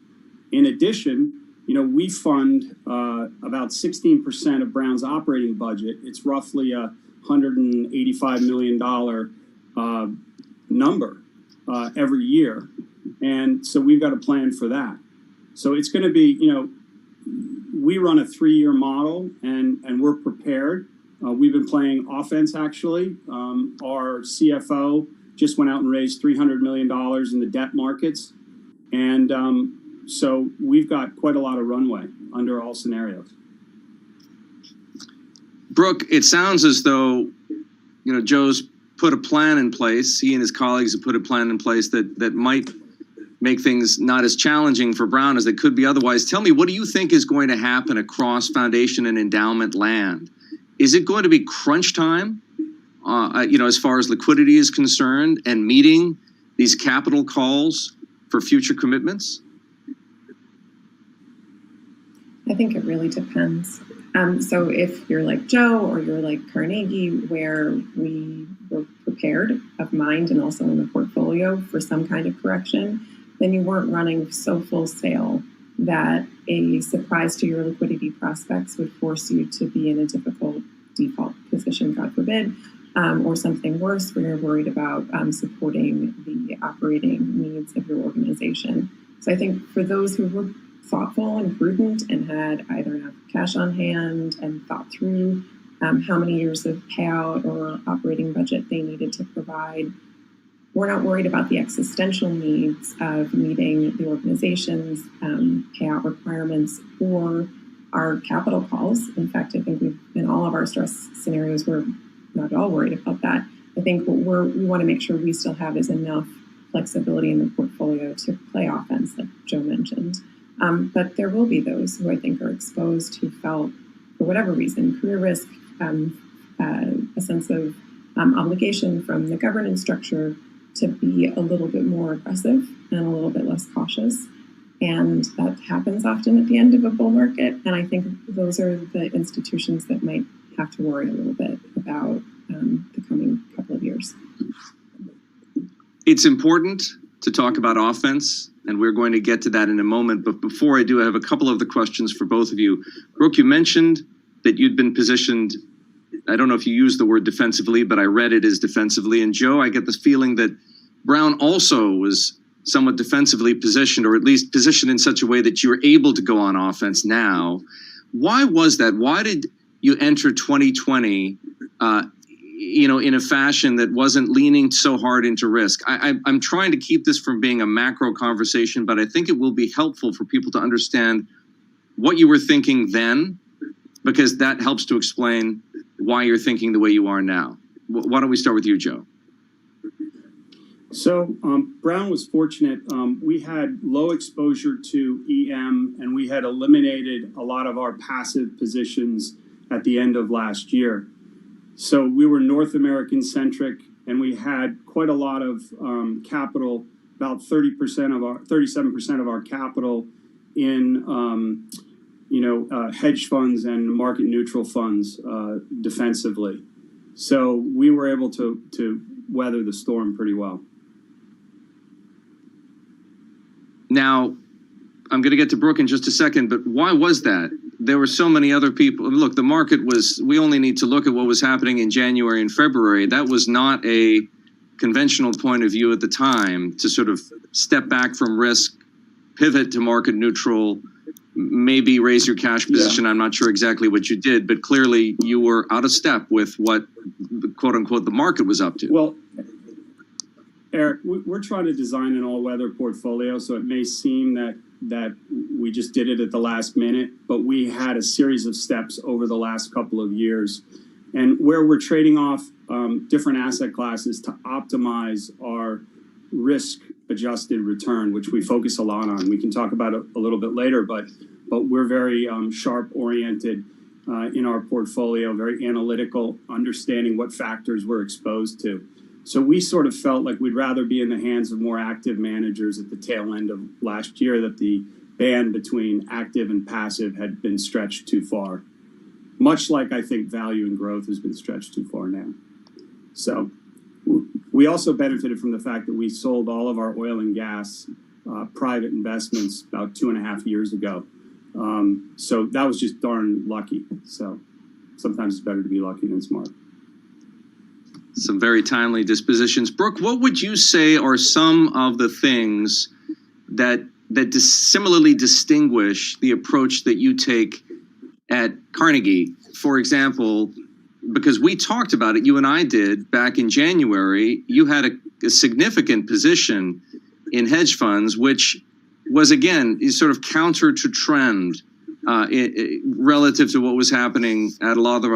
In addition, we fund about 16% of Brown's operating budget. It's roughly a $185 million number every year. And so we've got a plan for that. So it's going to be, we run a 3-year model and we're prepared. We've been playing offense, actually. Our CFO just went out and raised $300 million in the debt markets. And so we've got quite a lot of runway under all scenarios. Brooke, it sounds as though, Joe's put a plan in place. He and his colleagues have put a plan in place that might make things not as challenging for Brown as they could be otherwise. Tell me, what do you think is going to happen across foundation and endowment land? Is it going to be crunch time, as far as liquidity is concerned, and meeting these capital calls for future commitments? I think it really depends. So if you're like Joe or you're like Carnegie, where we were prepared of mind and also in the portfolio for some kind of correction, then you weren't running so full sail that a surprise to your liquidity prospects would force you to be in a difficult default position, God forbid, or something worse where you're worried about supporting the operating needs of your organization. So I think for those who were thoughtful and prudent and had either enough cash on hand and thought through how many years of payout or operating budget they needed to provide, we're not worried about the existential needs of meeting the organization's payout requirements or our capital calls. In fact, I think in all of our stress scenarios, we're not at all worried about that. I think what we want to make sure we still have is enough flexibility in the portfolio to play offense, like Joe mentioned. But there will be those who I think are exposed who felt, for whatever reason, career risk, a sense of obligation from the governance structure to be a little bit more aggressive and a little bit less cautious. And that happens often at the end of a bull market. And I think those are the institutions that might have to worry a little bit about the coming couple of years. It's important to talk about offense, and we're going to get to that in a moment. But before I do, I have a couple of the questions for both of you. Brooke, you mentioned that you'd been positioned, I don't know if you used the word defensively, but I read it as defensively. And Joe, I get this feeling that Brown also was somewhat defensively positioned, or at least positioned in such a way that you were able to go on offense now. Why was that? Why did you enter 2020 in a fashion that wasn't leaning so hard into risk? I'm trying to keep this from being a macro conversation, but I think it will be helpful for people to understand what you were thinking then, because that helps to explain why you're thinking the way you are now. Why don't we start with you, Joe? So Brown was fortunate. We had low exposure to EM, and we had eliminated a lot of our passive positions at the end of last year. So we were North American centric, and we had quite a lot of capital, about 37% of our capital in hedge funds and market neutral funds defensively. So we were able to weather the storm pretty well. Now, I'm going to get to Brooke in just a second, but why was that? There were so many other people. Look, the market we only need to look at what was happening in January and February. That was not a conventional point of view at the time to sort of step back from risk, pivot to market neutral, maybe raise your cash position. Yeah. I'm not sure exactly what you did, but clearly you were out of step with what, quote unquote, the market was up to. Well, Eric, we're trying to design an all-weather portfolio, so it may seem that we just did it at the last minute, but we had a series of steps over the last couple of years. And where we're trading off different asset classes to optimize our risk-adjusted return, which we focus a lot on. We can talk about it a little bit later, but we're very sharp-oriented in our portfolio, very analytical, understanding what factors we're exposed to. So we sort of felt like we'd rather be in the hands of more active managers at the tail end of last year, that the band between active and passive had been stretched too far. Much like I think value and growth has been stretched too far now. So we also benefited from the fact that we sold all of our oil and gas private investments about 2.5 years ago. So that was just darn lucky. So sometimes it's better to be lucky than smart. Some very timely dispositions. Brooke, what would you say are some of the things that that similarly distinguish the approach that you take at Carnegie? For example, because we talked about it, you and I did back in January, you had a significant position in hedge funds, which was, again, sort of counter to trend relative to what was happening at a lot of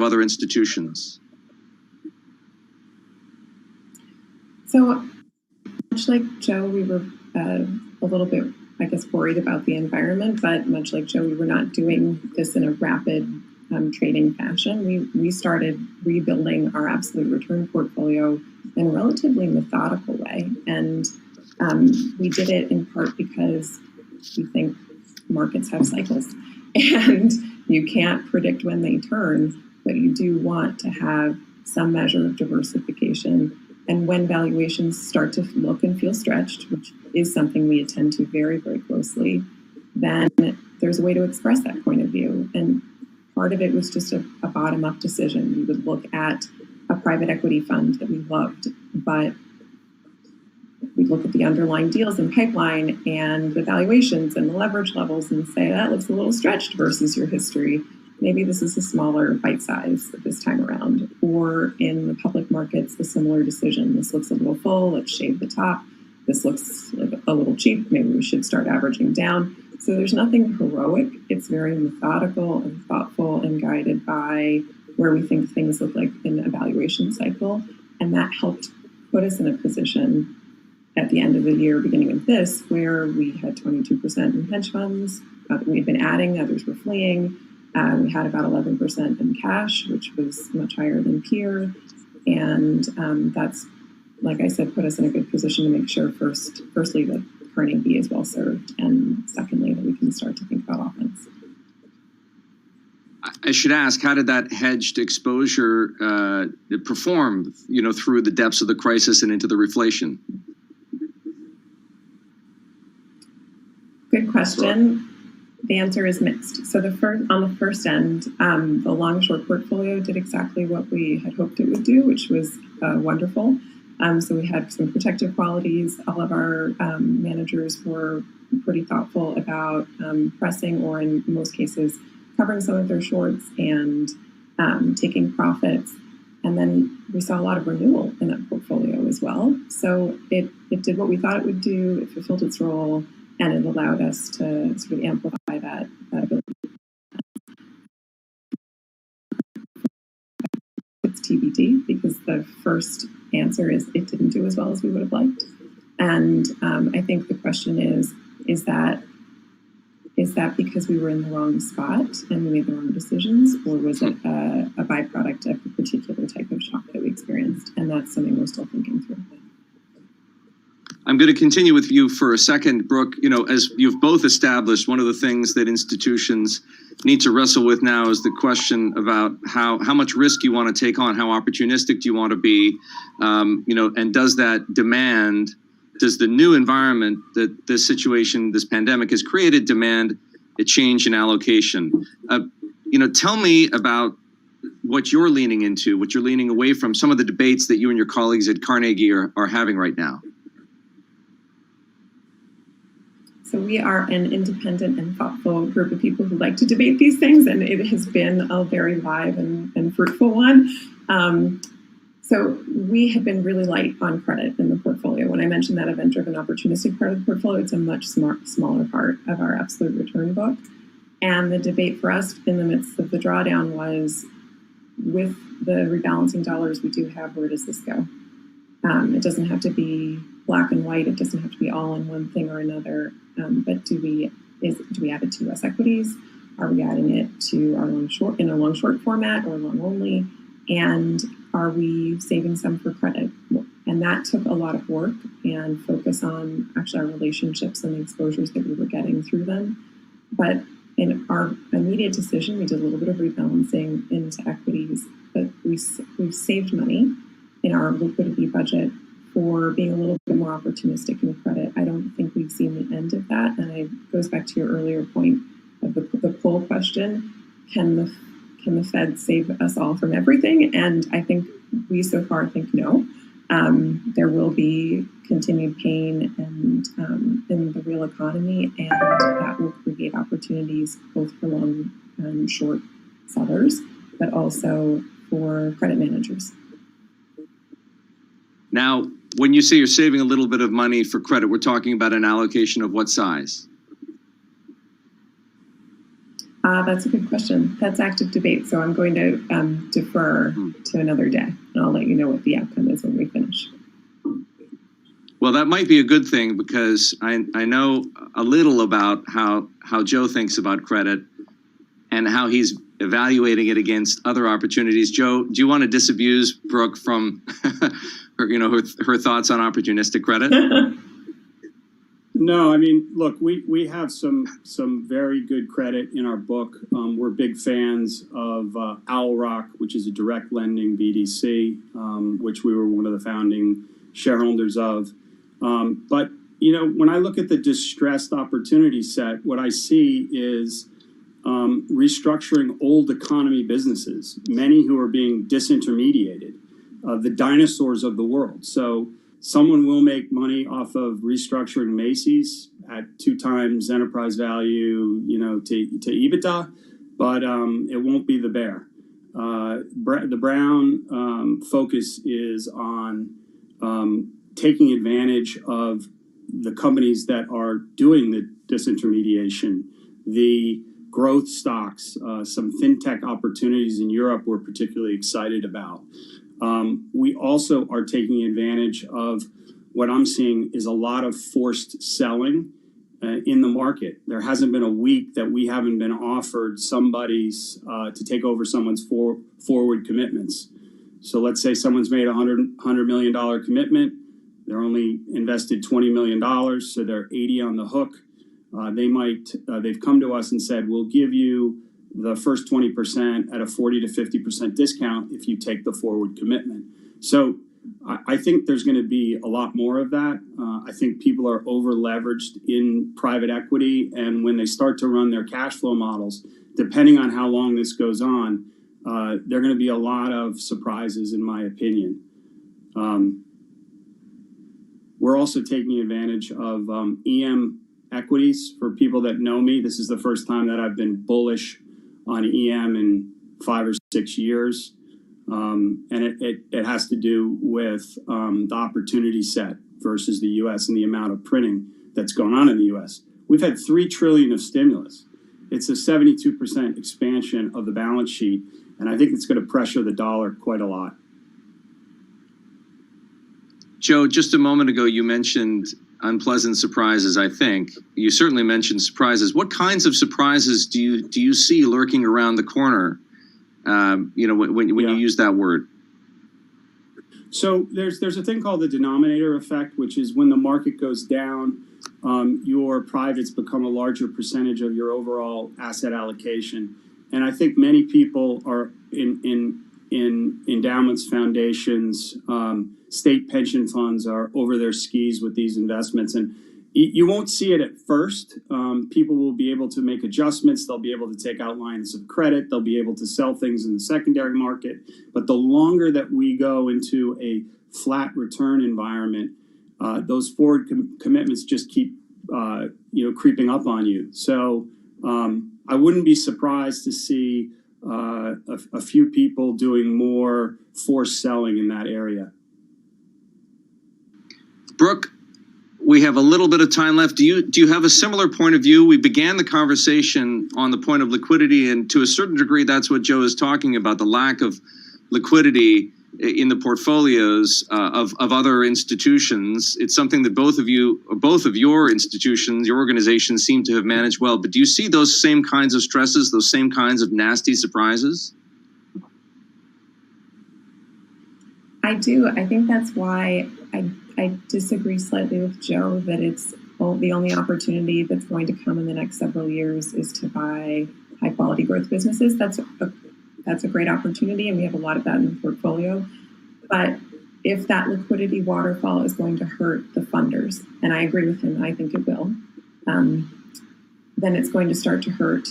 other institutions. So much like Joe, we were a little bit, I guess, worried about the environment, but much like Joe, we were not doing this in a rapid trading fashion. We started rebuilding our absolute return portfolio in a relatively methodical way. And we did it in part because we think markets have cycles and you can't predict when they turn, but you do want to have some measure of diversification. And when valuations start to look and feel stretched, which is something we attend to very, very closely, then there's a way to express that point of view. And part of it was just a bottom-up decision. We would look at a private equity fund that we loved, but we'd look at the underlying deals in pipeline and the valuations and the leverage levels and say, that looks a little stretched versus your history. Maybe this is a smaller bite size this time around. Or in the public markets, a similar decision. This looks a little full, let's shave the top. This looks like a little cheap, maybe we should start averaging down. So there's nothing heroic. It's very methodical and thoughtful and guided by where we think things look like in the evaluation cycle. And that helped put us in a position at the end of the year, beginning of this, where we had 22% in hedge funds. We'd been adding, others were fleeing. We had about 11% in cash, which was much higher than peer. And that's, like I said, put us in a good position to make sure, firstly, that Carnegie is well served, and secondly, that we can start to think about offense. I should ask, how did that hedged exposure perform, through the depths of the crisis and into the reflation? Good question. The answer is mixed. So on the first end, the long-short portfolio did exactly what we had hoped it would do, which was wonderful. So we had some protective qualities. All of our managers were pretty thoughtful about pressing, or in most cases, covering some of their shorts and taking profits. And then we saw a lot of renewal in that portfolio as well. So it did what we thought it would do. It fulfilled its role, and it allowed us to sort of amplify that ability. It's TBD, because the first answer is it didn't do as well as we would have liked. And I think the question is that because we were in the wrong spot and we made the wrong decisions, or was it a byproduct of the particular type of shock that we experienced? And that's something we're still thinking through. I'm going to continue with you for a second, Brooke. As you've both established, one of the things that institutions need to wrestle with now is the question about how much risk you want to take on, how opportunistic do you want to be, and does the new environment that this situation, this pandemic has created, demand a change in allocation? Tell me about what you're leaning into, what you're leaning away from, some of the debates that you and your colleagues at Carnegie are having right now. So we are an independent and thoughtful group of people who like to debate these things, and it has been a very live and fruitful one. So we have been really light on credit in the portfolio. When I mentioned that event-driven opportunistic part of the portfolio, it's a much smaller part of our absolute return book. And the debate for us in the midst of the drawdown was, with the rebalancing dollars we do have, where does this go? It doesn't have to be black and white. It doesn't have to be all in one thing or another. But do we add it to U.S. equities? Are we adding it to our long short in a long short format or long only? And are we saving some for credit? And that took a lot of work and focus on actually our relationships and the exposures that we were getting through them. But in our immediate decision, we did a little bit of rebalancing into equities, but we've saved money in our liquidity budget for being a little bit more opportunistic in credit. I don't think we've seen the end of that. And it goes back to your earlier point of the poll question. Can the Fed save us all from everything? And I think we so far think no. there will be continued pain and in the real economy, and that will create opportunities both for long and short sellers, but also for credit managers. Now, when you say you're saving a little bit of money for credit, we're talking about an allocation of what size? That's a good question. That's active debate, so I'm going to defer to another day, and I'll let you know what the outcome is when we finish. Well, that might be a good thing, because I know a little about how Joe thinks about credit and how he's evaluating it against other opportunities. Joe, do you want to disabuse Brooke from her thoughts on opportunistic credit? No, I mean, look, we have some very good credit in our book. We're big fans of Owl Rock, which is a direct lending BDC, which we were one of the founding shareholders of. But, when I look at the distressed opportunity set, what I see is restructuring old economy businesses, many who are being disintermediated, the dinosaurs of the world. So someone will make money off of restructuring Macy's at 2x enterprise value, to EBITDA, but it won't be the bear. The Brown focus is on taking advantage of the companies that are doing the disintermediation, the growth stocks, some fintech opportunities in Europe we're particularly excited about. We also are taking advantage of what I'm seeing is a lot of forced selling in the market. There hasn't been a week that we haven't been offered somebody's to take over someone's forward commitments. So let's say someone's made a $100 million commitment. They're only invested $20 million, so they're 80 on the hook. They've come to us and said, we'll give you the first 20% at a 40 to 50% discount if you take the forward commitment. So I think there's going to be a lot more of that. I think people are over leveraged in private equity, and when they start to run their cash flow models, depending on how long this goes on, there are going to be a lot of surprises, in my opinion. We're also taking advantage of EM equities. For people that know me, this is the first time that I've been bullish on EM in 5 or 6 years. And it has to do with the opportunity set versus the U.S. and the amount of printing that's going on in the U.S. We've had $3 trillion of stimulus. It's a 72% expansion of the balance sheet, and I think it's going to pressure the dollar quite a lot. Joe, just a moment ago, you mentioned unpleasant surprises, I think. You certainly mentioned surprises. What kinds of surprises do you see lurking around the corner, when you use that word? So there's a thing called the denominator effect, which is when the market goes down, your privates become a larger percentage of your overall asset allocation. And I think many people are in endowments, foundations, state pension funds are over their skis with these investments. And you won't see it at first. People will be able to make adjustments. They'll be able to take out lines of credit. They'll be able to sell things in the secondary market. But the longer that we go into a flat return environment, those forward commitments just keep creeping up on you. So I wouldn't be surprised to see a few people doing more forced selling in that area. Brooke, we have a little bit of time left. Do you have a similar point of view? We began the conversation on the point of liquidity, and to a certain degree, that's what Joe is talking about, the lack of liquidity in the portfolios of other institutions. It's something that both of your institutions, your organizations seem to have managed well. But do you see those same kinds of stresses, those same kinds of nasty surprises? I do. I think that's why I disagree slightly with Joe that it's the only opportunity that's going to come in the next several years is to buy high quality growth businesses. That's a great opportunity, and we have a lot of that in the portfolio. But if that liquidity waterfall is going to hurt the funders, and I agree with him, I think it will, then it's going to start to hurt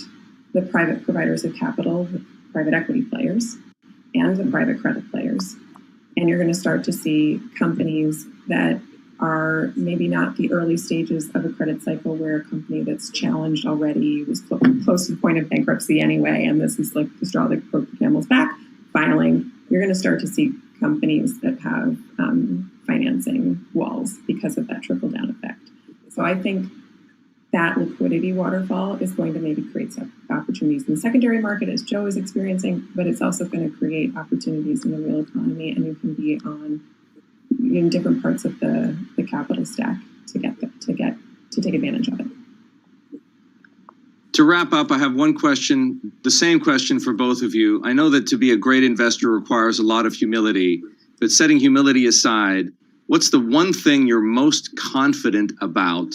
the private providers of capital, the private equity players, and the private credit players. And you're going to start to see companies that are maybe not the early stages of a credit cycle where a company that's challenged already was close to the point of bankruptcy anyway, and this is like the straw that broke the camel's back, filing. You're going to start to see companies that have financing walls because of that trickle-down effect. So I think that liquidity waterfall is going to maybe create some opportunities in the secondary market, as Joe is experiencing, but it's also going to create opportunities in the real economy, and you can be on in different parts of the capital stack to take advantage of it. To wrap up, I have one question, the same question for both of you. I know that to be a great investor requires a lot of humility, but setting humility aside, what's the one thing you're most confident about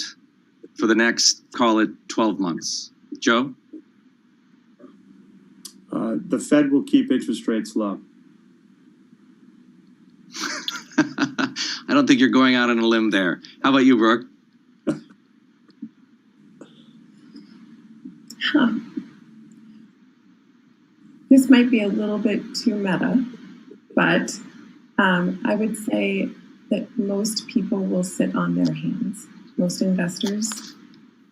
for the next, call it 12 months? Joe? The Fed will keep interest rates low. I don't think you're going out on a limb there. How about you, Brooke? This might be a little bit too meta, but I would say that most people will sit on their hands. Most investors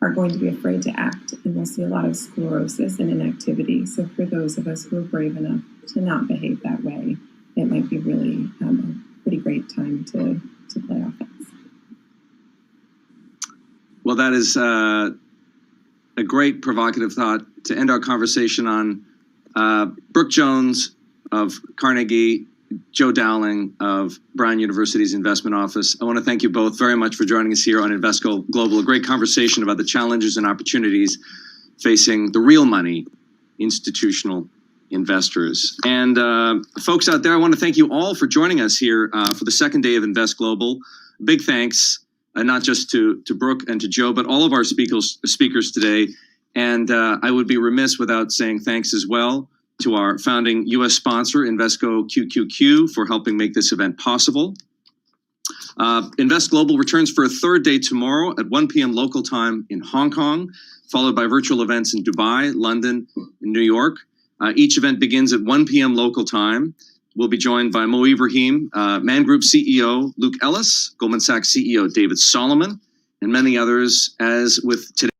are going to be afraid to act, and we'll see a lot of sclerosis and inactivity. So for those of us who are brave enough to not behave that way, it might be really a pretty great time to play offense. Well, that is a great provocative thought to end our conversation on. Brooke Jones of Carnegie, Joe Dowling of Brown University's Investment Office. I want to thank you both very much for joining us here on Invesco Global. A great conversation about the challenges and opportunities facing the real money institutional investors. And folks out there, I want to thank you all for joining us here for the second day of Invest Global. Big thanks, not just to Brooke and to Joe, but all of our speakers today. And I would be remiss without saying thanks as well to our founding U.S. sponsor, Invesco QQQ, for helping make this event possible. Invest Global returns for a third day tomorrow at 1 p.m. local time in Hong Kong, followed by virtual events in Dubai, London, and New York. Each event begins at 1 p.m. local time. We'll be joined by Mo Ibrahim, Man Group CEO Luke Ellis, Goldman Sachs CEO David Solomon, and many others, as with today.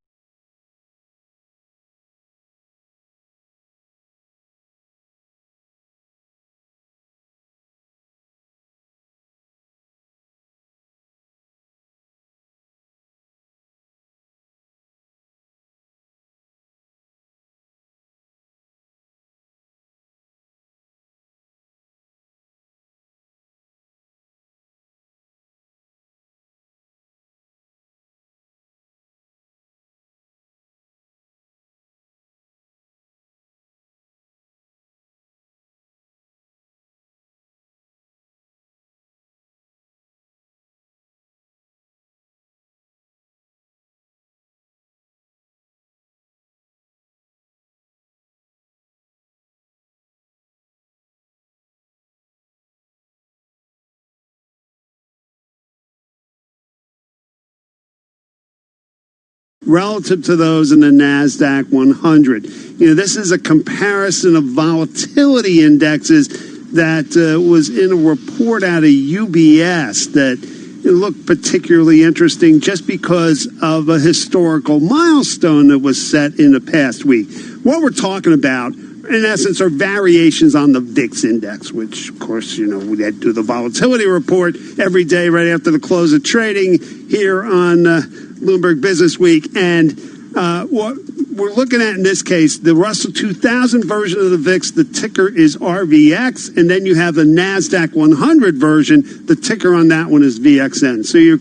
Relative to those in the NASDAQ 100. This is a comparison of volatility indexes that was in a report out of UBS that it looked particularly interesting just because of a historical milestone that was set in the past week. What we're talking about, in essence, are variations on the VIX index, which, of course, we do the volatility report every day right after the close of trading here on Bloomberg Business Week. And what we're looking at in this case, the Russell 2000 version of the VIX, the ticker is RVX. And then you have the NASDAQ 100 version. The ticker on that one is VXN. So you're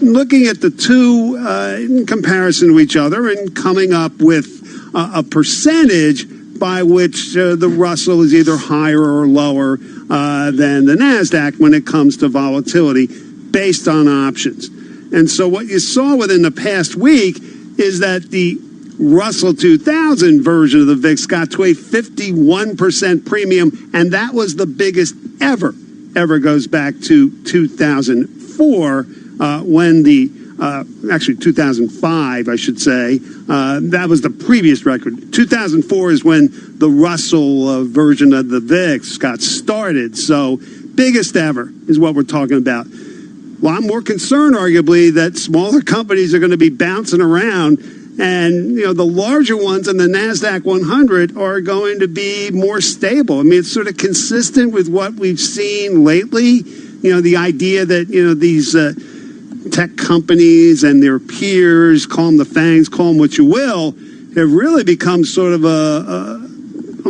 looking at the two in comparison to each other and coming up with a percentage by which the Russell is either higher or lower than the NASDAQ when it comes to volatility based on options. And so what you saw within the past week is that the Russell 2000 version of the VIX got to a 51% premium, and that was the biggest ever goes back to 2004 when the actually 2005, I should say. That was the previous record. 2004 is when the Russell version of the VIX got started. So biggest ever is what we're talking about. Well, I'm more concerned, arguably, that smaller companies are going to be bouncing around, and the larger ones in the NASDAQ 100 are going to be more stable. I mean, it's sort of consistent with what we've seen lately. The idea that these tech companies and their peers, call them the FANGs, call them what you will, have really become sort of a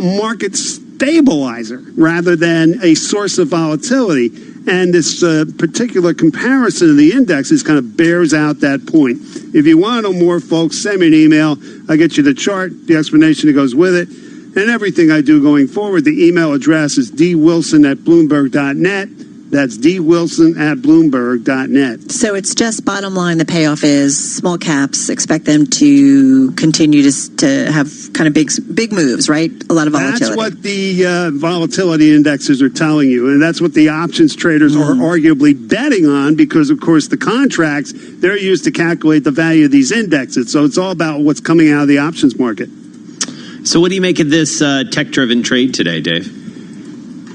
market stabilizer rather than a source of volatility. And this particular comparison of the indexes kind of bears out that point. If you want to know more, folks, send me an email. I'll get you the chart, the explanation that goes with it, and everything I do going forward. The email address is dwilson@bloomberg.net. That's dwilson@bloomberg.net. So it's just bottom line, the payoff is small caps, expect them to continue to have kind of big moves, right? A lot of volatility. That's what the volatility indexes are telling you, and that's what the options traders are arguably betting on because, of course, the contracts, they're used to calculate the value of these indexes. So it's all about what's coming out of the options market. So what do you make of this tech-driven trade today, Dave?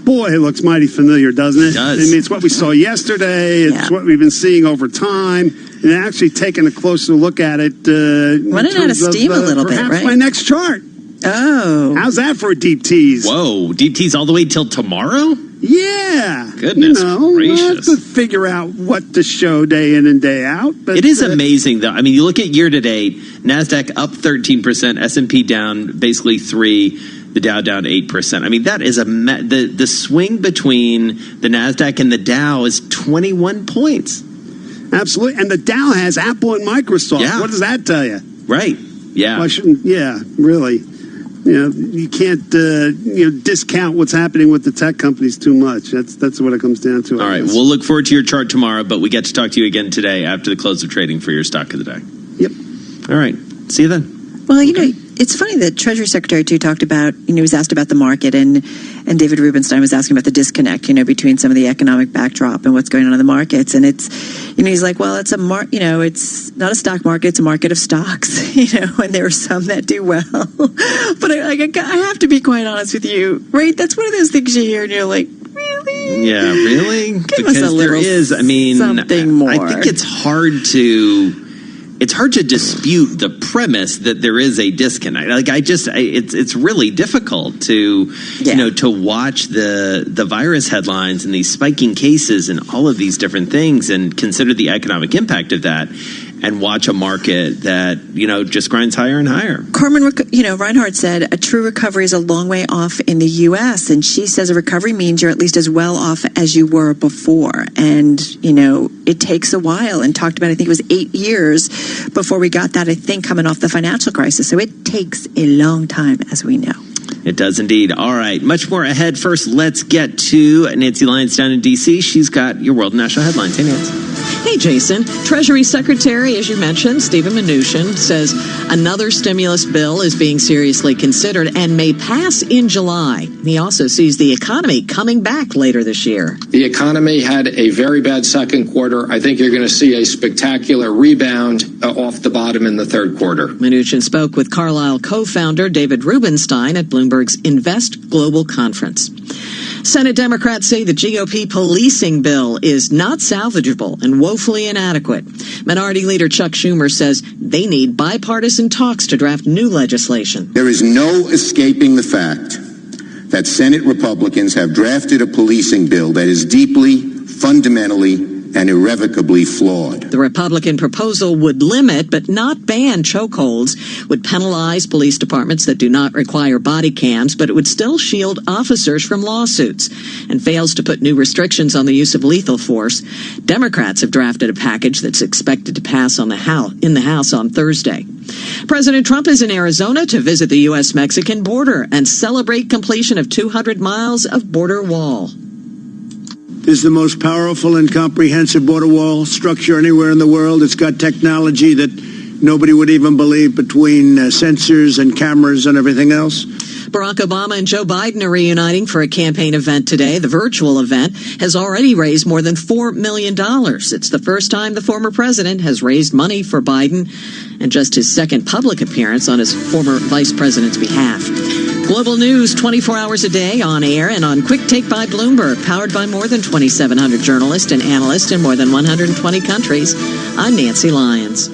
Boy, it looks mighty familiar, doesn't it? It does. I mean, it's what we saw yesterday. It's what we've been seeing over time. And actually taking a closer look at it. Running out of steam a little bit, right? Perhaps my next chart. Oh. How's that for a deep tease? Whoa, deep tease all the way till tomorrow? Yeah. Goodness gracious. We'll have to figure out what to show day in and day out. But it is amazing, though. I mean, you look at year to date, NASDAQ up 13%, S&P down basically 3%. The Dow down 8%. I mean, that is the swing between the NASDAQ and the Dow is 21 points. Absolutely. And the Dow has Apple and Microsoft. Yeah. What does that tell you? Right. Yeah. Well, really. You can't discount what's happening with the tech companies too much. That's what it comes down to. All right. We'll look forward to your chart tomorrow, but we get to talk to you again today after the close of trading for your stock of the day. Yep. All right. See you then. Well, it's funny that Treasury Secretary too talked about, he was asked about the market and David Rubenstein was asking about the disconnect, between some of the economic backdrop and what's going on in the markets. And it's, he's like, well, it's it's not a stock market, it's a market of stocks, and there are some that do well. But I have to be quite honest with you, right? That's one of those things you hear and you're like, really? Yeah, really? Give us a little something more. I think it's hard to dispute the premise that there is a disconnect. It's really difficult to, to watch the virus headlines and these spiking cases and all of these different things and consider the economic impact of that and watch a market that, just grinds higher and higher. Carmen, Reinhardt said a true recovery is a long way off in the U.S. And she says a recovery means you're at least as well off as you were before. And, it takes a while and talked about, I think it was 8 years before we got that, I think, coming off the financial crisis. So it takes a long time, as we know. It does indeed. All right. Much more ahead. First, let's get to Nancy Lyons down in D.C. She's got your world national headlines. Hey, Nancy. Hey, Jason. Treasury Secretary, as you mentioned, Steven Mnuchin, says another stimulus bill is being seriously considered and may pass in July. He also sees the economy coming back later this year. The economy had a very bad second quarter. I think you're going to see a spectacular rebound off the bottom in the third quarter. Mnuchin spoke with Carlyle co-founder David Rubenstein at Bloomberg's Invest Global Conference. Senate Democrats say the GOP policing bill is not salvageable and woefully inadequate. Minority Leader Chuck Schumer says they need bipartisan talks to draft new legislation. There is no escaping the fact that Senate Republicans have drafted a policing bill that is deeply, fundamentally, and irrevocably flawed. The Republican proposal would limit but not ban chokeholds, would penalize police departments that do not require body cams, but it would still shield officers from lawsuits, and fails to put new restrictions on the use of lethal force. Democrats have drafted a package that's expected to pass in the House on Thursday. President Trump is in Arizona to visit the U.S.-Mexican border and celebrate completion of 200 miles of border wall. This is the most powerful and comprehensive border wall structure anywhere in the world. It's got technology that nobody would even believe between sensors and cameras and everything else. Barack Obama and Joe Biden are reuniting for a campaign event today. The virtual event has already raised more than $4 million. It's the first time the former president has raised money for Biden and just his second public appearance on his former vice president's behalf. Global news 24 hours a day on air and on Quick Take by Bloomberg, powered by more than 2,700 journalists and analysts in more than 120 countries. I'm Nancy Lyons.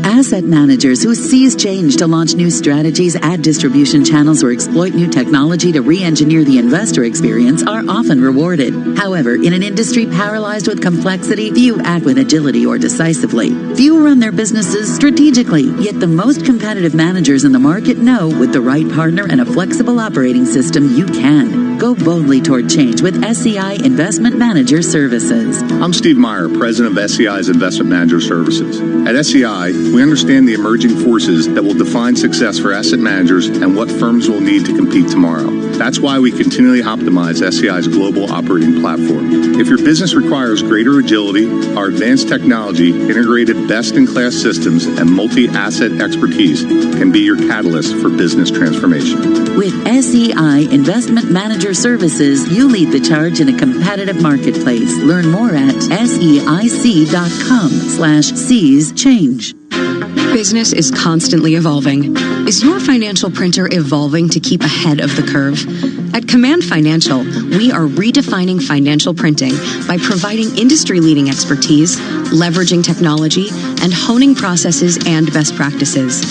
Asset managers who seize change to launch new strategies, add distribution channels, or exploit new technology to re-engineer the investor experience are often rewarded. However, in an industry paralyzed with complexity, few act with agility or decisively. Few run their businesses strategically, yet the most competitive managers in the market know with the right partner and a flexible operating system, you can. Go boldly toward change with SEI Investment Manager Services. I'm Steve Meyer, president of SEI's Investment Manager Services. At SEI, we understand the emerging forces that will define success for asset managers and what firms will need to compete tomorrow. That's why we continually optimize SEI's global operating platform. If your business requires greater agility, our advanced technology, integrated best-in-class systems, and multi-asset expertise can be your catalyst for business transformation. With SEI Investment Manager Services, you lead the charge in a competitive marketplace. Learn more at SEIC.com/seize change. Business is constantly evolving. Is your financial printer evolving to keep ahead of the curve? At Command Financial, we are redefining financial printing by providing industry-leading expertise, leveraging technology, and honing processes and best practices.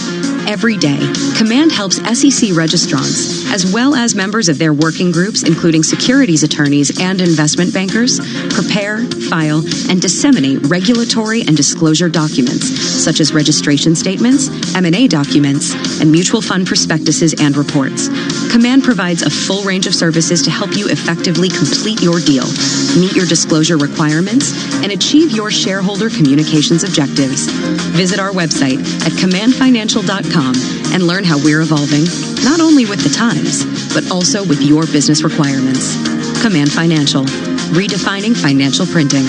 Every day, Command helps SEC registrants, as well as members of their working groups, including securities attorneys and investment bankers, prepare, file, and disseminate regulatory and disclosure documents, such as registration statements, M&A documents, and mutual fund prospectuses and reports. Command provides a full range of services to help you effectively complete your deal, meet your disclosure requirements, and achieve your shareholder communications objectives. Visit our website at commandfinancial.com and learn how we're evolving, not only with the times, but also with your business requirements. Command Financial, redefining financial printing.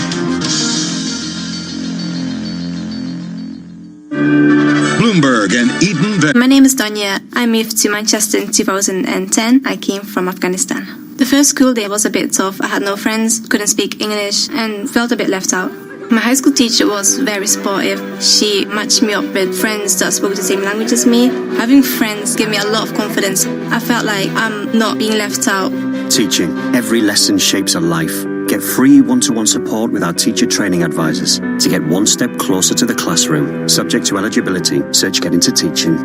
Bloomberg and Eden. My name is Danya. I moved to Manchester in 2010. I came from Afghanistan. The first school day was a bit tough. I had no friends, couldn't speak English, and felt a bit left out. My high school teacher was very supportive. She matched me up with friends that spoke the same language as me. Having friends gave me a lot of confidence. I felt like I'm not being left out. Teaching. Every lesson shapes a life. Get free one-to-one support with our teacher training advisors to get one step closer to the classroom. Subject to eligibility. Search Get Into Teaching.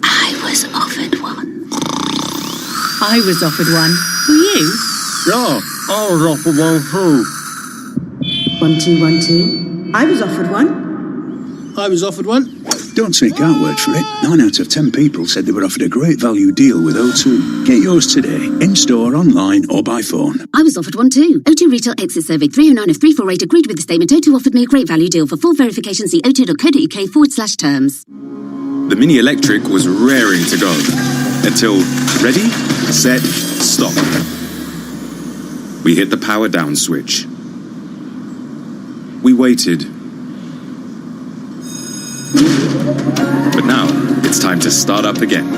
I was offered one. I was offered one. Were you? Yeah, I was offered one too. 1 2 1 2. I was offered one. I was offered one. Don't take our word for it. 9 out of 10 people said they were offered a great value deal with O2. Get yours today, in-store, online, or by phone. I was offered one too. O2 Retail Exit Survey 309 of 348 agreed with the statement. O2 offered me a great value deal. For full verification, see o2.co.uk/terms. The Mini Electric was raring to go until ready, set, stop. We hit the power down switch. We waited. But now, it's time to start up again.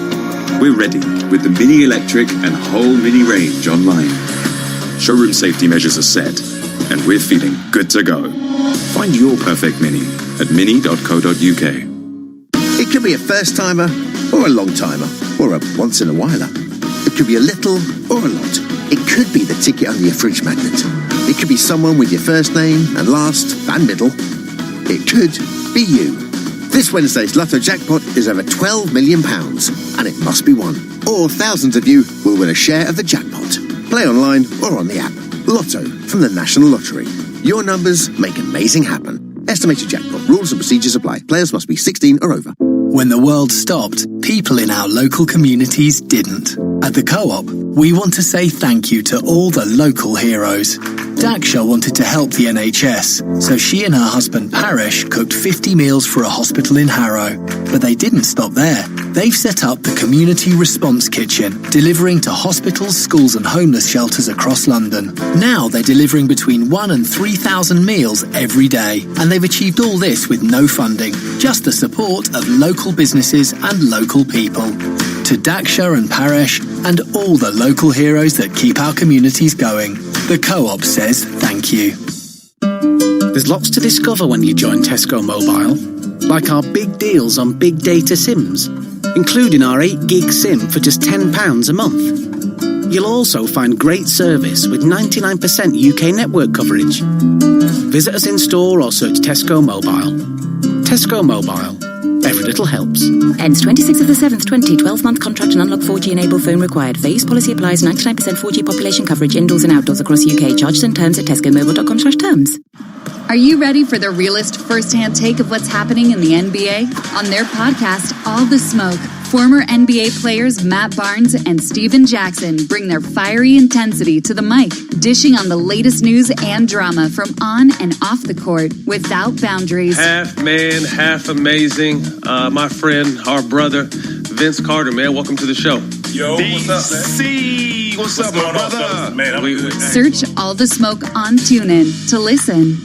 We're ready with the Mini Electric and whole Mini range online. Showroom safety measures are set, and we're feeling good to go. Find your perfect Mini at mini.co.uk. It could be a first-timer, or a long-timer, or a once-in-a-whiler. It could be a little or a lot. It could be the ticket under your fridge magnet. It could be someone with your first name and last and middle. It could be you. This Wednesday's Lotto jackpot is over £12 million, and it must be won. Or thousands of you will win a share of the jackpot. Play online or on the app. Lotto from the National Lottery. Your numbers make amazing happen. Estimated jackpot. Rules and procedures apply. Players must be 16 or over. When the world stopped, people in our local communities didn't. At the Co-op, we want to say thank you to all the local heroes. Daksha wanted to help the NHS, so she and her husband Parish cooked 50 meals for a hospital in Harrow. But they didn't stop there. They've set up the Community Response Kitchen, delivering to hospitals, schools and homeless shelters across London. Now they're delivering between 1,000 and 3,000 meals every day, and they've achieved all this with no funding, just the support of local businesses and local people. To Daksha and Parish and all the local heroes that keep our communities going, the Co-op says thank you. There's lots to discover when you join Tesco Mobile, like our big deals on big data SIMs. including our 8 gig SIM for just £10 a month. You'll also find great service with 99% UK network coverage. Visit us in store or search Tesco Mobile. Tesco Mobile. Every little helps. Ends 26th of the 7th, 12-month contract and unlock 4G enabled phone required. Phased policy applies 99% 4G population coverage indoors and outdoors across UK. Charges and terms at tescomobile.com/terms. Are you ready for the realist first-hand take of what's happening in the NBA? On their podcast, All the Smoke, former NBA players Matt Barnes and Steven Jackson bring their fiery intensity to the mic, dishing on the latest news and drama from on and off the court without boundaries. Half man, half amazing. My friend, our brother, Vince Carter, man, welcome to the show. Yo, what's up, man? What's up, my brother? Man, Search All the Smoke on TuneIn to listen.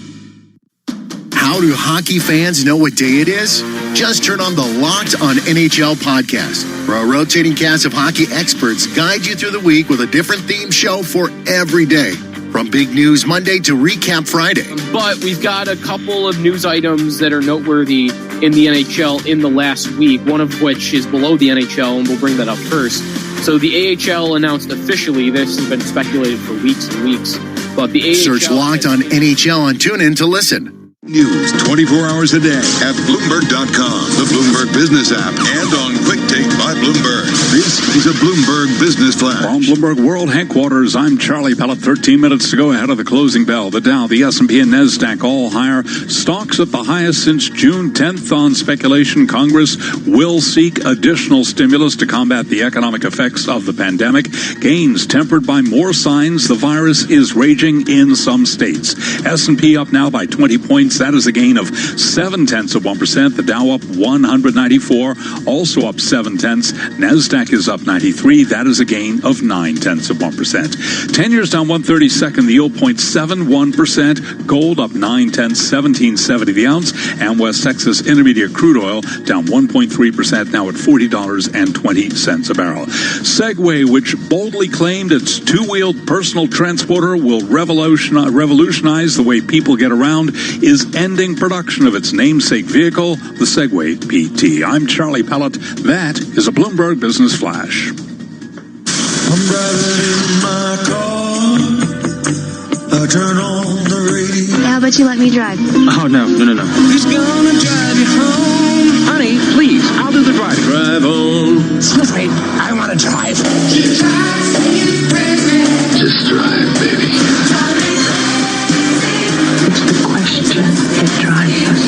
How do hockey fans know what day it is? Just turn on the Locked on NHL podcast, where a rotating cast of hockey experts guide you through the week with a different theme show for every day. From big news Monday to recap Friday. But we've got a couple of news items that are noteworthy in the NHL in the last week, one of which is below the NHL, and we'll bring that up first. So the AHL announced officially, this has been speculated for weeks and weeks, but the AHL... Search Locked on NHL on TuneIn to listen. News 24 hours a day at Bloomberg.com, the Bloomberg Business app, and on Quick Take by Bloomberg. This is a Bloomberg Business Flash. From Bloomberg World Headquarters, I'm Charlie Pellet. 13 minutes to go ahead of the closing bell. The Dow, the S&P, and NASDAQ all higher. Stocks at the highest since June 10th on speculation. Congress will seek additional stimulus to combat the economic effects of the pandemic. Gains tempered by more signs the virus is raging in some states. S&P up now by 20 points. That is a gain of 0.7%. The Dow up 194, also up 0.7. NASDAQ is up 93. That is a gain of 0.9%. 10 years down 132nd, the yield 0.71%. Gold up 0.9, 17.70 the ounce. And West Texas Intermediate crude oil down 1.3%, now at $40.20 a barrel. Segway, which boldly claimed its two-wheeled personal transporter will revolutionize the way people get around, is ending production of its namesake vehicle, the Segway PT. I'm Charlie Pellet. That is a Bloomberg Business Flash. I'm driving in my car. I turn on the radio. How about you let me drive? Oh, no. He's gonna drive you home. Honey, please, I'll do the driving. Drive on. Excuse me, I want to drive. Just drive, baby. It's the question that drives us.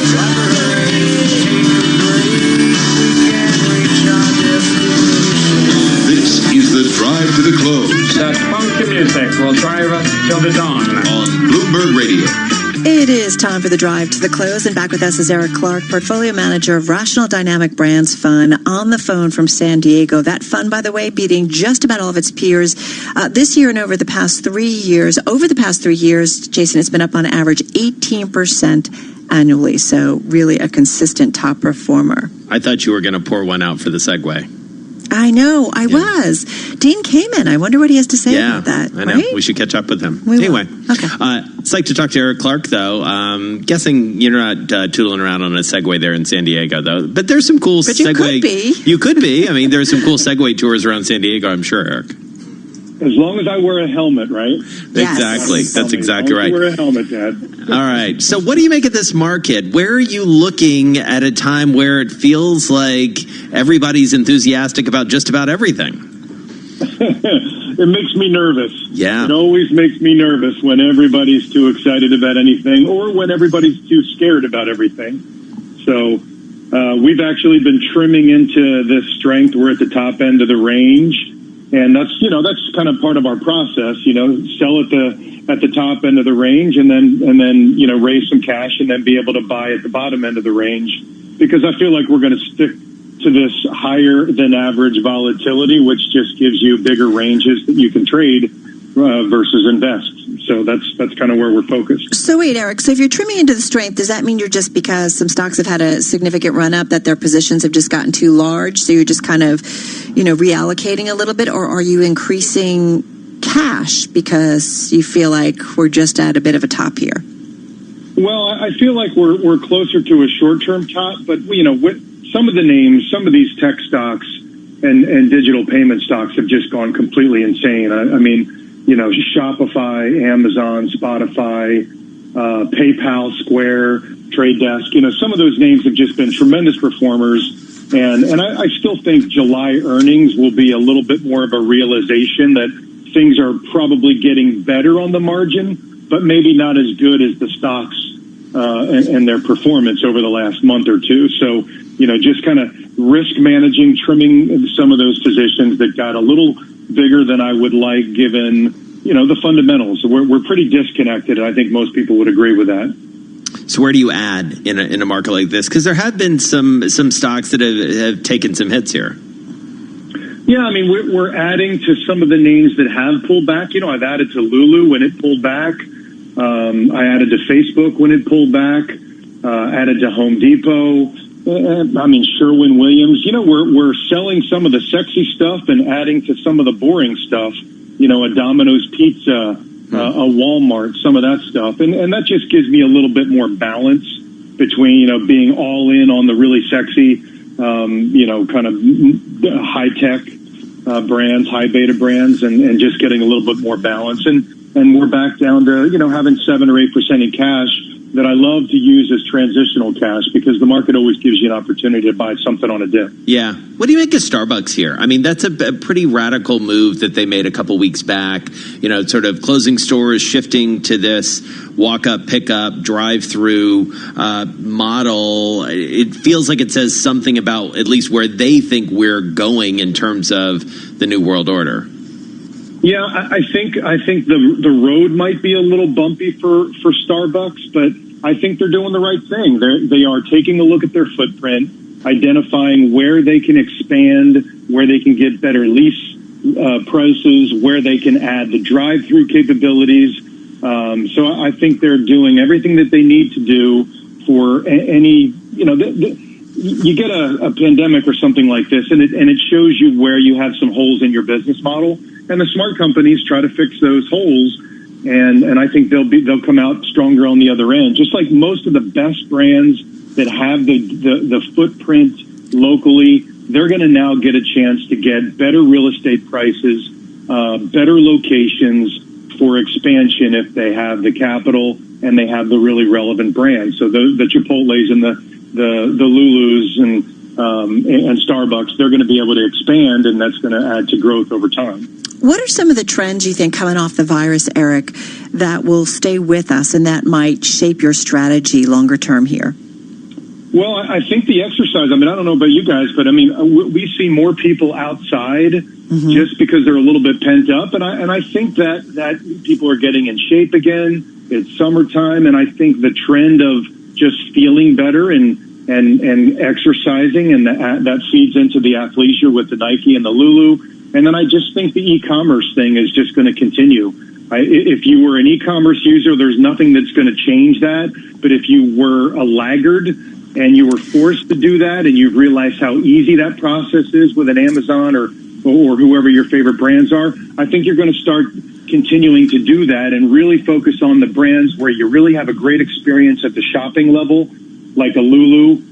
This is the Drive to the Close. That funky music will drive us till the dawn. On Bloomberg Radio. It is time for the Drive to the Close, and back with us is Eric Clark, Portfolio Manager of Rational Dynamic Brands Fund, on the phone from San Diego. That fund, by the way, beating just about all of its peers this year and over the past 3 years. Over the past 3 years, Jason, it's been up on average 18% annually, so really a consistent top performer. I thought you were going to pour one out for the Segway. I know, I was. Dean came in. I wonder what he has to say about that. I know. Right? We should catch up with him. Anyway. Okay. It's like to talk to Eric Clark, though. Guessing you're not tootling around on a Segway there in San Diego, though. But there's some cool Segway. You could be. You could be. I mean, there's some cool Segway tours around San Diego, I'm sure, Eric. As long as I wear a helmet, right? Yes. Exactly. That's exactly right. Wear a helmet, Dad. All right. So what do you make of this market? Where are you looking at a time where it feels like everybody's enthusiastic about just about everything? It makes me nervous. Yeah. It always makes me nervous when everybody's too excited about anything or when everybody's too scared about everything. So we've actually been trimming into this strength. We're at the top end of the range. And that's kind of part of our process, sell at the top end of the range and then raise some cash and then be able to buy at the bottom end of the range, because I feel like we're going to stick to this higher than average volatility, which just gives you bigger ranges that you can trade versus invest. So that's kind of where we're focused. So wait, Eric, so if you're trimming into the strength, does that mean you're just, because some stocks have had a significant run up, that their positions have just gotten too large, so you're just kind of, reallocating a little bit, or are you increasing cash because you feel like we're just at a bit of a top here? Well, I feel like we're closer to a short-term top, but some of the names, some of these tech stocks and digital payment stocks have just gone completely insane. I mean, you know, Shopify, Amazon, Spotify, PayPal, Square, Trade Desk, you know, some of those names have just been tremendous performers. And I still think July earnings will be a little bit more of a realization that things are probably getting better on the margin, but maybe not as good as the stocks and their performance over the last month or two. So, you know, just kind of risk managing, trimming some of those positions that got a little bigger than I would like, given, you know, the fundamentals. We're pretty disconnected, and I think most people would agree with that. So where do you add in a market like this? Because there have been some stocks that have taken some hits here. Yeah, I mean, we're adding to some of the names that have pulled back. You know, I've added to Lulu when it pulled back. I added to Facebook when it pulled back. Added to Home Depot. I mean, Sherwin-Williams. You know, we're selling some of the sexy stuff and adding to some of the boring stuff. You know, a Domino's Pizza, a Walmart, some of that stuff. And that just gives me a little bit more balance between, you know, being all in on the really sexy, you know, kind of high-tech brands, high beta brands, and just getting a little bit more balance. And we're back down to, you know, having 7 or 8% in cash that I love to use as transitional cash, because the market always gives you an opportunity to buy something on a dip. Yeah. What do you make of Starbucks here? I mean, that's a pretty radical move that they made a couple weeks back, you know, sort of closing stores, shifting to this walk-up, pick-up, drive-through model. It feels like it says something about at least where they think we're going in terms of the New World Order. Yeah, I think the road might be a little bumpy for Starbucks, but I think they're doing the right thing. They are taking a look at their footprint, identifying where they can expand, where they can get better lease prices, where they can add the drive-through capabilities. So I think they're doing everything that they need to do for any, you know, you get a pandemic or something like this, and it shows you where you have some holes in your business model. And the smart companies try to fix those holes, and I think they'll come out stronger on the other end. Just like most of the best brands that have the footprint locally, they're going to now get a chance to get better real estate prices, better locations for expansion if they have the capital and they have the really relevant brands. So the Chipotles and the Lulus and Starbucks, they're going to be able to expand, and that's going to add to growth over time. What are some of the trends you think coming off the virus, Eric, that will stay with us and that might shape your strategy longer term here? Well, I think the exercise, I mean, I don't know about you guys, but I mean, we see more people outside just because they're a little bit pent up. And I think that people are getting in shape again. It's summertime. And I think the trend of just feeling better and exercising, and that feeds into the athleisure with the Nike and the Lulu. And then I just think the e-commerce thing is just going to continue. If you were an e-commerce user, there's nothing that's going to change that. But if you were a laggard and you were forced to do that, and you've realized how easy that process is with an Amazon or whoever your favorite brands are, I think you're going to start continuing to do that and really focus on the brands where you really have a great experience at the shopping level, like a Lulu.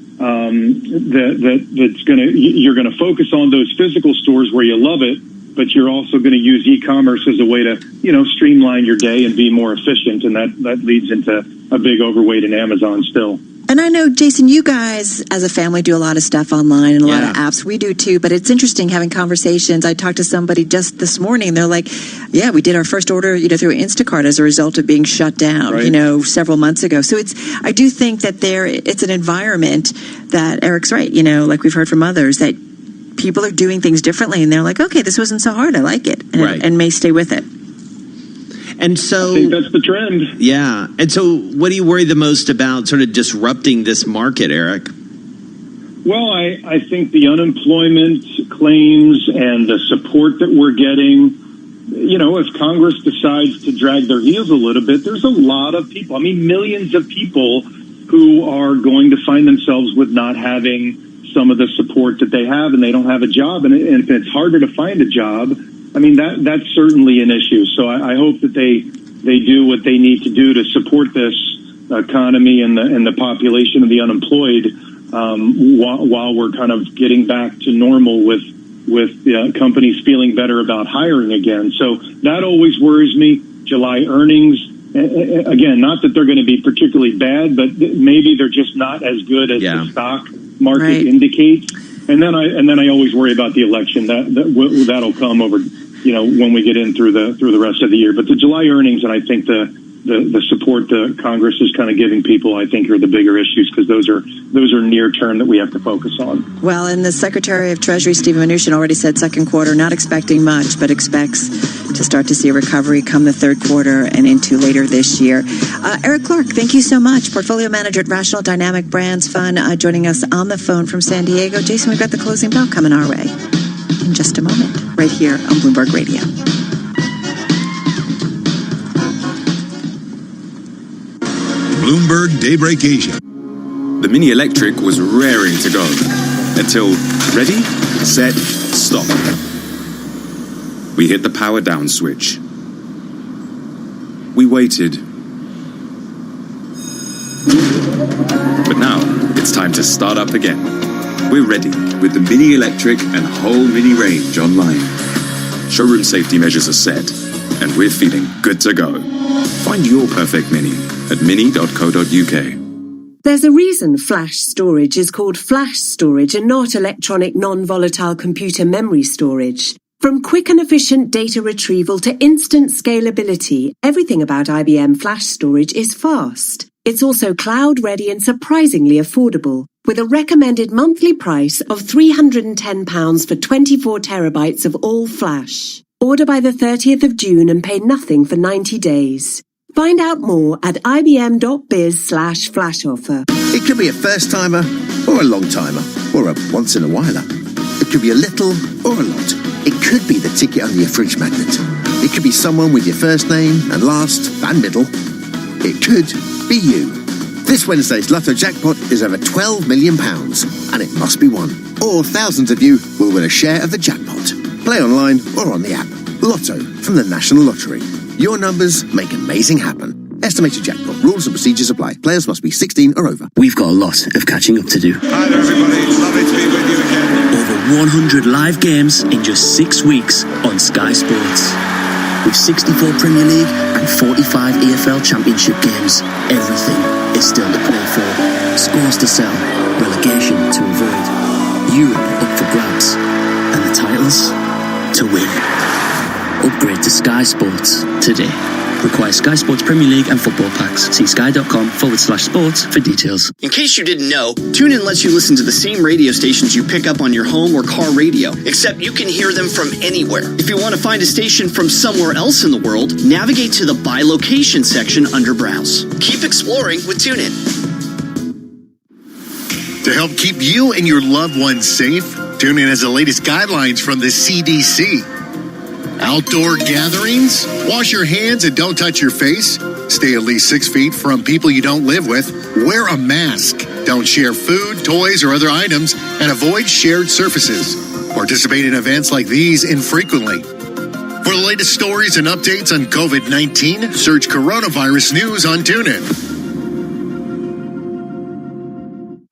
You're going to focus on those physical stores where you love it, but you're also going to use e-commerce as a way to, you know, streamline your day and be more efficient, and that leads into a big overweight in Amazon still. And I know, Jason, you guys as a family do a lot of stuff online and a lot of apps. We do too, but it's interesting having conversations. I talked to somebody just this morning. They're like, yeah, we did our first order, you know, through Instacart as a result of being shut down, you know, several months ago. So I do think that it's an environment that Eric's right, you know, like we've heard from others, that people are doing things differently and they're like, okay, this wasn't so hard. I like it, and may stay with it. And so I think that's the trend. Yeah. And so what do you worry the most about sort of disrupting this market, Eric? Well, I think the unemployment claims and the support that we're getting, you know, if Congress decides to drag their heels a little bit, there's a lot of people, I mean, millions of people who are going to find themselves with not having some of the support that they have, and they don't have a job. And if it's harder to find a job, I mean, that's certainly an issue. So I hope that they do what they need to do to support this economy and the population of the unemployed, while we're kind of getting back to normal with companies feeling better about hiring again. So that always worries me. July earnings, again, not that they're going to be particularly bad, but maybe they're just not as good as the stock market indicates. And then I always worry about the election. That'll come over, when we get in through the rest of the year. But the July earnings, and I think the support the Congress is kind of giving people, I think, are the bigger issues, because those are near term that we have to focus on. Well, and the Secretary of Treasury, Stephen Mnuchin, already said second quarter, not expecting much, but expects to start to see a recovery come the third quarter and into later this year. Eric Clark, thank you so much. Portfolio Manager at Rational Dynamic Brands Fund, joining us on the phone from San Diego. Jason, we've got the closing bell coming our way in just a moment, right here on Bloomberg Radio. Bloomberg Daybreak Asia. The Mini Electric was raring to go until ready, set, stop. We hit the power down switch. We waited. But now it's time to start up again. We're ready with the Mini Electric and whole Mini range online. Showroom safety measures are set, and we're feeling good to go. Find your perfect Mini at mini.co.uk. There's a reason flash storage is called flash storage and not electronic non-volatile computer memory storage. From quick and efficient data retrieval to instant scalability, everything about IBM flash storage is fast. It's also cloud-ready and surprisingly affordable, with a recommended monthly price of £310 for 24 terabytes of all flash. Order by the 30th of June and pay nothing for 90 days. Find out more at ibm.biz/flash offer. It could be a first-timer or a long-timer or a once-in-a-whiler. It could be a little or a lot. It could be the ticket under your fridge magnet. It could be someone with your first name and last and middle. It could be you. This Wednesday's Lotto jackpot is over £12 million, and it must be won. Or thousands of you will win a share of the jackpot. Play online or on the app. Lotto from the National Lottery. Your numbers make amazing happen. Estimated jackpot. Rules and procedures apply. Players must be 16 or over. We've got a lot of catching up to do. Hi there, everybody. It's lovely to be with you again. Over 100 live games in just 6 weeks on Sky Sports. With 64 Premier League and 45 EFL Championship games, everything is still to play for. Scores to sell, relegation to avoid, Europe up for grabs, and the titles to win. Upgrade to Sky Sports today. Requires Sky Sports Premier League and football packs. See sky.com/sports for details. In case you didn't know, TuneIn lets you listen to the same radio stations you pick up on your home or car radio, except you can hear them from anywhere. If you want to find a station from somewhere else in the world, navigate to the By Location section under Browse. Keep exploring with TuneIn. To help keep you and your loved ones safe, TuneIn has the latest guidelines from the CDC. Outdoor gatherings? Wash your hands and don't touch your face. Stay at least 6 feet from people you don't live with. Wear a mask. Don't share food, toys, or other items, and avoid shared surfaces. Participate in events like these infrequently. For the latest stories and updates on COVID-19, search Coronavirus News on TuneIn.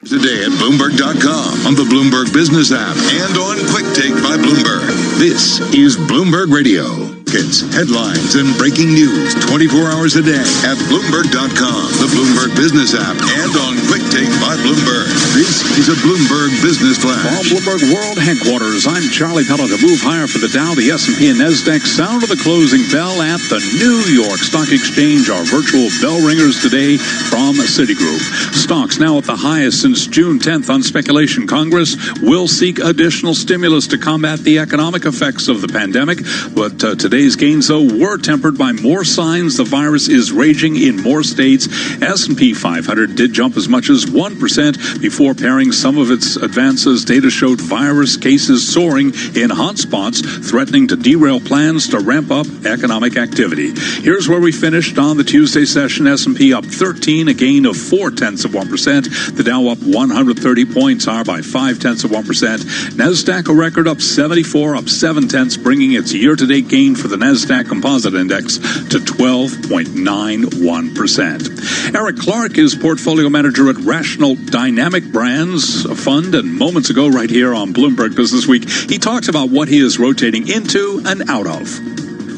Today at Bloomberg.com, on the Bloomberg Business app, and on Quick Take by Bloomberg. This is Bloomberg Radio. Headlines and breaking news 24 hours a day at Bloomberg.com, the Bloomberg Business app, and on Quick Take by Bloomberg. This is a Bloomberg Business Flash. From Bloomberg World Headquarters, I'm Charlie Pellet. To move higher for the Dow, the S&P, and NASDAQ. Sound of the closing bell at the New York Stock Exchange. Our virtual bell ringers today from Citigroup. Stocks now at the highest since June 10th on speculation. Congress will seek additional stimulus to combat the economic effects of the pandemic, but today's gains, though, were tempered by more signs the virus is raging in more states. S&P 500 did jump as much as 1% before Furthermore, pairing some of its advances, data showed virus cases soaring in hotspots, threatening to derail plans to ramp up economic activity. Here's where we finished on the Tuesday session. S&P up 13, a gain of 0.4%. The Dow up 130 points, higher by 0.5%. NASDAQ a record up 74, up 0.7, bringing its year-to-date gain for the NASDAQ Composite Index to 12.91%. Eric Clark is portfolio manager at Rational Dynamic Brands Fund, and moments ago right here on Bloomberg Business Week, he talks about what he is rotating into and out of.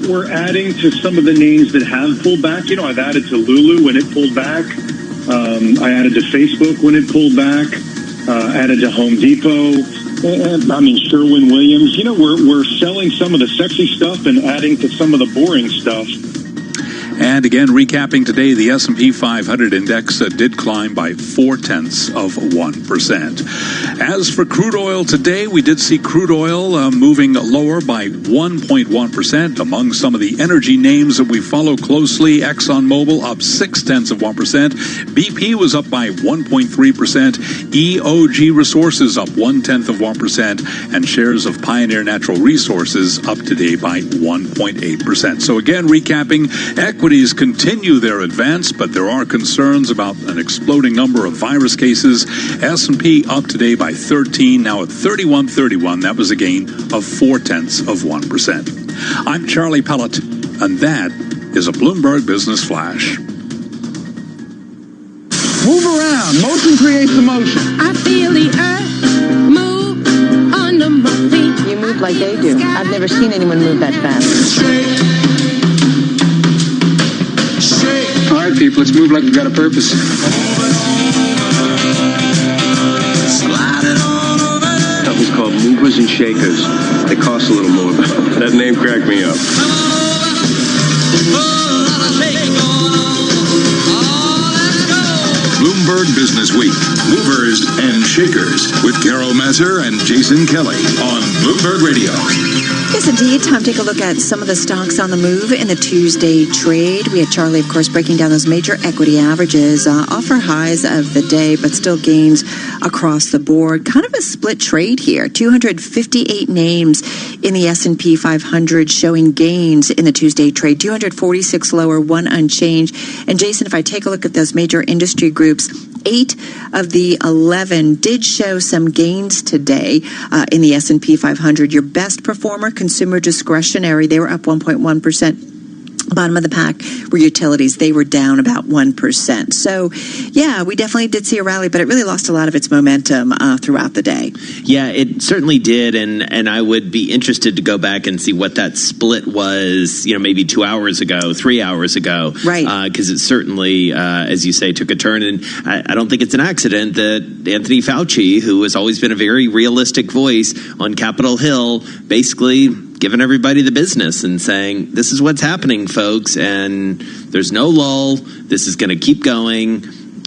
We're adding to some of the names that have pulled back. You know, I've added to Lulu when it pulled back. I added to Facebook when it pulled back. Added to Home Depot. Sherwin-Williams. You know, we're selling some of the sexy stuff and adding to some of the boring stuff. And again, recapping today, the S&P 500 index did climb by 0.4%. As for crude oil today, we did see crude oil moving lower by 1.1%. Among some of the energy names that we follow closely, ExxonMobil up 0.6%. BP was up by 1.3%. EOG Resources up 0.1%. And shares of Pioneer Natural Resources up today by 1.8%. So again, recapping, equities continue their advance, but there are concerns about an exploding number of virus cases. S&P up today by 13, now at 31.31. That was a gain of 0.4%. I'm Charlie Pellet, and that is a Bloomberg Business Flash. Move around. Motion creates the motion. I feel the earth move under my feet. You move like they do. I've never seen anyone move that fast. All right, people, let's move like we've got a purpose. Company's called Movers and Shakers. They cost a little more, but that name cracked me up. Bloomberg Business Week, Movers and Shakers, with Carol Mazur and Jason Kelly on Bloomberg Radio. Yes, indeed. Time to take a look at some of the stocks on the move in the Tuesday trade. We had Charlie, of course, breaking down those major equity averages, offer highs of the day, but still gains across the board. Kind of a split trade here. 258 names in the S&P 500 showing gains in the Tuesday trade. 246 lower, 1 unchanged. And Jason, if I take a look at those major industry groups, 8 of the 11 did show some gains today in the S&P 500. Your best performer, consumer discretionary, they were up 1.1%. Bottom of the pack were utilities. They were down about 1%. So, yeah, we definitely did see a rally, but it really lost a lot of its momentum throughout the day. Yeah, it certainly did, and I would be interested to go back and see what that split was, maybe 2 hours ago, 3 hours ago. Right. Because it certainly, as you say, took a turn. And I don't think it's an accident that Anthony Fauci, who has always been a very realistic voice on Capitol Hill, basically giving everybody the business and saying, this is what's happening, folks, and there's no lull. This is going to keep going.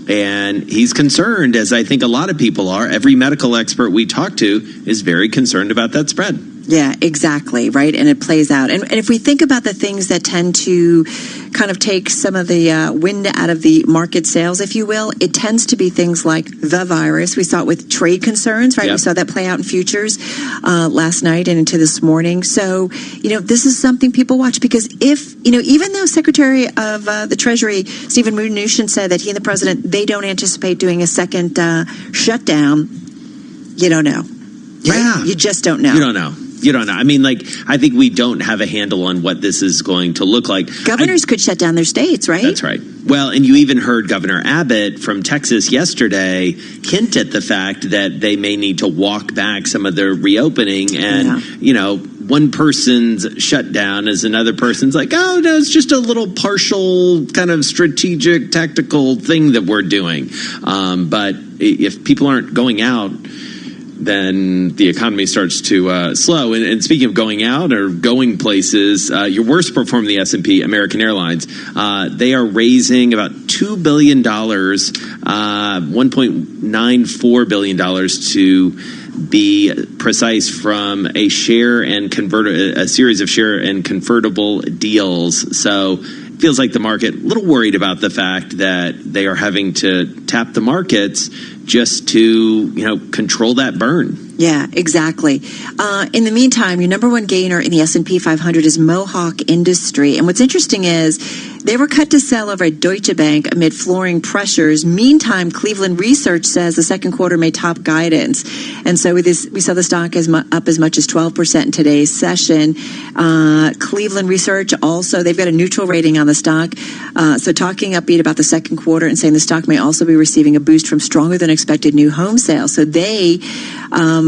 And he's concerned, as I think a lot of people are. Every medical expert we talk to is very concerned about that spread. Yeah, exactly, right? And it plays out. And if we think about the things that tend to kind of take some of the wind out of the market sails, if you will, it tends to be things like the virus. We saw it with trade concerns, right? Yep. We saw that play out in futures last night and into this morning. So, this is something people watch because if, even though Secretary of the Treasury, Steven Mnuchin, said that he and the president, they don't anticipate doing a second shutdown, you don't know. Right? Yeah. You just don't know. You don't know. I mean, I think we don't have a handle on what this is going to look like. Governors could shut down their states, right? That's right. Well, and you even heard Governor Abbott from Texas yesterday hint at the fact that they may need to walk back some of their reopening. And, one person's shutdown is another person's like, oh, no, it's just a little partial kind of strategic, tactical thing that we're doing. But if people aren't going out, then the economy starts to slow. And speaking of going out or going places, your worst performer in the S&P, American Airlines, they are raising about $2 billion, $1.94 billion to be precise, from a series of share and convertible deals. So feels like the market a little worried about the fact that they are having to tap the markets just to, control that burn. Yeah, exactly. In the meantime, your number one gainer in the S&P 500 is Mohawk Industry. And what's interesting is they were cut to sell over at Deutsche Bank amid flooring pressures. Meantime, Cleveland Research says the second quarter may top guidance. And so we saw the stock up as much as 12% in today's session. Cleveland Research also, they've got a neutral rating on the stock. So talking upbeat about the second quarter and saying the stock may also be receiving a boost from stronger than expected new home sales. So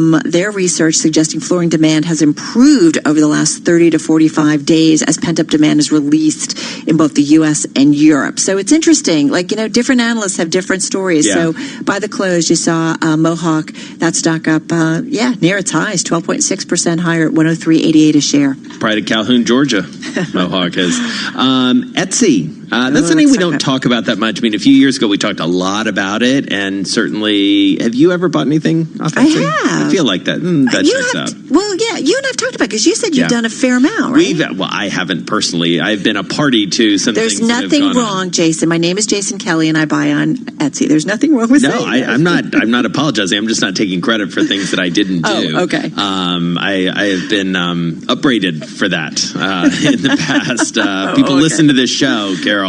their research suggesting flooring demand has improved over the last 30 to 45 days as pent-up demand is released in both the U.S. and Europe. So it's interesting. Different analysts have different stories. Yeah. So by the close, you saw Mohawk, that stock up, near its highs, 12.6% higher at $103.88 a share. Pride of Calhoun, Georgia, Mohawk is. Etsy. That's something we don't talk about that much. I mean, a few years ago, we talked a lot about it, and certainly, have you ever bought anything off Etsy? I have. I feel like that. That checks out. Well, yeah, you and I have talked about it because you said you've done a fair amount, right? I haven't personally. I've been a party to some There's things nothing wrong, Jason. My name is Jason Kelly, and I buy on Etsy. There's nothing wrong with saying that. I'm not apologizing. I'm just not taking credit for things that I didn't do. Oh, okay. I have been upbraided for that in the past. People listen to this show, Carol.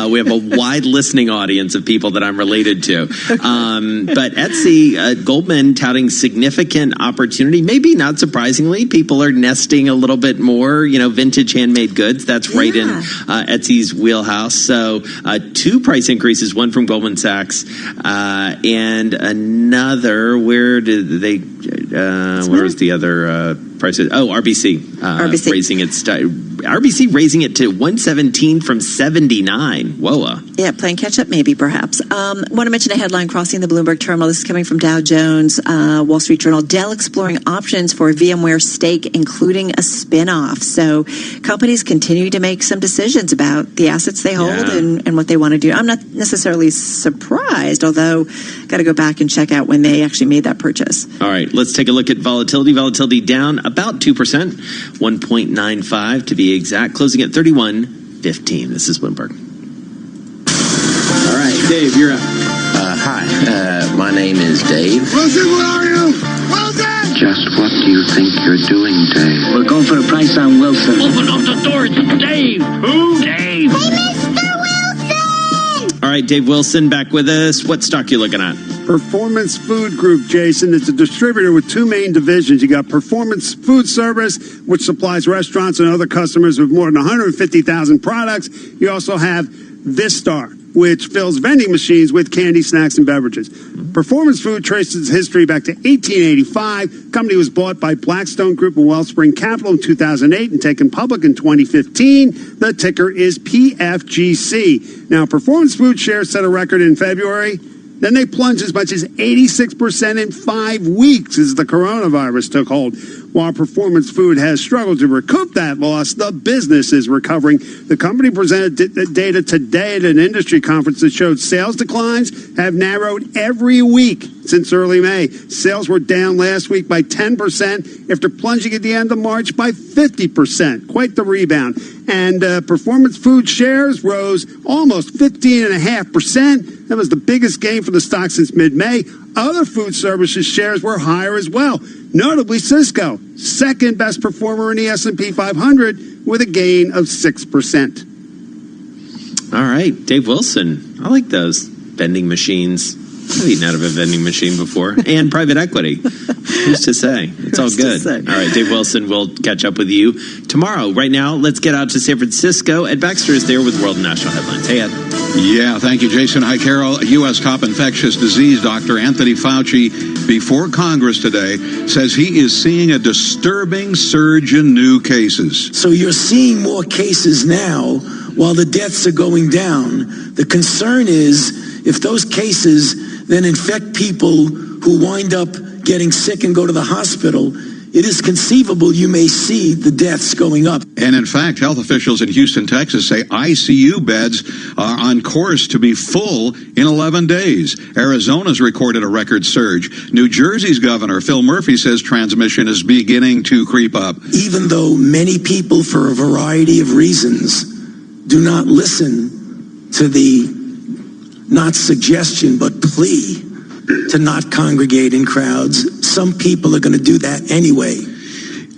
We have a wide listening audience of people that I'm related to. But Etsy, Goldman touting significant opportunity. Maybe not surprisingly, people are nesting a little bit more, vintage handmade goods. That's right in Etsy's wheelhouse. So 2 price increases, one from Goldman Sachs and another, where did they, where was the other prices? Oh, RBC. RBC raising it to 117 from 79. Whoa. Yeah, playing catch up maybe, perhaps. Want to mention a headline crossing the Bloomberg terminal. This is coming from Dow Jones, Wall Street Journal. Dell exploring options for a VMware stake, including a spinoff. So companies continue to make some decisions about the assets they hold and what they want to do. I'm not necessarily surprised, although got to go back and check out when they actually made that purchase. All right, let's take a look at volatility. Volatility down about 2%, 1.95 to be exact, closing at 31.15. This is Bloomberg. All right, Dave, you're up. Hi, my name is Dave. Wilson, where are you? Wilson! Just what do you think you're doing, Dave? We're going for a price on Wilson. Open up the door, it's Dave. Who? Dave. Hey, Mr. Wilson! All right, Dave Wilson back with us. What stock you looking at? Performance Food Group, Jason. It's a distributor with 2 main divisions. You got Performance Food Service, which supplies restaurants and other customers with more than 150,000 products. You also have Vistar, which fills vending machines with candy, snacks, and beverages. Performance Food traces its history back to 1885. The company was bought by Blackstone Group and Wellspring Capital in 2008 and taken public in 2015. The ticker is PFGC. Now, Performance Food shares set a record in February. Then they plunged as much as 86% in 5 weeks as the coronavirus took hold. While Performance Food has struggled to recoup that loss, the business is recovering. The company presented data today at an industry conference that showed sales declines have narrowed every week since early May. Sales were down last week by 10% after plunging at the end of March by 50%. Quite the rebound. And Performance Food shares rose almost 15.5%. That was the biggest gain for the stock since mid-May. Other food services shares were higher as well. Notably, Cisco, second best performer in the S&P 500 with a gain of 6%. All right, Dave Wilson. I like those vending machines. I've eaten out of a vending machine before. And private equity. Who's to say? It's all good. All right, Dave Wilson, we'll catch up with you tomorrow. Right now, let's get out to San Francisco. Ed Baxter is there with World National Headlines. Hey, Ed. Yeah, thank you, Jason. Hi, Carol. U.S. top infectious disease doctor Anthony Fauci, before Congress today, says he is seeing a disturbing surge in new cases. So you're seeing more cases now while the deaths are going down. The concern is if those cases then infect people who wind up getting sick and go to the hospital, it is conceivable you may see the deaths going up. And in fact, health officials in Houston, Texas say ICU beds are on course to be full in 11 days. Arizona's recorded a record surge. New Jersey's governor, Phil Murphy, says transmission is beginning to creep up. Even though many people, for a variety of reasons, do not listen to the not suggestion but plea to not congregate in crowds. Some people are going to do that anyway.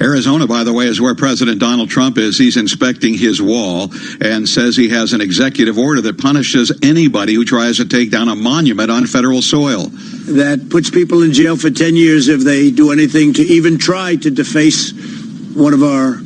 Arizona, by the way, is where President Donald Trump is. He's inspecting his wall and says he has an executive order that punishes anybody who tries to take down a monument on federal soil. That puts people in jail for 10 years if they do anything to even try to deface one of our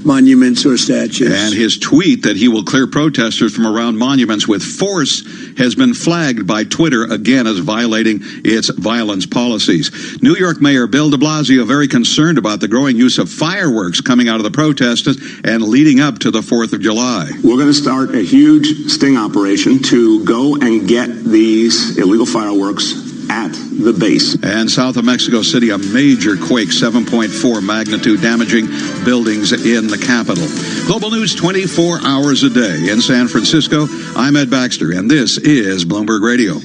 monuments or statues. And his tweet that he will clear protesters from around monuments with force has been flagged by Twitter again as violating its violence policies. New York Mayor Bill de Blasio very concerned about the growing use of fireworks coming out of the protests and leading up to the 4th of July. We're going to start a huge sting operation to go and get these illegal fireworks at the base. And south of Mexico City, a major quake, 7.4 magnitude, damaging buildings in the capital. Global news 24 hours a day. In San Francisco, I'm Ed Baxter, and this is Bloomberg Radio.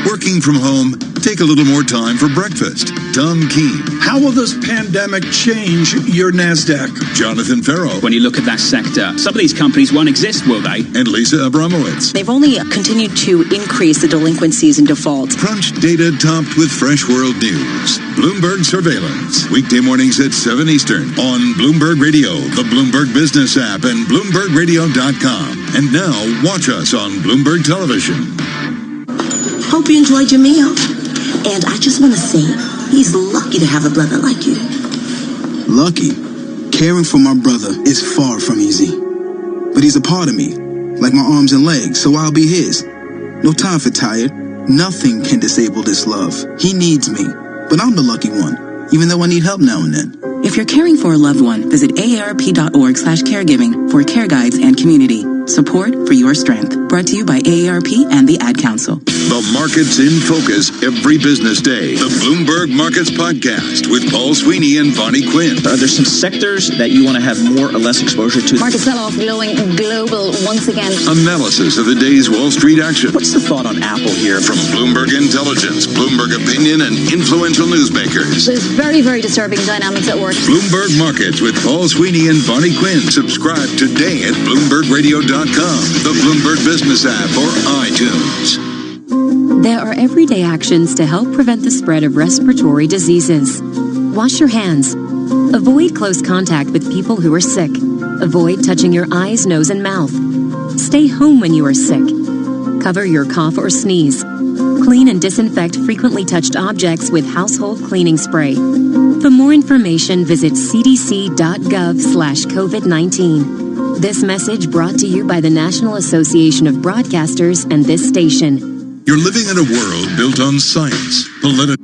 Working from home, take a little more time for breakfast. Tom Keene. How will this pandemic change your NASDAQ? Jonathan Farrow. When you look at that sector, some of these companies won't exist, will they? And Lisa Abramowitz. They've only continued to increase the delinquencies and defaults. Crunch data topped with fresh world news. Bloomberg Surveillance. Weekday mornings at 7 Eastern on Bloomberg Radio, the Bloomberg Business app, and BloombergRadio.com. And now, watch us on Bloomberg Television. Hope you enjoyed your meal. And I just want to say, he's lucky to have a brother like you. Lucky? Caring for my brother is far from easy. But he's a part of me, like my arms and legs, so I'll be his. No time for tired. Nothing can disable this love. He needs me, but I'm the lucky one, even though I need help now and then. If you're caring for a loved one, visit aarp.org/caregiving for care guides and community support for your strength. Brought to you by AARP and the Ad Council. The market's in focus every business day. The Bloomberg Markets Podcast with Paul Sweeney and Bonnie Quinn. There's some sectors that you want to have more or less exposure to. Market sell-off glowing global once again. Analysis of the day's Wall Street action. What's the thought on Apple here? From Bloomberg Intelligence, Bloomberg Opinion, and influential newsmakers. There's very, very disturbing dynamics at work. Bloomberg Markets with Paul Sweeney and Bonnie Quinn. Subscribe today at BloombergRadio.com, the Bloomberg Business app, or iTunes. There are everyday actions to help prevent the spread of respiratory diseases. Wash your hands. Avoid close contact with people who are sick. Avoid touching your eyes, nose, and mouth. Stay home when you are sick. Cover your cough or sneeze. Clean and disinfect frequently touched objects with household cleaning spray. For more information, visit cdc.gov/COVID-19. This message brought to you by the National Association of Broadcasters and this station. You're living in a world built on science, politics.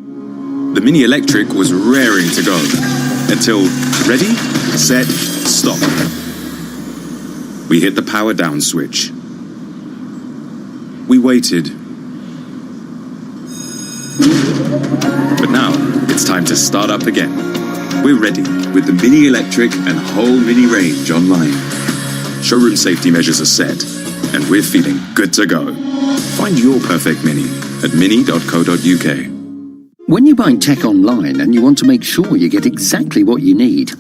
The Mini Electric was raring to go until ready, set, stop. We hit the power down switch. We waited. But now it's time to start up again. We're ready with the Mini Electric and whole Mini range online. Showroom safety measures are set, and we're feeling good to go. Find your perfect Mini at mini.co.uk. When you're buying tech online and you want to make sure you get exactly what you need,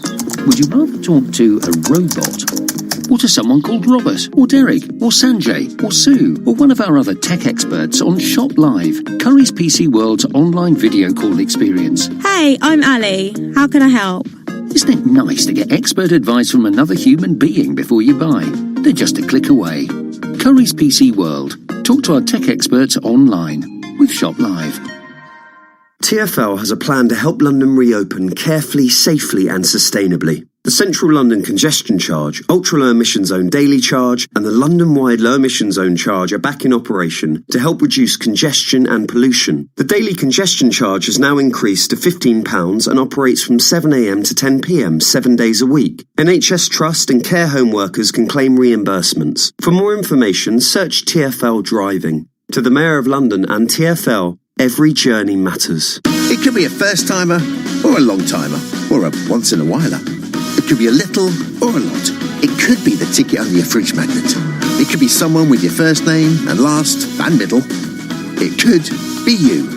would you rather talk to a robot or to someone called Robert or Derek or Sanjay or Sue or one of our other tech experts on Shop Live, Curry's PC World's online video call experience? Hey, I'm Ali. How can I help? Isn't it nice to get expert advice from another human being before you buy? They're just a click away. Curry's PC World. Talk to our tech experts online with Shop Live. TfL has a plan to help London reopen carefully, safely and sustainably. The Central London Congestion Charge, Ultra Low Emission Zone Daily Charge and the London-wide Low Emission Zone Charge are back in operation to help reduce congestion and pollution. The Daily Congestion Charge has now increased to £15 and operates from 7 a.m. to 10 p.m. 7 days a week. NHS Trust and care home workers can claim reimbursements. For more information, search TfL Driving. To the Mayor of London and TfL, every journey matters. It could be a first-timer or a long-timer or a once-in-a-whiler. It could be a little or a lot. It could be the ticket on your fridge magnet. It could be someone with your first name and last and middle. It could be you.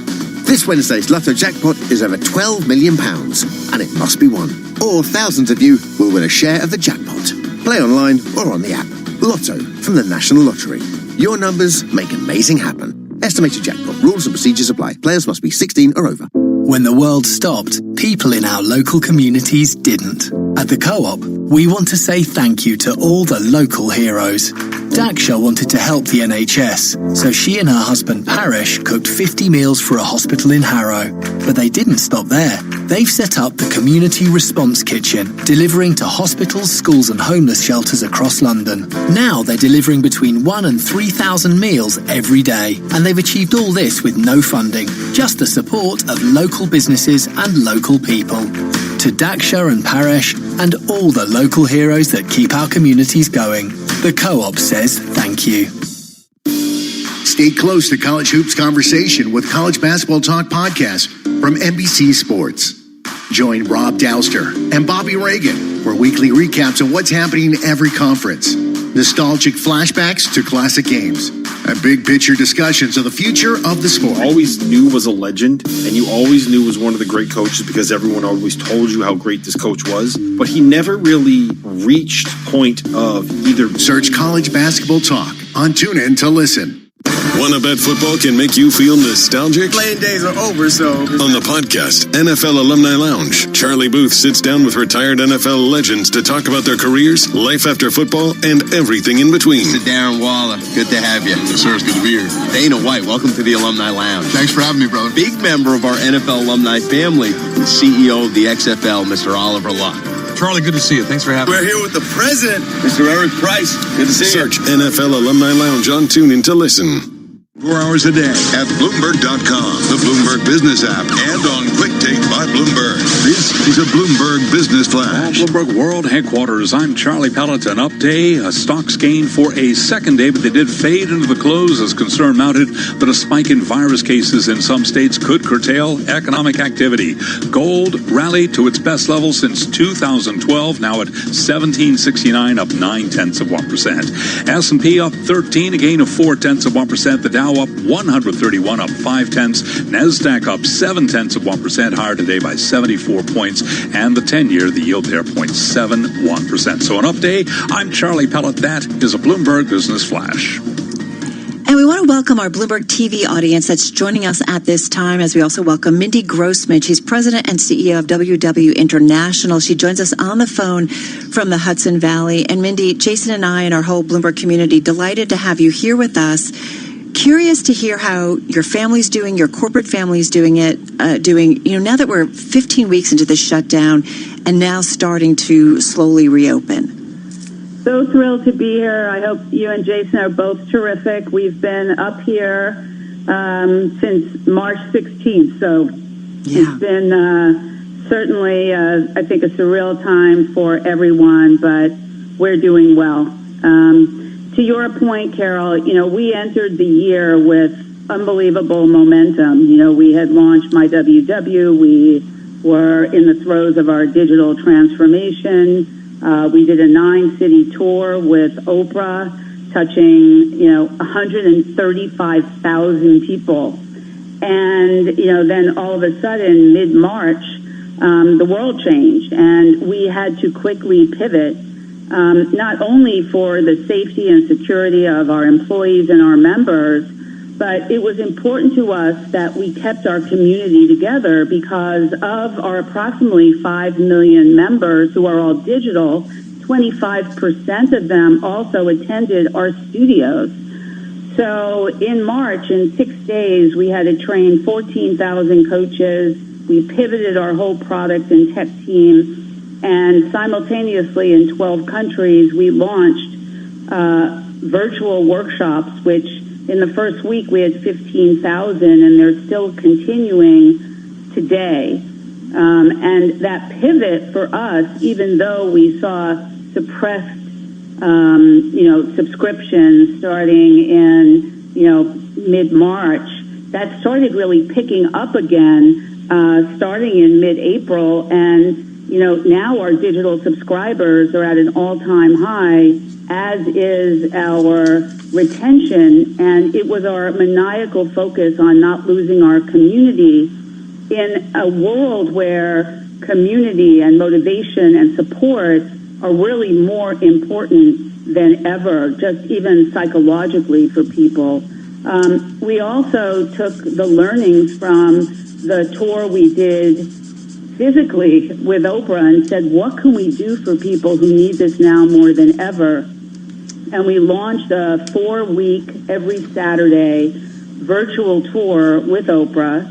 This Wednesday's Lotto jackpot is over £12 million, and it must be won. Or thousands of you will win a share of the jackpot. Play online or on the app. Lotto from the National Lottery. Your numbers make amazing happen. Estimated jackpot. Rules and procedures apply. Players must be 16 or over. When the world stopped, people in our local communities didn't. At the Co-op, we want to say thank you to all the local heroes. Daksha wanted to help the NHS, so she and her husband Parish cooked 50 meals for a hospital in Harrow. But they didn't stop there. They've set up the Community Response Kitchen, delivering to hospitals, schools and homeless shelters across London. Now they're delivering between 1,000 and 3,000 meals every day, and they've achieved all this with no funding, just the support of local businesses and local people. To Daksha and Paresh and all the local heroes that keep our communities going, the Co-op says thank you. Stay close to College Hoops Conversation with College Basketball Talk podcast from NBC Sports. Join Rob Dowster and Bobby Reagan for weekly recaps of what's happening in every conference. Nostalgic flashbacks to classic games and big picture discussions of the future of the sport. Always knew was a legend, and you always knew was one of the great coaches because everyone always told you how great this coach was. But he never really reached point of either. Search College Basketball Talk on TuneIn to listen. Wanna bet football can make you feel nostalgic? Playing days are over, so... On the podcast, NFL Alumni Lounge, Charlie Booth sits down with retired NFL legends to talk about their careers, life after football, and everything in between. Mr. Darren Waller, good to have you. Yes, sir, it's good to be here. Dana White, welcome to the Alumni Lounge. Thanks for having me, brother. Big member of our NFL alumni family, the CEO of the XFL, Mr. Oliver Luck. Charlie, good to see you. Thanks for having me. We're here with the president, Mr. Eric Price. Good to see you. Search NFL Alumni Lounge on TuneIn to listen. 4 hours a day at Bloomberg.com, the Bloomberg Business app, and on Quick Take by Bloomberg. This is a Bloomberg Business Flash. Bloomberg World Headquarters. I'm Charlie Pelleton. Up day, stocks gained for a second day, but they did fade into the close as concern mounted that a spike in virus cases in some states could curtail economic activity. Gold rallied to its best level since 2012, now at 1769, up 0.9%. S&P up 13, a gain of 0.4%. The Dow up 131, up 0.5. NASDAQ up 0.7%, higher today by 74 points. And the 10-year, the yield there, 0.71%. So an up day, I'm Charlie Pellet. That is a Bloomberg Business Flash. And we want to welcome our Bloomberg TV audience that's joining us at this time, as we also welcome Mindy Grossman. She's president and CEO of WW International. She joins us on the phone from the Hudson Valley. And Mindy, Jason and I and our whole Bloomberg community, delighted to have you here with us. Curious to hear how your family's doing, your corporate family's doing, now that we're 15 weeks into the shutdown and now starting to slowly reopen. So thrilled to be here. I hope you and Jason are both terrific. We've been up here since March 16th, so It's been certainly, I think, a surreal time for everyone, but we're doing well. To your point, Carol, we entered the year with unbelievable momentum. We had launched MyWW. We were in the throes of our digital transformation. We did a 9-city tour with Oprah, touching, 135,000 people. And, then all of a sudden, mid-March, the world changed, and we had to quickly pivot. Not only for the safety and security of our employees and our members, but it was important to us that we kept our community together because of our approximately 5 million members who are all digital. 25% of them also attended our studios. So in March, in 6 days, we had to train 14,000 coaches. We pivoted our whole product and tech team. And simultaneously in 12 countries, we launched virtual workshops, which in the first week we had 15,000, and they're still continuing today. And that pivot for us, even though we saw suppressed, subscriptions starting in, mid-March, that started really picking up again, starting in mid-April, and now our digital subscribers are at an all-time high, as is our retention, and it was our maniacal focus on not losing our community in a world where community and motivation and support are really more important than ever, just even psychologically for people. We also took the learnings from the tour we did physically with Oprah and said, what can we do for people who need this now more than ever? And we launched a 4-week, every Saturday, virtual tour with Oprah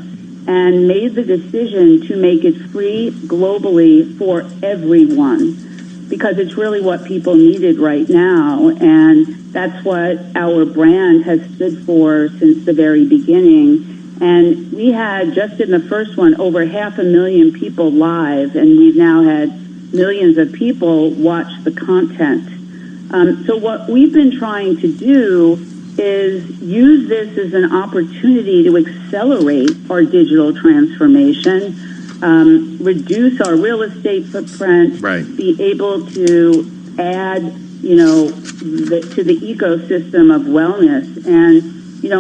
and made the decision to make it free globally for everyone, because it's really what people needed right now, and that's what our brand has stood for since the very beginning. And we had, just in the first one, over 500,000 people live, and we've now had millions of people watch the content. So what we've been trying to do is use this as an opportunity to accelerate our digital transformation, reduce our real estate footprint, be able to add, to the ecosystem of wellness. And,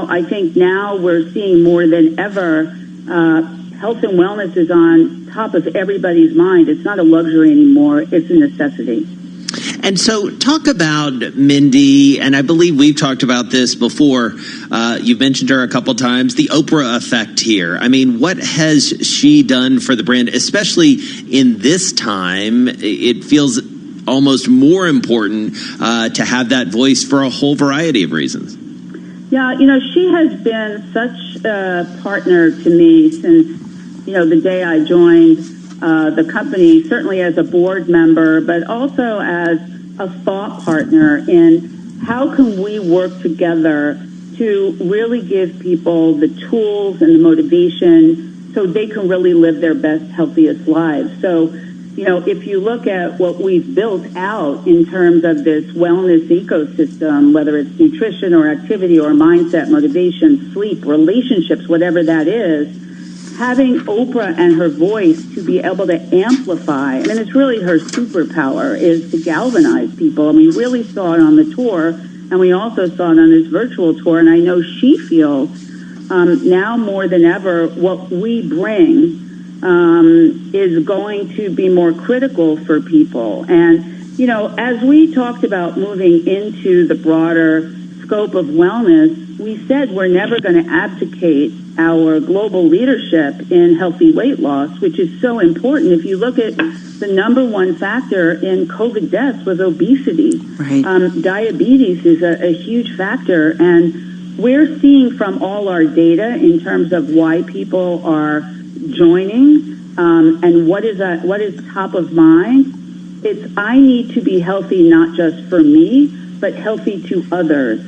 I think now we're seeing more than ever, health and wellness is on top of everybody's mind. It's not a luxury anymore. It's a necessity. And so talk about Mindy, and I believe we've talked about this before. You've mentioned her a couple times, the Oprah effect here. I mean, what has she done for the brand, especially in this time? It feels almost more important to have that voice for a whole variety of reasons. Yeah, she has been such a partner to me since, the day I joined the company, certainly as a board member, but also as a thought partner in how can we work together to really give people the tools and the motivation so they can really live their best, healthiest lives. So, if you look at what we've built out in terms of this wellness ecosystem, whether it's nutrition or activity or mindset, motivation, sleep, relationships, whatever that is, having Oprah and her voice to be able to amplify, and it's really her superpower, is to galvanize people. And we really saw it on the tour, and we also saw it on this virtual tour, and I know she feels now more than ever what we bring is going to be more critical for people. And, as we talked about moving into the broader scope of wellness, we said we're never going to abdicate our global leadership in healthy weight loss, which is so important. If you look at the number one factor in COVID deaths was obesity. Right. Diabetes is a huge factor, and we're seeing from all our data in terms of why people are joining and what is top of mind. It's I need to be healthy not just for me, but healthy to others.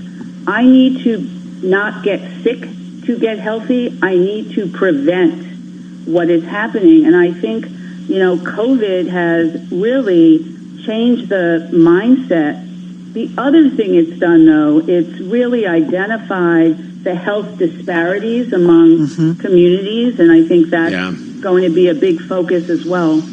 I need to not get sick to get healthy. I need to prevent what is happening. And I think, COVID has really changed the mindset. The other thing it's done, though, it's really identified the health disparities among communities, and I think that's going to be a big focus as well.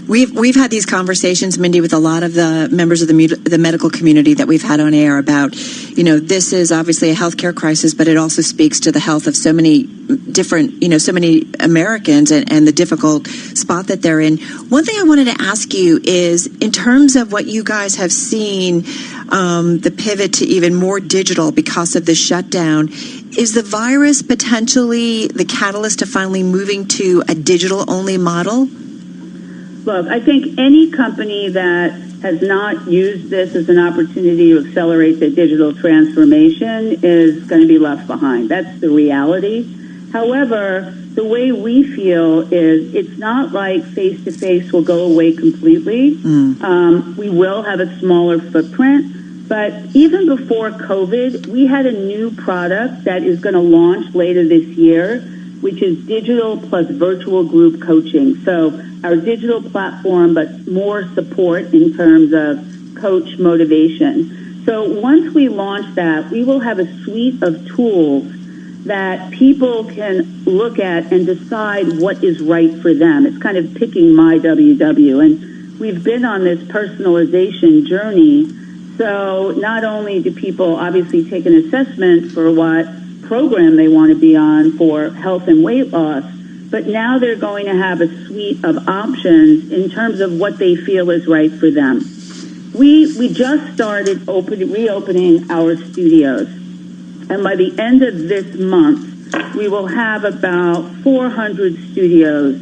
We've had these conversations, Mindy, with a lot of the members of the medical community that we've had on air about, this is obviously a healthcare crisis, but it also speaks to the health of so many different, so many Americans and the difficult spot that they're in. One thing I wanted to ask you is, in terms of what you guys have seen, the pivot to even more digital because of the shutdown, is the virus potentially the catalyst to finally moving to a digital-only model? Look, I think any company that has not used this as an opportunity to accelerate the digital transformation is going to be left behind. That's the reality. However, the way we feel is it's not like face-to-face will go away completely. We will have a smaller footprint. But even before COVID, we had a new product that is going to launch later this year, which is digital plus virtual group coaching. So our digital platform, but more support in terms of coach motivation. So once we launch that, we will have a suite of tools that people can look at and decide what is right for them. It's kind of picking my WW. And we've been on this personalization journey. So not only do people obviously take an assessment for what program they want to be on for health and weight loss, but now they're going to have a suite of options in terms of what they feel is right for them. we just started reopening our studios. And by the end of this month, we will have about 400 studios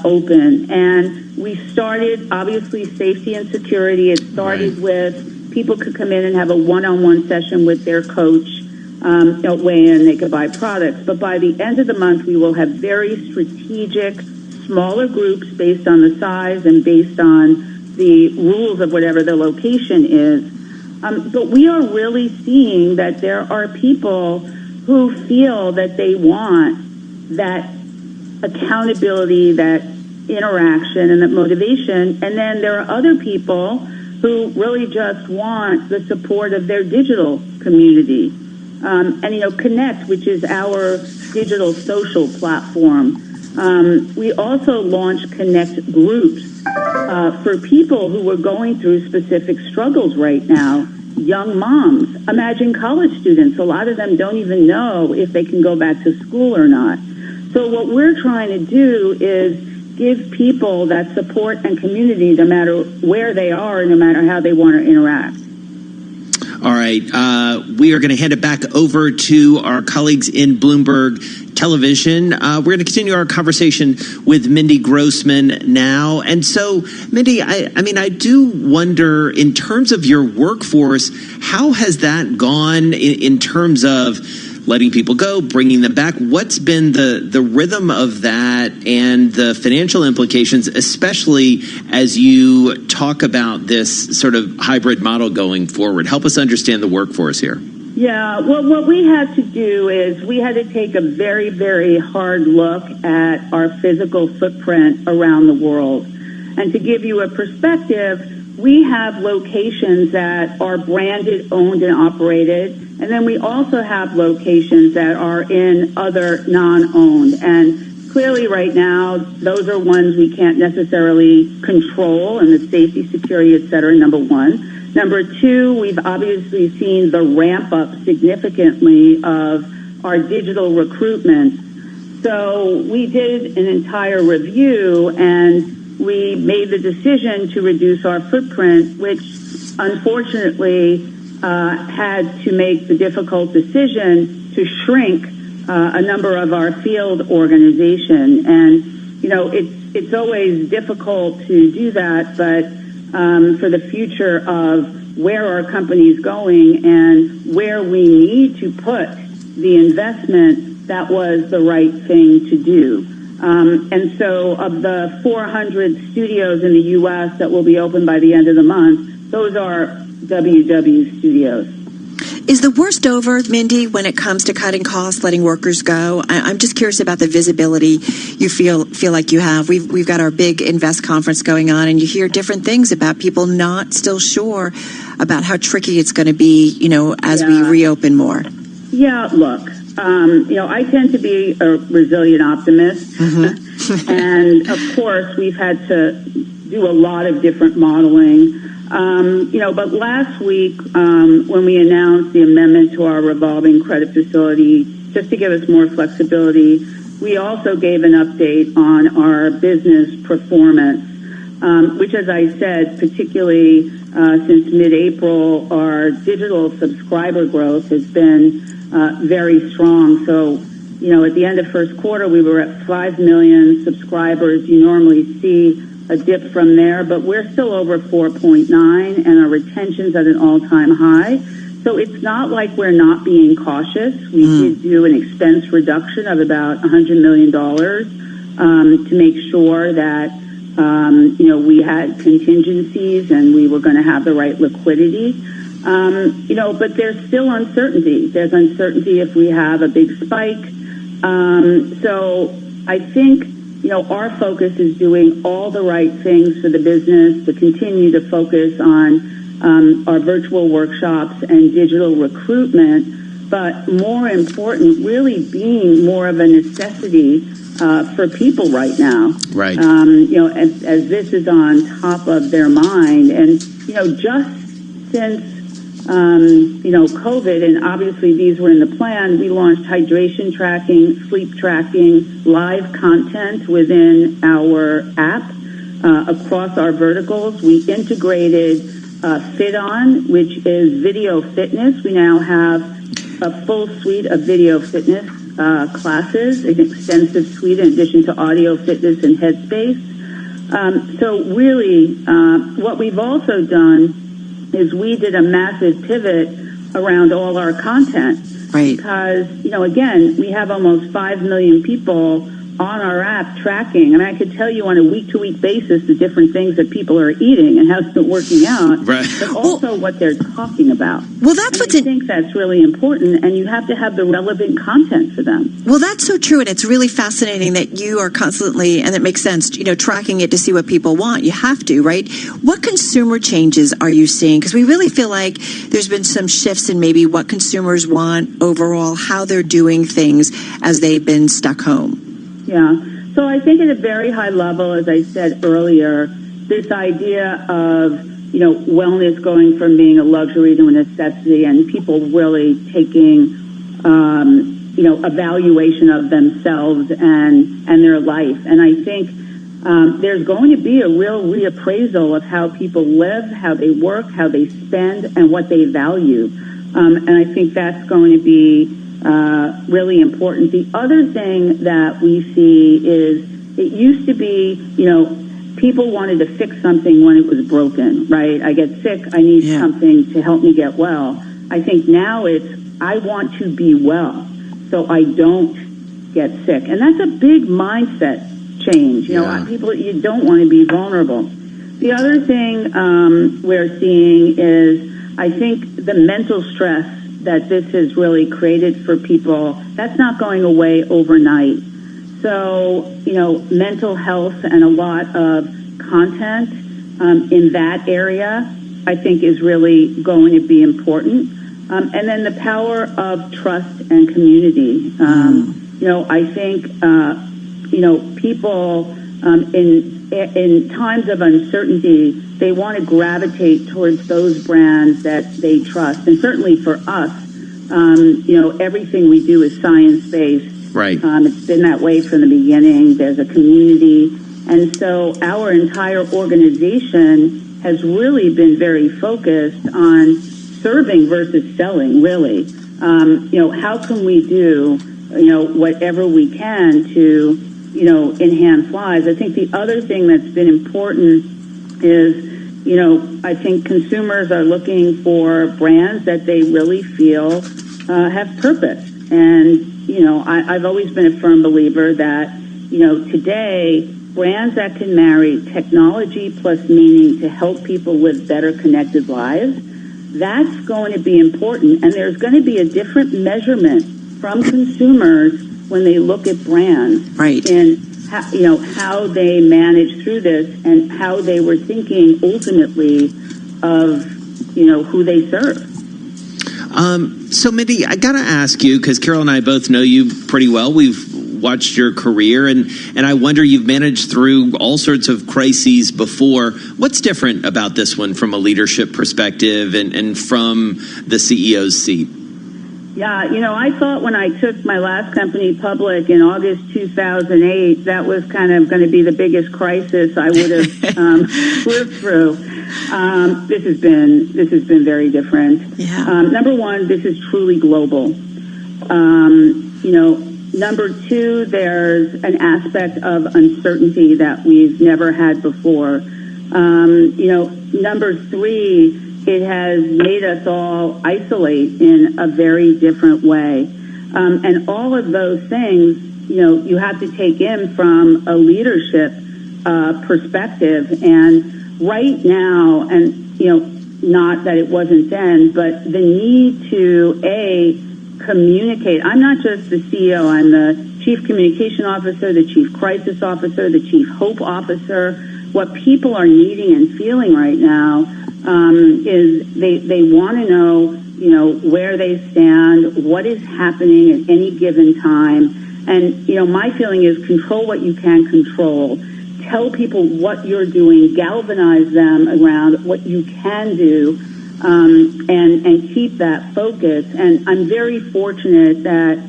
open. And we started, obviously, safety and security. It started with people could come in and have a one-on-one session with their coach, weigh in, they could buy products. But by the end of the month, we will have very strategic, smaller groups based on the size and based on the rules of whatever the location is. But we are really seeing that there are people who feel that they want that accountability, that interaction, and that motivation. And then there are other people who really just want the support of their digital community. Connect, which is our digital social platform. We also launched Connect groups for people who are going through specific struggles right now. Young moms, imagine college students. A lot of them don't even know if they can go back to school or not. So what we're trying to do is give people that support and community no matter where they are and no matter how they want to interact. All right. We are going to hand it back over to our colleagues in Bloomberg Television. We're going to continue our conversation with Mindy Grossman now. And so, Mindy, I do wonder, in terms of your workforce, how has that gone in terms of letting people go, bringing them back? What's been the rhythm of that and the financial implications, especially as you talk about this sort of hybrid model going forward? Help us understand the workforce here. Yeah, well, what we had to do is we had to take a very, very hard look at our physical footprint around the world. And to give you a perspective, we have locations that are branded, owned, and operated. And then we also have locations that are in other non-owned. And clearly right now, those are ones we can't necessarily control, and the safety, security, et cetera, number one. Number two, we've obviously seen the ramp up significantly of our digital recruitment. So we did an entire review, and we made the decision to reduce our footprint, which unfortunately had to make the difficult decision to shrink a number of our field organization. And, it's always difficult to do that, but for the future of where our company is going and where we need to put the investment, that was the right thing to do. And so of the 400 studios in the U.S. that will be open by the end of the month, those are WW studios. Is the worst over, Mindy, when it comes to cutting costs, letting workers go? I'm just curious about the visibility you feel like you have. We've got our big Invest conference going on, and you hear different things about people not still sure about how tricky it's going to be, as we reopen more. Yeah, look, I tend to be a resilient optimist. Mm-hmm. And, of course, we've had to do a lot of different modeling. But last week, when we announced the amendment to our revolving credit facility, just to give us more flexibility, we also gave an update on our business performance, which, as I said, particularly since mid-April, our digital subscriber growth has been very strong. So, at the end of first quarter, we were at 5 million subscribers. You normally see a dip from there, but we're still over 4.9, and our retention's at an all-time high. So it's not like we're not being cautious. We did do an expense reduction of about $100 million to make sure that, we had contingencies and we were going to have the right liquidity. But there's still uncertainty. There's uncertainty if we have a big spike. So I think our focus is doing all the right things for the business, to continue to focus on our virtual workshops and digital recruitment, but more important, really being more of a necessity for people right now. Right. As this is on top of their mind. And, just since COVID, and obviously these were in the plan, we launched hydration tracking, sleep tracking, live content within our app across our verticals. We integrated Fit On, which is video fitness. We now have a full suite of video fitness classes, an extensive suite in addition to audio fitness and Headspace. So really, what we've also done is we did a massive pivot around all our content. Right. Because, again, we have almost 5 million people on our app tracking. And I could tell you on a week-to-week basis the different things that people are eating and how it's been working out, right. But also what they're talking about. Well, that's I think that's really important, and you have to have the relevant content for them. Well, that's so true, and it's really fascinating that you are constantly, and it makes sense, tracking it to see what people want. You have to, right? What consumer changes are you seeing? Because we really feel like there's been some shifts in maybe what consumers want overall, how they're doing things as they've been stuck home. Yeah. So I think at a very high level, as I said earlier, this idea of, wellness going from being a luxury to a necessity and people really taking, evaluation of themselves and their life. And I think there's going to be a real reappraisal of how people live, how they work, how they spend, and what they value. And I think that's going to be really important. The other thing that we see is it used to be, people wanted to fix something when it was broken, right? I get sick, I need something to help me get well. I think now it's, I want to be well so I don't get sick. And that's a big mindset change. People, you don't want to be vulnerable. The other thing we're seeing is, I think the mental stress that this has really created for people, that's not going away overnight. So, mental health and a lot of content in that area, I think, is really going to be important. And then the power of trust and community. I think, people in times of uncertainty, they want to gravitate towards those brands that they trust. And certainly for us, everything we do is science-based. Right. It's been that way from the beginning. There's a community. And so our entire organization has really been very focused on serving versus selling, really. How can we do, whatever we can to, enhance lives? I think the other thing that's been important is, I think consumers are looking for brands that they really feel have purpose. And, I've always been a firm believer that, today, brands that can marry technology plus meaning to help people live better connected lives, that's going to be important. And there's going to be a different measurement from consumers when they look at brands. Right. And how they manage through this and how they were thinking ultimately of, who they serve. So, Mindy, I got to ask you, because Carol and I both know you pretty well. We've watched your career, and I wonder, you've managed through all sorts of crises before. What's different about this one from a leadership perspective and from the CEO's seat? Yeah, I thought when I took my last company public in August 2008, that was kind of going to be the biggest crisis I would have lived through. This has been very different. Yeah. Number one, this is truly global. Number two, there's an aspect of uncertainty that we've never had before. Number three, it has made us all isolate in a very different way. And all of those things, you have to take in from a leadership perspective. And right now, and, not that it wasn't then, but the need to, communicate. I'm not just the CEO. I'm the Chief Communication Officer, the Chief Crisis Officer, the Chief Hope Officer. What people are needing and feeling right now is they want to know, where they stand, what is happening at any given time. And, my feeling is control what you can control. Tell people what you're doing, galvanize them around what you can do, and keep that focus. And I'm very fortunate that,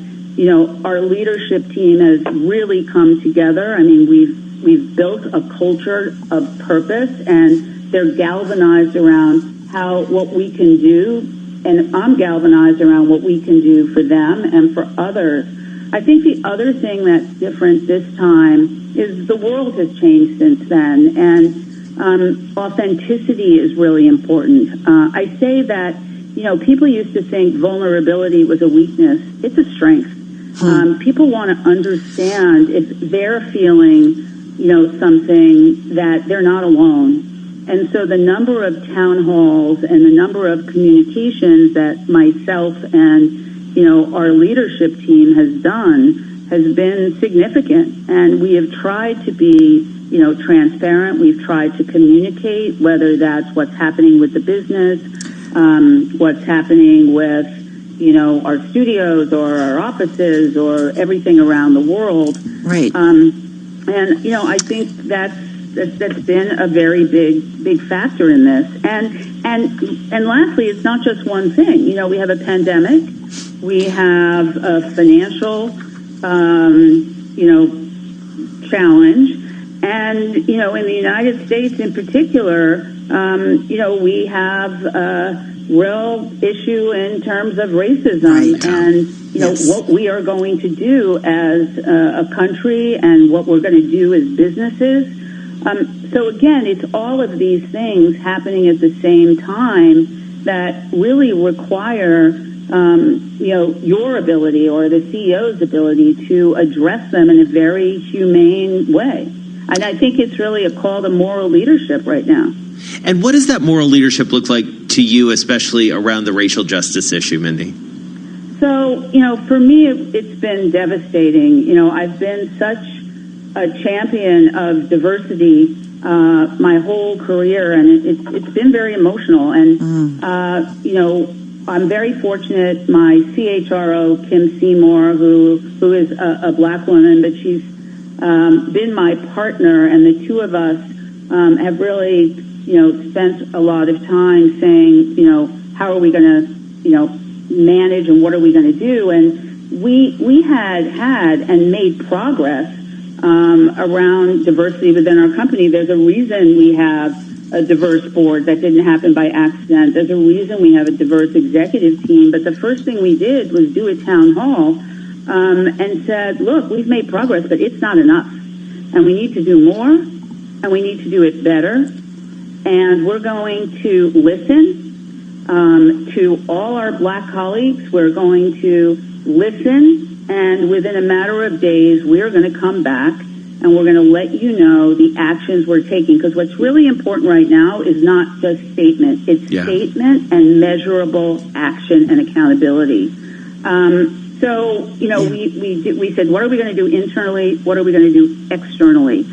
our leadership team has really come together. I mean, we've built a culture of purpose, and they're galvanized around what we can do, and I'm galvanized around what we can do for them and for others. I think the other thing that's different this time is the world has changed since then, and authenticity is really important. I say that, people used to think vulnerability was a weakness. It's a strength. People want to understand if they're feeling, something, that they're not alone. And so the number of town halls and the number of communications that myself and, our leadership team has done has been significant. And we have tried to be, transparent. We've tried to communicate, whether that's what's happening with the business, what's happening with, our studios or our offices or everything around the world. Right. I think that's been a very big factor in this. And lastly, it's not just one thing. We have a pandemic. We have a financial, challenge. And, in the United States in particular, we have a real issue in terms of racism. Right. And, what we are going to do as a country and what we're going to do as businesses. So again, it's all of these things happening at the same time that really require, your ability or the CEO's ability to address them in a very humane way. And I think it's really a call to moral leadership right now. And what does that moral leadership look like to you, especially around the racial justice issue, Mindy? So, for me, it's been devastating. I've been such a champion of diversity my whole career, and it's been very emotional. And, I'm very fortunate. My CHRO, Kim Seymour, who is a black woman, but she's been my partner, and the two of us have really, spent a lot of time saying, how are we going to, manage and what are we going to do? And we had and made progress around diversity within our company. There's a reason we have a diverse board. That didn't happen by accident. There's a reason we have a diverse executive team. But the first thing we did was do a town hall and said, look, we've made progress, but it's not enough. And we need to do more, and we need to do it better. And we're going to listen to all our black colleagues. We're going to listen, and within a matter of days, we're going to come back and we're going to let you know the actions we're taking. Because what's really important right now is not just statement. It's statement and measurable action and accountability. We said, what are we going to do internally? What are we going to do externally?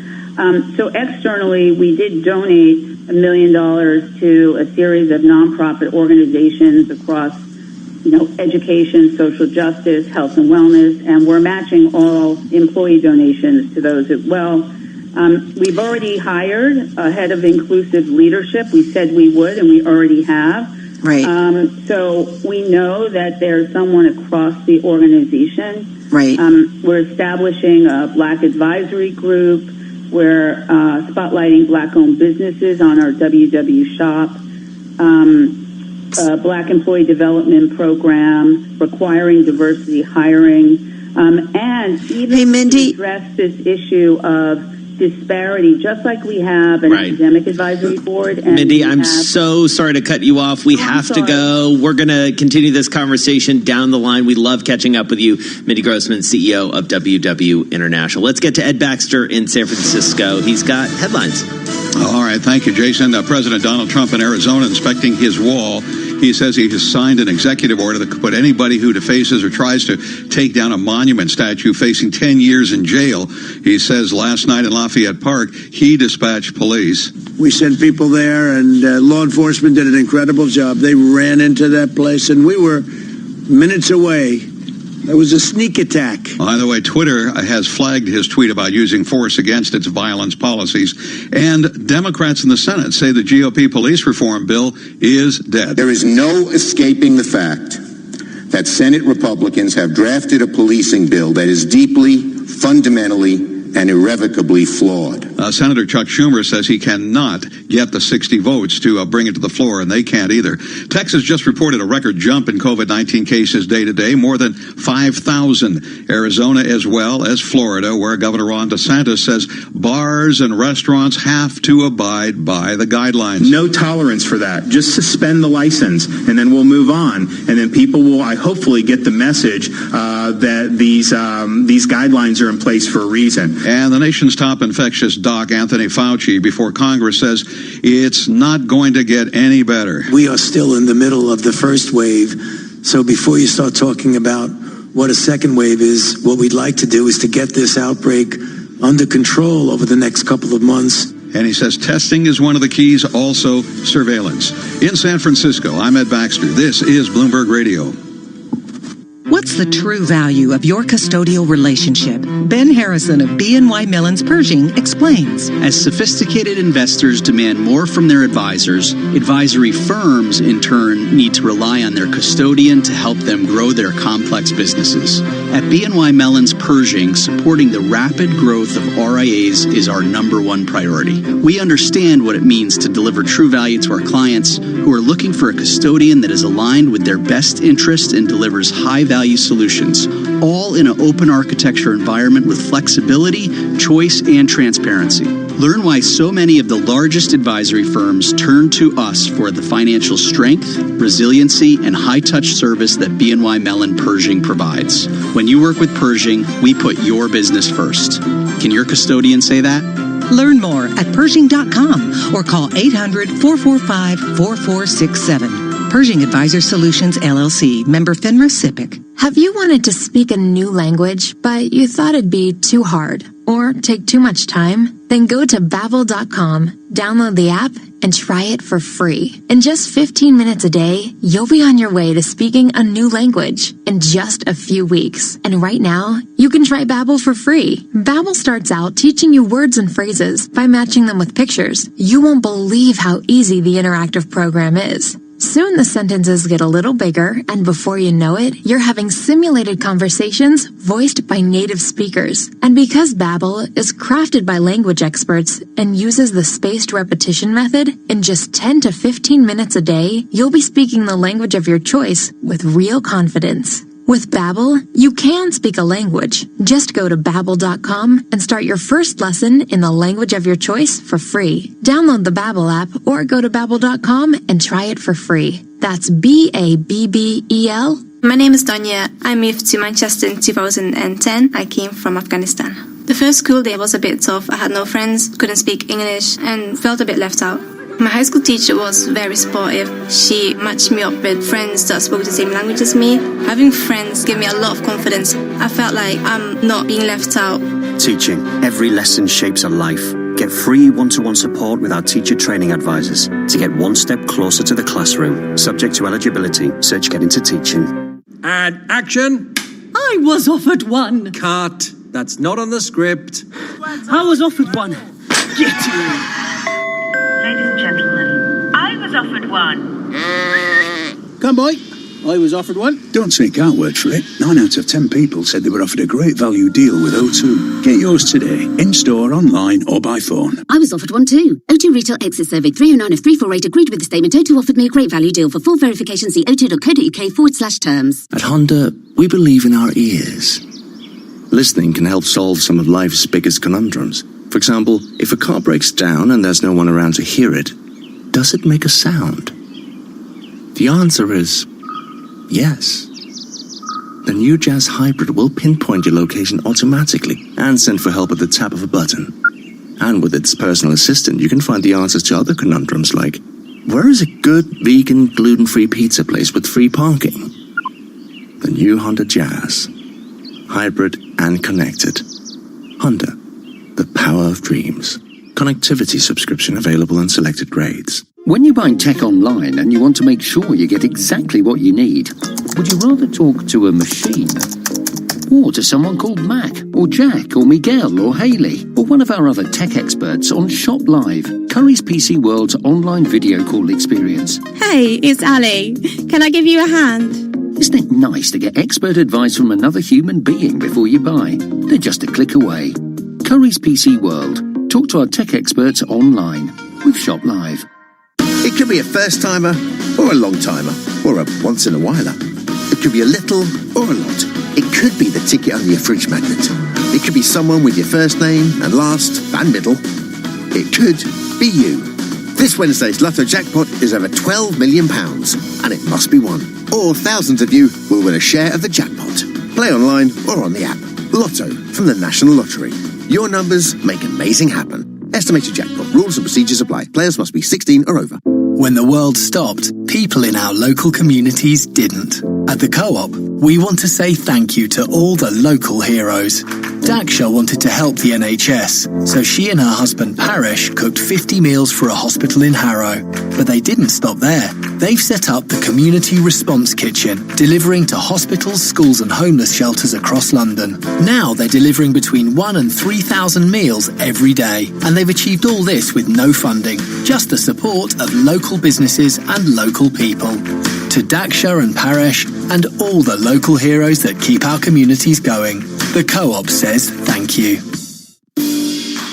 So externally, we did donate $1 million to a series of nonprofit organizations across, education, social justice, health and wellness, and we're matching all employee donations to those as well. We've already hired a head of inclusive leadership. We said we would, and we already have. Right. So we know that there's someone across the organization. Right. We're establishing a Black advisory group. We're spotlighting Black-owned businesses on our WW Shop. Black Employee Development Program, requiring diversity hiring, and even to address this issue of disparity, just like we have an academic advisory board. And Mindy, I'm so sorry to cut you off. We have to go. We're going to continue this conversation down the line. We love catching up with you, Mindy Grossman, CEO of WW International. Let's get to Ed Baxter in San Francisco. He's got headlines. All right. Thank you, Jason. President Donald Trump in Arizona inspecting his wall. He says he has signed an executive order that could put anybody who defaces or tries to take down a monument statue facing 10 years in jail. He says last night in Lafayette Park, he dispatched police. We sent people there, and law enforcement did an incredible job. They ran into that place, and we were minutes away. It was a sneak attack. By the way, Twitter has flagged his tweet about using force against its violence policies. And Democrats in the Senate say the GOP police reform bill is dead. There is no escaping the fact that Senate Republicans have drafted a policing bill that is deeply, fundamentally, and irrevocably flawed. Senator Chuck Schumer says he cannot get the 60 votes to bring it to the floor, and they can't either. Texas just reported a record jump in COVID-19 cases day to day, more than 5,000. Arizona as well as Florida, where Governor Ron DeSantis says bars and restaurants have to abide by the guidelines. No tolerance for that. Just suspend the license, and then we'll move on. And then people will, hopefully, get the message that these guidelines are in place for a reason. And the nation's top infectious doc, Anthony Fauci, before Congress says it's not going to get any better. We are still in the middle of the first wave, so before you start talking about what a second wave is, what we'd like to do is to get this outbreak under control over the next couple of months. And he says testing is one of the keys, also surveillance. In San Francisco, I'm Ed Baxter. This is Bloomberg Radio. What's the true value of your custodial relationship? Ben Harrison of BNY Mellon's Pershing explains. As sophisticated investors demand more from their advisors, advisory firms, in turn, need to rely on their custodian to help them grow their complex businesses. At BNY Mellon's Pershing, supporting the rapid growth of RIAs is our number one priority. We understand what it means to deliver true value to our clients who are looking for a custodian that is aligned with their best interest and delivers high-value solutions, all in an open architecture environment with flexibility, choice, and transparency. Learn why so many of the largest advisory firms turn to us for the financial strength, resiliency, and high-touch service that BNY Mellon Pershing provides. When you work with Pershing, we put your business first. Can your custodian say that? Learn more at Pershing.com or call 800-445-4467. Pershing Advisor Solutions, LLC, member FINRA SIPC. Have you wanted to speak a new language, but you thought it'd be too hard or take too much time? Then go to Babbel.com, download the app, and try it for free. In just 15 minutes a day, you'll be on your way to speaking a new language in just a few weeks. And right now, you can try Babbel for free. Babbel starts out teaching you words and phrases by matching them with pictures. You won't believe how easy the interactive program is. Soon the sentences get a little bigger, and before you know it, you're having simulated conversations voiced by native speakers. And because Babbel is crafted by language experts and uses the spaced repetition method, in just 10 to 15 minutes a day, you'll be speaking the language of your choice with real confidence. With Babbel, you can speak a language. Just go to Babbel.com and start your first lesson in the language of your choice for free. Download the Babbel app or go to Babbel.com and try it for free. That's Babbel. My name is Danya. I moved to Manchester in 2010. I came from Afghanistan. The first school day was a bit tough. I had no friends, couldn't speak English, and felt a bit left out. My high school teacher was very supportive. She matched me up with friends that spoke the same language as me. Having friends gave me a lot of confidence. I felt like I'm not being left out. Teaching. Every lesson shapes a life. Get free one-to-one support with our teacher training advisors to get one step closer to the classroom. Subject to eligibility. Search Get Into Teaching. And action. I was offered one. Cut. That's not on the script. I was offered one. Get it. Ladies and gentlemen, I was offered one. Come, boy. I was offered one. Don't take our word for it. 9 out of 10 people said they were offered a great value deal with O2. Get yours today, in-store, online, or by phone. I was offered one too. O2 Retail Exit Survey 309 of 348 agreed with the statement. O2 offered me a great value deal. For full verification, see o2.co.uk/terms. At Honda, we believe in our ears. Listening can help solve some of life's biggest conundrums. For example, if a car breaks down and there's no one around to hear it, does it make a sound? The answer is yes. The new Jazz Hybrid will pinpoint your location automatically and send for help at the tap of a button. And with its personal assistant, you can find the answers to other conundrums like, where is a good vegan gluten-free pizza place with free parking? The new Honda Jazz. Hybrid and connected. Honda. The power of dreams. Connectivity subscription available in selected grades. When you're buying tech online and you want to make sure you get exactly what you need, would you rather talk to a machine? Or to someone called Mac, or Jack, or Miguel, or Haley, or one of our other tech experts on Shop Live, Curry's PC World's online video call experience? Hey, it's Ali. Can I give you a hand? Isn't it nice to get expert advice from another human being before you buy? They're just a click away. Curry's PC World. Talk Talk to our tech experts online with Shop Live. It could be a first-timer or a long-timer or a once-in-a-whiler. It could be a little or a lot. It could be the ticket on your fridge magnet. It could be someone with your first name and last and middle. It could be you. This Wednesday's Lotto jackpot is over £12 million, and it must be won. Or thousands of you will win a share of the jackpot. Play online or on the app. Lotto from the National Lottery. Your numbers make amazing happen. Estimated jackpot. Rules and procedures apply. Players must be 16 or over. When the world stopped, people in our local communities didn't. At the Co-op, we want to say thank you to all the local heroes. Daksha wanted to help the NHS, so she and her husband Parish cooked 50 meals for a hospital in Harrow. But they didn't stop there. They've set up the Community Response Kitchen, delivering to hospitals, schools and homeless shelters across London. Now they're delivering between 1,000 and 3,000 meals every day, and they've achieved all this with no funding, just the support of local businesses and local people. To Daksha and Paresh and all the local heroes that keep our communities going, the Co-op says thank you.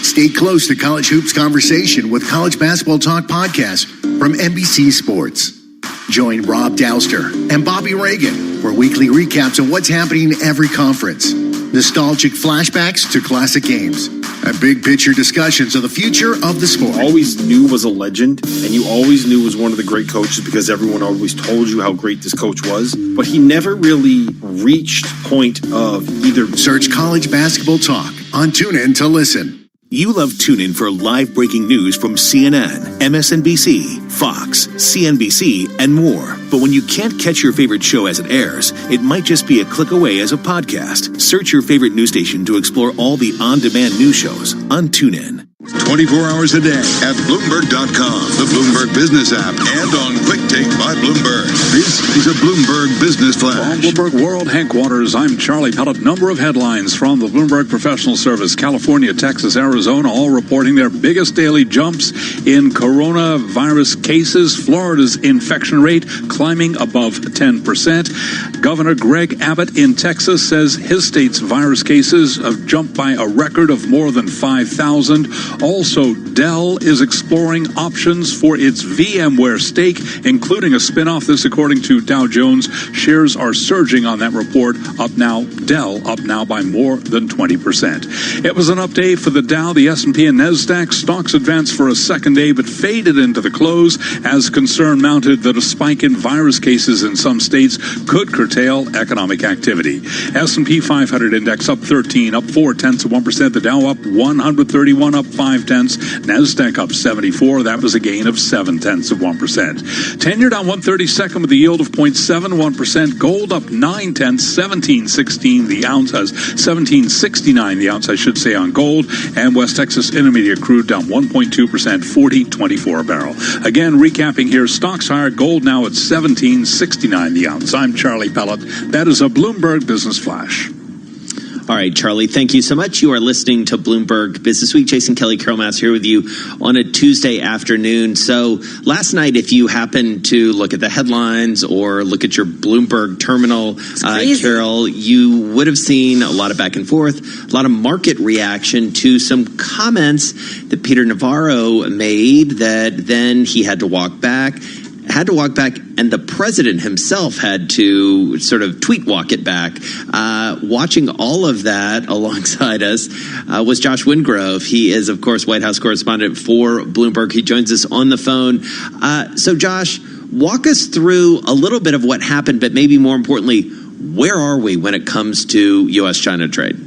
Stay close to College Hoops Conversation with College Basketball Talk podcast from NBC Sports. Join Rob Dowster and Bobby Reagan for weekly recaps of what's happening in every conference. Nostalgic flashbacks to classic games. And big picture discussions of the future of the sport. Always knew was a legend, and you always knew was one of the great coaches because everyone always told you how great this coach was. But he never really reached point of either. Search College Basketball Talk on TuneIn to listen. You love TuneIn for live breaking news from CNN, MSNBC, Fox, CNBC, and more. But when you can't catch your favorite show as it airs, it might just be a click away as a podcast. Search your favorite news station to explore all the on-demand news shows on TuneIn. 24 hours a day at Bloomberg.com, the Bloomberg Business app, and on Quick Take by Bloomberg. This is a Bloomberg Business Flash. From Bloomberg World Headquarters, I'm Charlie Pellet. Number of headlines from the Bloomberg Professional Service. California, Texas, Arizona, all reporting their biggest daily jumps in coronavirus cases. Florida's infection rate climbing above 10%. Governor Greg Abbott in Texas says his state's virus cases have jumped by a record of more than 5,000. Also, Dell is exploring options for its VMware stake, including a spinoff. This, according to Dow Jones. Shares are surging on that report. Dell up now by more than 20%. It was an up day for the Dow, the S&P, and NASDAQ. Stocks advanced for a second day, but faded into the close as concern mounted that a spike in virus cases in some states could curtail economic activity. S&P 500 index up 13, up 0.4%. The Dow up 131, up 0.5. NASDAQ up 74. That was a gain of 0.7%. 10-year down 132nd with a yield of 0.71%. Gold up 0.9, 17.16 the ounce, 17.69 the ounce, I should say, on gold. And West Texas Intermediate crude down 1.2%, 40.24 a barrel. Again, recapping here, stocks higher, gold now at 17.69 the ounce. I'm Charlie Pellet. That is a Bloomberg Business Flash. All right, Charlie, thank you so much. You are listening to Bloomberg Business Week. Jason Kelly, Carol Mass here with you on a Tuesday afternoon. So last night, if you happen to look at the headlines or look at your Bloomberg terminal, Carol, you would have seen a lot of back and forth, a lot of market reaction to some comments that Peter Navarro made that then he had to walk back, and the president himself had to sort of tweet walk it back. Watching all of that alongside us was Josh Wingrove. He is, of course, White House correspondent for Bloomberg. He joins us on the phone. So, Josh, walk us through a little bit of what happened, but maybe more importantly, where are we when it comes to U.S.-China trade?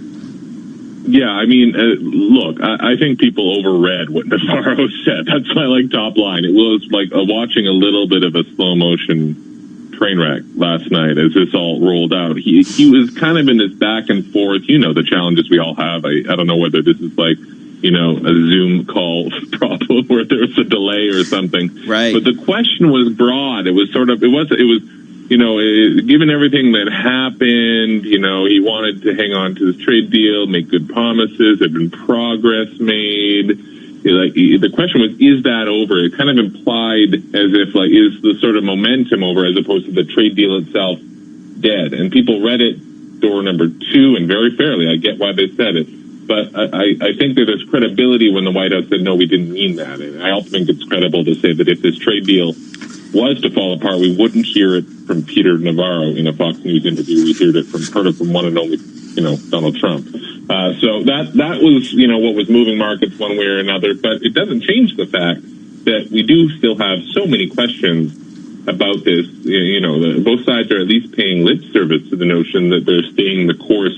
Yeah, I mean, look, I think people overread what Navarro said. That's my, top line. It was like watching a little bit of a slow-motion train wreck last night as this all rolled out. He was kind of in this back and forth, the challenges we all have. I don't know whether this is a Zoom call problem where there's a delay or something. Right. But the question was broad. It was given everything that happened, he wanted to hang on to this trade deal, make good promises, there had been progress made. The question was, is that over? It kind of implied as if, is the sort of momentum over as opposed to the trade deal itself dead? And people read it, door number two, and very fairly, I get why they said it. But I think that there's credibility when the White House said, no, we didn't mean that. And I also think it's credible to say that if this trade deal was to fall apart, we wouldn't hear it from Peter Navarro in a Fox News interview. We heard it from one and only, Donald Trump. So that was, what was moving markets one way or another. But it doesn't change the fact that we do still have so many questions about this. Both sides are at least paying lip service to the notion that they're staying the course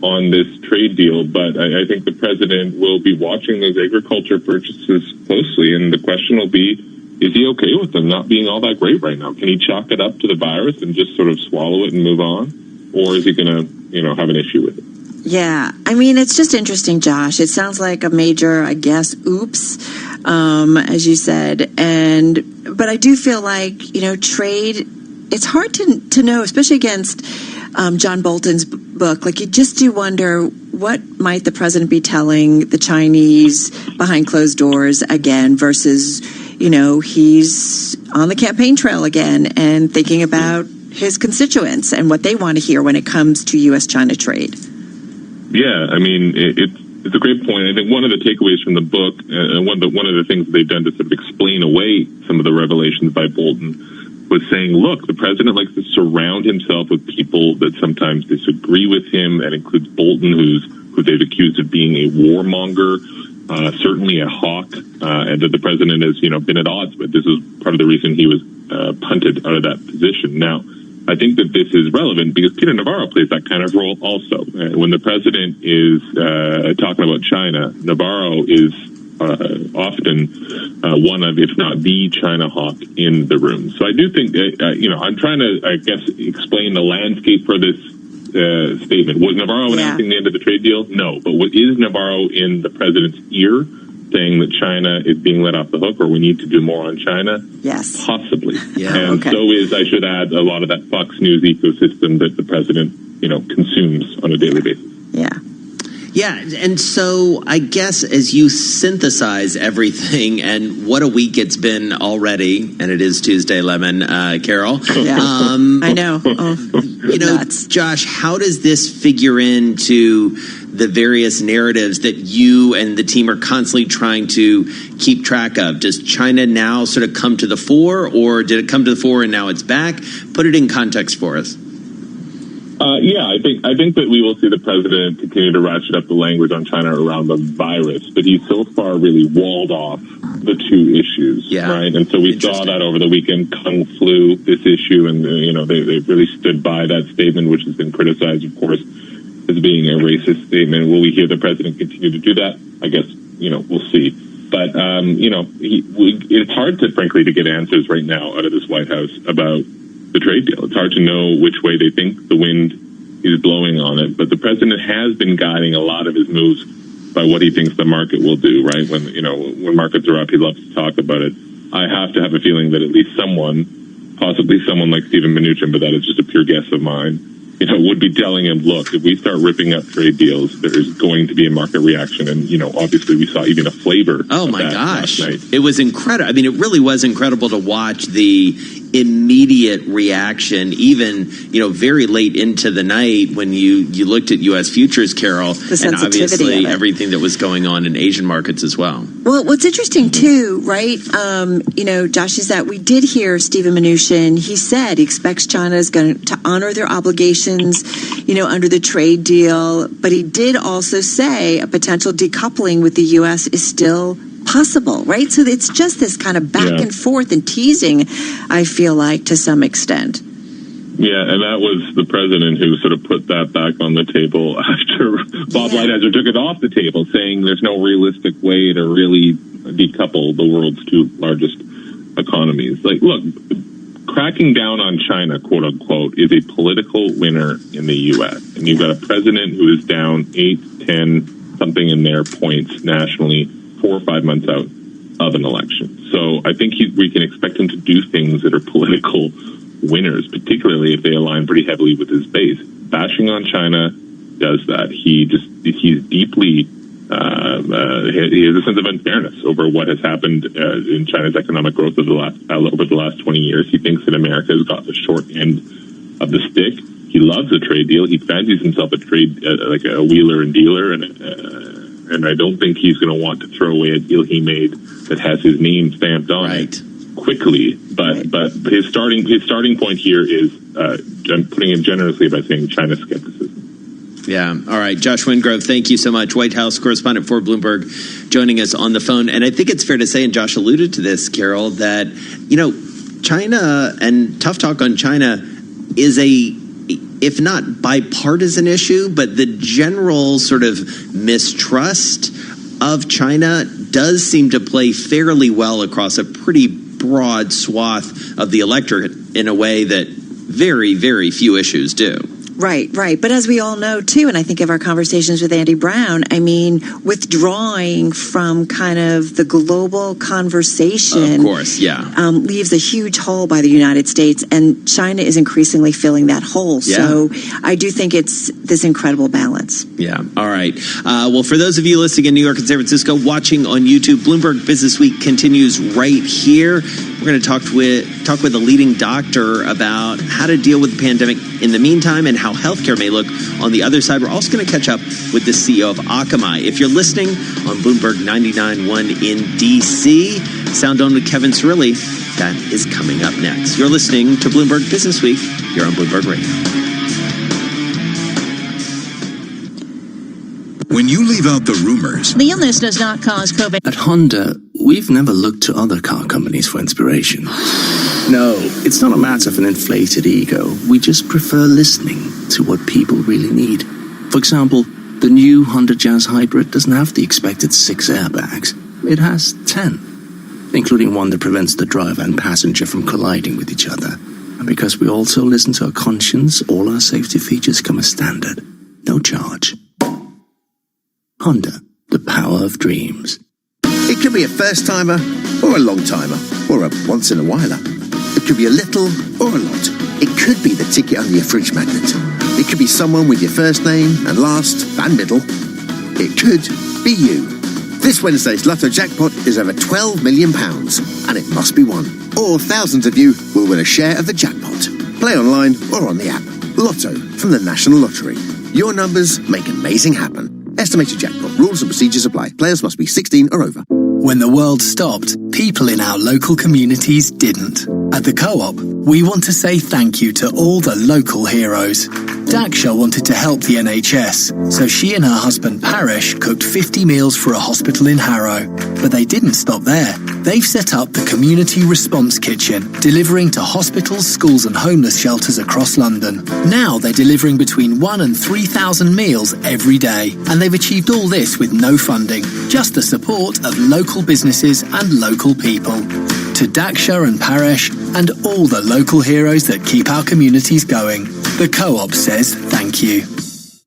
on this trade deal. But I think the president will be watching those agriculture purchases closely. And the question will be, is he okay with them not being all that great right now? Can he chalk it up to the virus and just sort of swallow it and move on? Or is he going to, have an issue with it? Yeah, I mean, it's just interesting, Josh. It sounds like a major, I guess, oops, as you said. But I do feel like, trade, it's hard to know, especially against John Bolton's book. Like, you just do wonder, what might the president be telling the Chinese behind closed doors again versus, he's on the campaign trail again and thinking about his constituents and what they want to hear when it comes to U.S.-China trade. Yeah, I mean, it's a great point. I think one of the takeaways from the book, one of the things they've done to sort of explain away some of the revelations by Bolton was saying, look, the president likes to surround himself with people that sometimes disagree with him. That includes Bolton, who they've accused of being a warmonger, certainly a hawk, and that the president has, been at odds with. This is part of the reason he was punted out of that position. Now, I think that this is relevant because Peter Navarro plays that kind of role also. When the president is talking about China, Navarro is often one of, if not the China hawk in the room. So I do think, I'm trying to, I guess, explain the landscape for this statement. Was Navarro announcing the end of the trade deal? No. But is Navarro in the president's ear saying that China is being let off the hook or we need to do more on China? Yes. Possibly. So is, I should add, a lot of that Fox News ecosystem that the president, consumes on a daily basis. Yeah. Yeah, and so I guess as you synthesize everything, and what a week it's been already, and it is Tuesday, Lemon, Carol. Yeah. I know. Nuts. Josh, how does this figure into the various narratives that you and the team are constantly trying to keep track of? Does China now sort of come to the fore, or did it come to the fore and now it's back? Put it in context for us. I think that we will see the president continue to ratchet up the language on China around the virus, but he's so far really walled off the two issues, right? And so we saw that over the weekend, Kung Flu, this issue, and they really stood by that statement, which has been criticized, of course, as being a racist statement. Will we hear the president continue to do that? I guess we'll see. But it's hard to, frankly, to get answers right now out of this White House about the trade deal. It's hard to know which way they think the wind is blowing on it, but the president has been guiding a lot of his moves by what he thinks the market will do, right? When markets are up, he loves to talk about it. I have to have a feeling that at least someone, possibly someone like Stephen Mnuchin, but that is just a pure guess of mine, would be telling him, look, if we start ripping up trade deals, there is going to be a market reaction. And, obviously we saw even a flavor. Oh my gosh. It was incredible. I mean, it really was incredible to watch the immediate reaction, even, very late into the night when you looked at U.S. futures, Carol, and obviously everything that was going on in Asian markets as well. Well, what's interesting too, right? Josh, is that we did hear Stephen Mnuchin. He said he expects China is going to honor their obligations, under the trade deal. But he did also say a potential decoupling with the U.S. is still possible, right? So it's just this kind of back and forth and teasing, I feel like, to some extent. Yeah, and that was the president who sort of put that back on the table after Bob Lighthizer took it off the table, saying there's no realistic way to really decouple the world's two largest economies. Like, look, cracking down on China, quote unquote, is a political winner in the U.S. And you've got a president who is down 8, 10, something in their points nationally 4 or 5 months out of an election. So I think we can expect him to do things that are political winners, particularly if they align pretty heavily with his base. Bashing on China does that. He's deeply, he has a sense of unfairness over what has happened in China's economic growth over the last 20 years. He thinks that America has got the short end of the stick. He loves a trade deal. He fancies himself a trade, like a wheeler and dealer, and I don't think he's going to want to throw away a deal he made that has his name stamped on it quickly. But his starting point here is putting it generously by saying China skepticism. Yeah. All right. Josh Wingrove, thank you so much. White House correspondent for Bloomberg joining us on the phone. And I think it's fair to say, and Josh alluded to this, Carol, that, China and tough talk on China is if not bipartisan issue, but the general sort of mistrust of China does seem to play fairly well across a pretty broad swath of the electorate in a way that very, very few issues do. Right. But as we all know, too, and I think of our conversations with Andy Brown, I mean, withdrawing from kind of the global conversation, of course, leaves a huge hole by the United States, and China is increasingly filling that hole. Yeah. So I do think it's this incredible balance. Yeah. All right. Well, for those of you listening in New York and San Francisco, watching on YouTube, Bloomberg Business Week continues right here. We're going to talk with a leading doctor about how to deal with the pandemic in the meantime and how healthcare may look on the other side. We're also going to catch up with the CEO of Akamai. If you're listening on Bloomberg 99.1 in D.C., sound on with Kevin Cirilli. That is coming up next. You're listening to Bloomberg Business Week here on Bloomberg Radio. When you leave out the rumors, the illness does not cause COVID. At Honda, we've never looked to other car companies for inspiration. No, it's not a matter of an inflated ego. We just prefer listening to what people really need. For example, the new Honda Jazz Hybrid doesn't have the expected 6 airbags. It has 10, including one that prevents the driver and passenger from colliding with each other. And because we also listen to our conscience, all our safety features come as standard. No charge. Honda, the power of dreams. It could be a first-timer or a long-timer or a once-in-a-whiler. It could be a little or a lot. It could be the ticket under your fridge magnet. It could be someone with your first name and last and middle. It could be you. This Wednesday's Lotto jackpot is over £12 million, and it must be won. Or thousands of you will win a share of the jackpot. Play online or on the app. Lotto from the National Lottery. Your numbers make amazing happen. Estimated jackpot. Rules and procedures apply. Players must be 16 or over. When the world stopped, people in our local communities didn't. At the Co-op, we want to say thank you to all the local heroes. Daksha wanted to help the NHS, so she and her husband Parish cooked 50 meals for a hospital in Harrow. But they didn't stop there. They've set up the Community Response Kitchen, delivering to hospitals, schools and homeless shelters across London. Now they're delivering between 1,000 and 3,000 meals every day, and they've achieved all this with no funding, just the support of local businesses and local people. To Daksha and Paresh and all the local heroes that keep our communities going, the Co-op says thank you.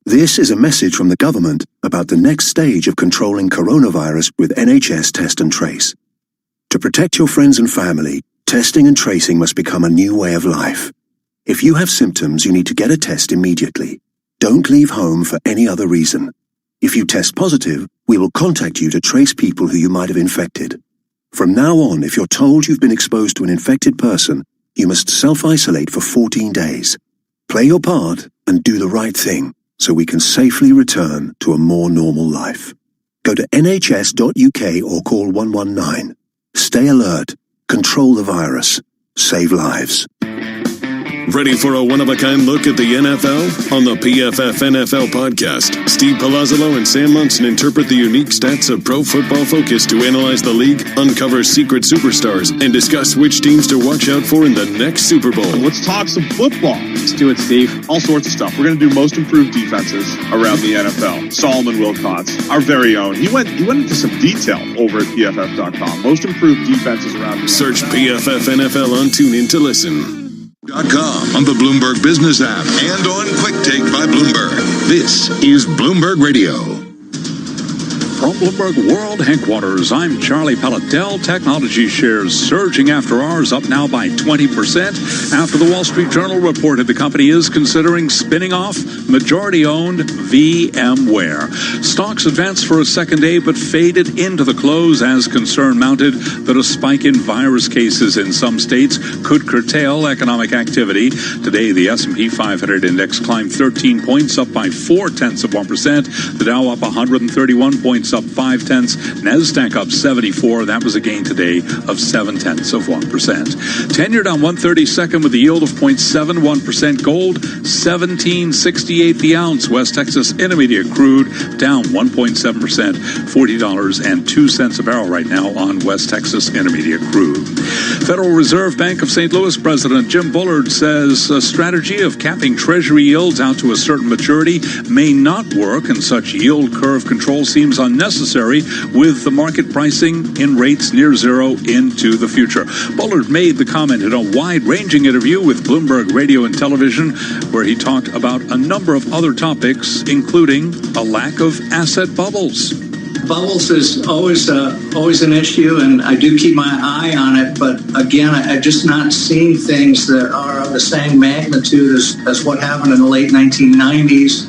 This is a message from the government about the next stage of controlling coronavirus with NHS Test and Trace. To protect your friends and family, testing and tracing must become a new way of life. If you have symptoms, you need to get a test immediately. Don't leave home for any other reason. If you test positive, we will contact you to trace people who you might have infected. From now on, if you're told you've been exposed to an infected person, you must self-isolate for 14 days. Play your part and do the right thing so we can safely return to a more normal life. Go to nhs.uk or call 119. Stay alert, control the virus, save lives. Ready for a one-of-a-kind look at the NFL? On the PFF NFL podcast, Steve Palazzolo and Sam Munson interpret the unique stats of Pro Football Focus to analyze the league, uncover secret superstars, and discuss which teams to watch out for in the next Super Bowl. Let's talk some football. Let's do it, Steve. All sorts of stuff. We're going to do most improved defenses around the NFL. Solomon Wilcots, our very own. He went into some detail over at PFF.com. Most improved defenses around the Search PFF NFL on TuneIn to listen. .com, on the Bloomberg Business app, and on Quick Take by Bloomberg. This is Bloomberg Radio. From Bloomberg World Headquarters, I'm Charlie Pellet. Dell Technology shares surging after hours, up now by 20%. After the Wall Street Journal reported the company is considering spinning off majority-owned VMware. Stocks advanced for a second day but faded into the close as concern mounted that a spike in virus cases in some states could curtail economic activity. Today, the S&P 500 index climbed 13 points, up by 0.4%. The Dow up 131 points, up 0.5. NASDAQ up 74. That was a gain today of 0.7%. 10-year down 132nd with a yield of 0.71%. Gold 17.68 the ounce. West Texas Intermediate crude down 1.7%. $40.02 a barrel right now on West Texas Intermediate crude. Federal Reserve Bank of St. Louis President Jim Bullard says a strategy of capping Treasury yields out to a certain maturity may not work, and such yield curve control seems unnecessary with the market pricing in rates near zero into the future. Bullard made the comment in a wide-ranging interview with Bloomberg Radio and Television, where he talked about a number of other topics, including a lack of asset bubbles. Bubbles is always an issue, and I do keep my eye on it. But again, I'm just not seeing things that are of the same magnitude as what happened in the late 1990s,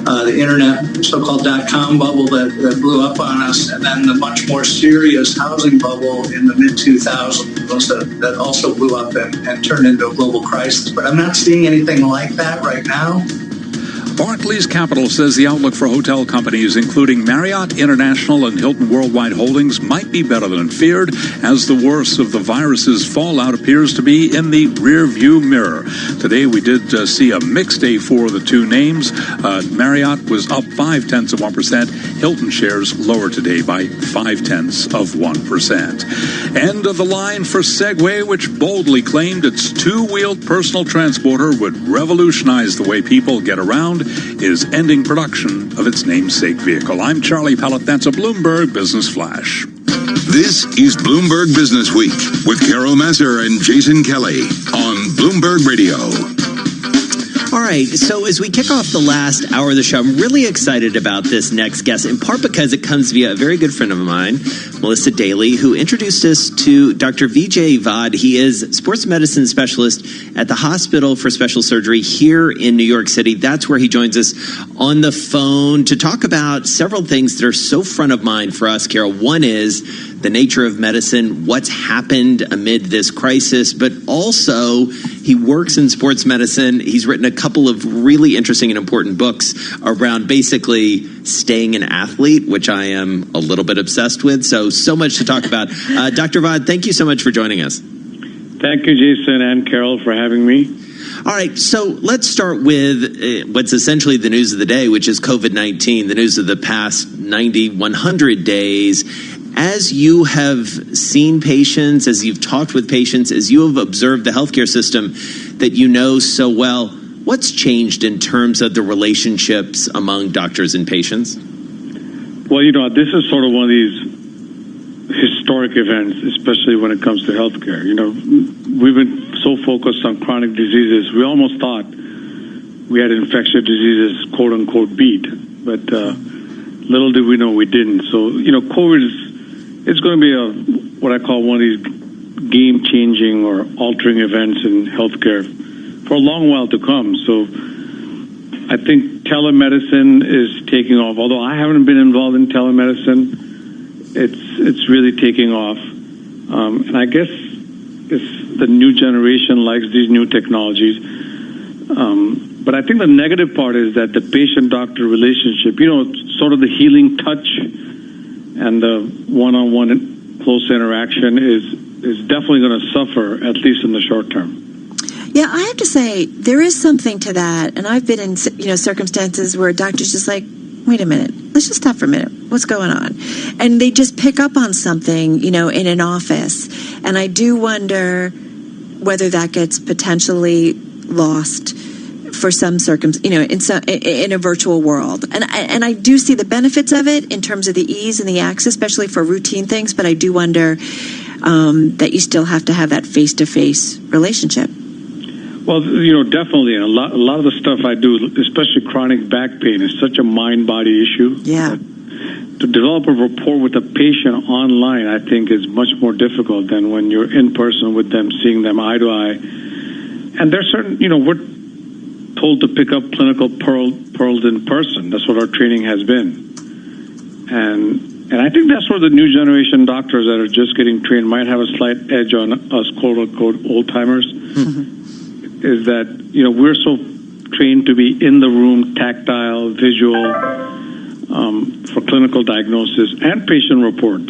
the internet so-called .com bubble that blew up on us, and then the much more serious housing bubble in the mid-2000s that also blew up and turned into a global crisis. But I'm not seeing anything like that right now. Barclays Capital says the outlook for hotel companies, including Marriott International and Hilton Worldwide Holdings, might be better than feared, as the worst of the virus's fallout appears to be in the rearview mirror. Today, we did see a mixed day for the two names. Marriott was up 0.5%. Hilton shares lower today by 0.5%. End of the line for Segway, which boldly claimed its two-wheeled personal transporter would revolutionize the way people get around, is ending production of its namesake vehicle. I'm Charlie Pellet. That's a Bloomberg Business Flash. This is Bloomberg Business Week with Carol Masser and Jason Kelly on Bloomberg Radio. All right, so as we kick off the last hour of the show, I'm really excited about this next guest, in part because it comes via a very good friend of mine, Melissa Daly, who introduced us to Dr. Vijay Vad. He is sports medicine specialist at the Hospital for Special Surgery here in New York City. That's where he joins us on the phone to talk about several things that are so front of mind for us, Carol. One is the nature of medicine, what's happened amid this crisis, but also he works in sports medicine. He's written a couple of really interesting and important books around basically staying an athlete, which I am a little bit obsessed with. So much to talk about. Dr. Vad, thank you so much for joining us. Thank you, Jason and Carol, for having me. All right, so let's start with what's essentially the news of the day, which is COVID-19, the news of the past 90, 100 days. As you have seen patients, as you've talked with patients, as you have observed the healthcare system that you know so well, what's changed in terms of the relationships among doctors and patients? Well, this is sort of one of these historic events, especially when it comes to healthcare. We've been so focused on chronic diseases, we almost thought we had infectious diseases, quote unquote, beat. But little did we know we didn't. So, COVID it's going to be what I call one of these game-changing or altering events in healthcare for a long while to come. So I think telemedicine is taking off. Although I haven't been involved in telemedicine, it's really taking off. And I guess the new generation likes these new technologies. But I think the negative part is that the patient-doctor relationship, sort of the healing touch and the one-on-one close interaction is definitely going to suffer, at least in the short term. Yeah, I have to say, there is something to that. And I've been in, circumstances where a doctor's just like, wait a minute, let's just stop for a minute. What's going on? And they just pick up on something, in an office. And I do wonder whether that gets potentially lost for some in a virtual world. And I do see the benefits of it in terms of the ease and the access, especially for routine things. But I do wonder that you still have to have that face-to-face relationship. Well, definitely. And a lot of the stuff I do, especially chronic back pain, is such a mind-body issue. Yeah. to develop a rapport with a patient online, I think, is much more difficult than when you're in person with them, seeing them eye to eye. And there's certain, we're told to pick up clinical pearls in person. That's what our training has been. And I think that's where the new generation doctors that are just getting trained might have a slight edge on us, quote unquote, old timers. Is that, we're so trained to be in the room, tactile, visual, for clinical diagnosis and patient report.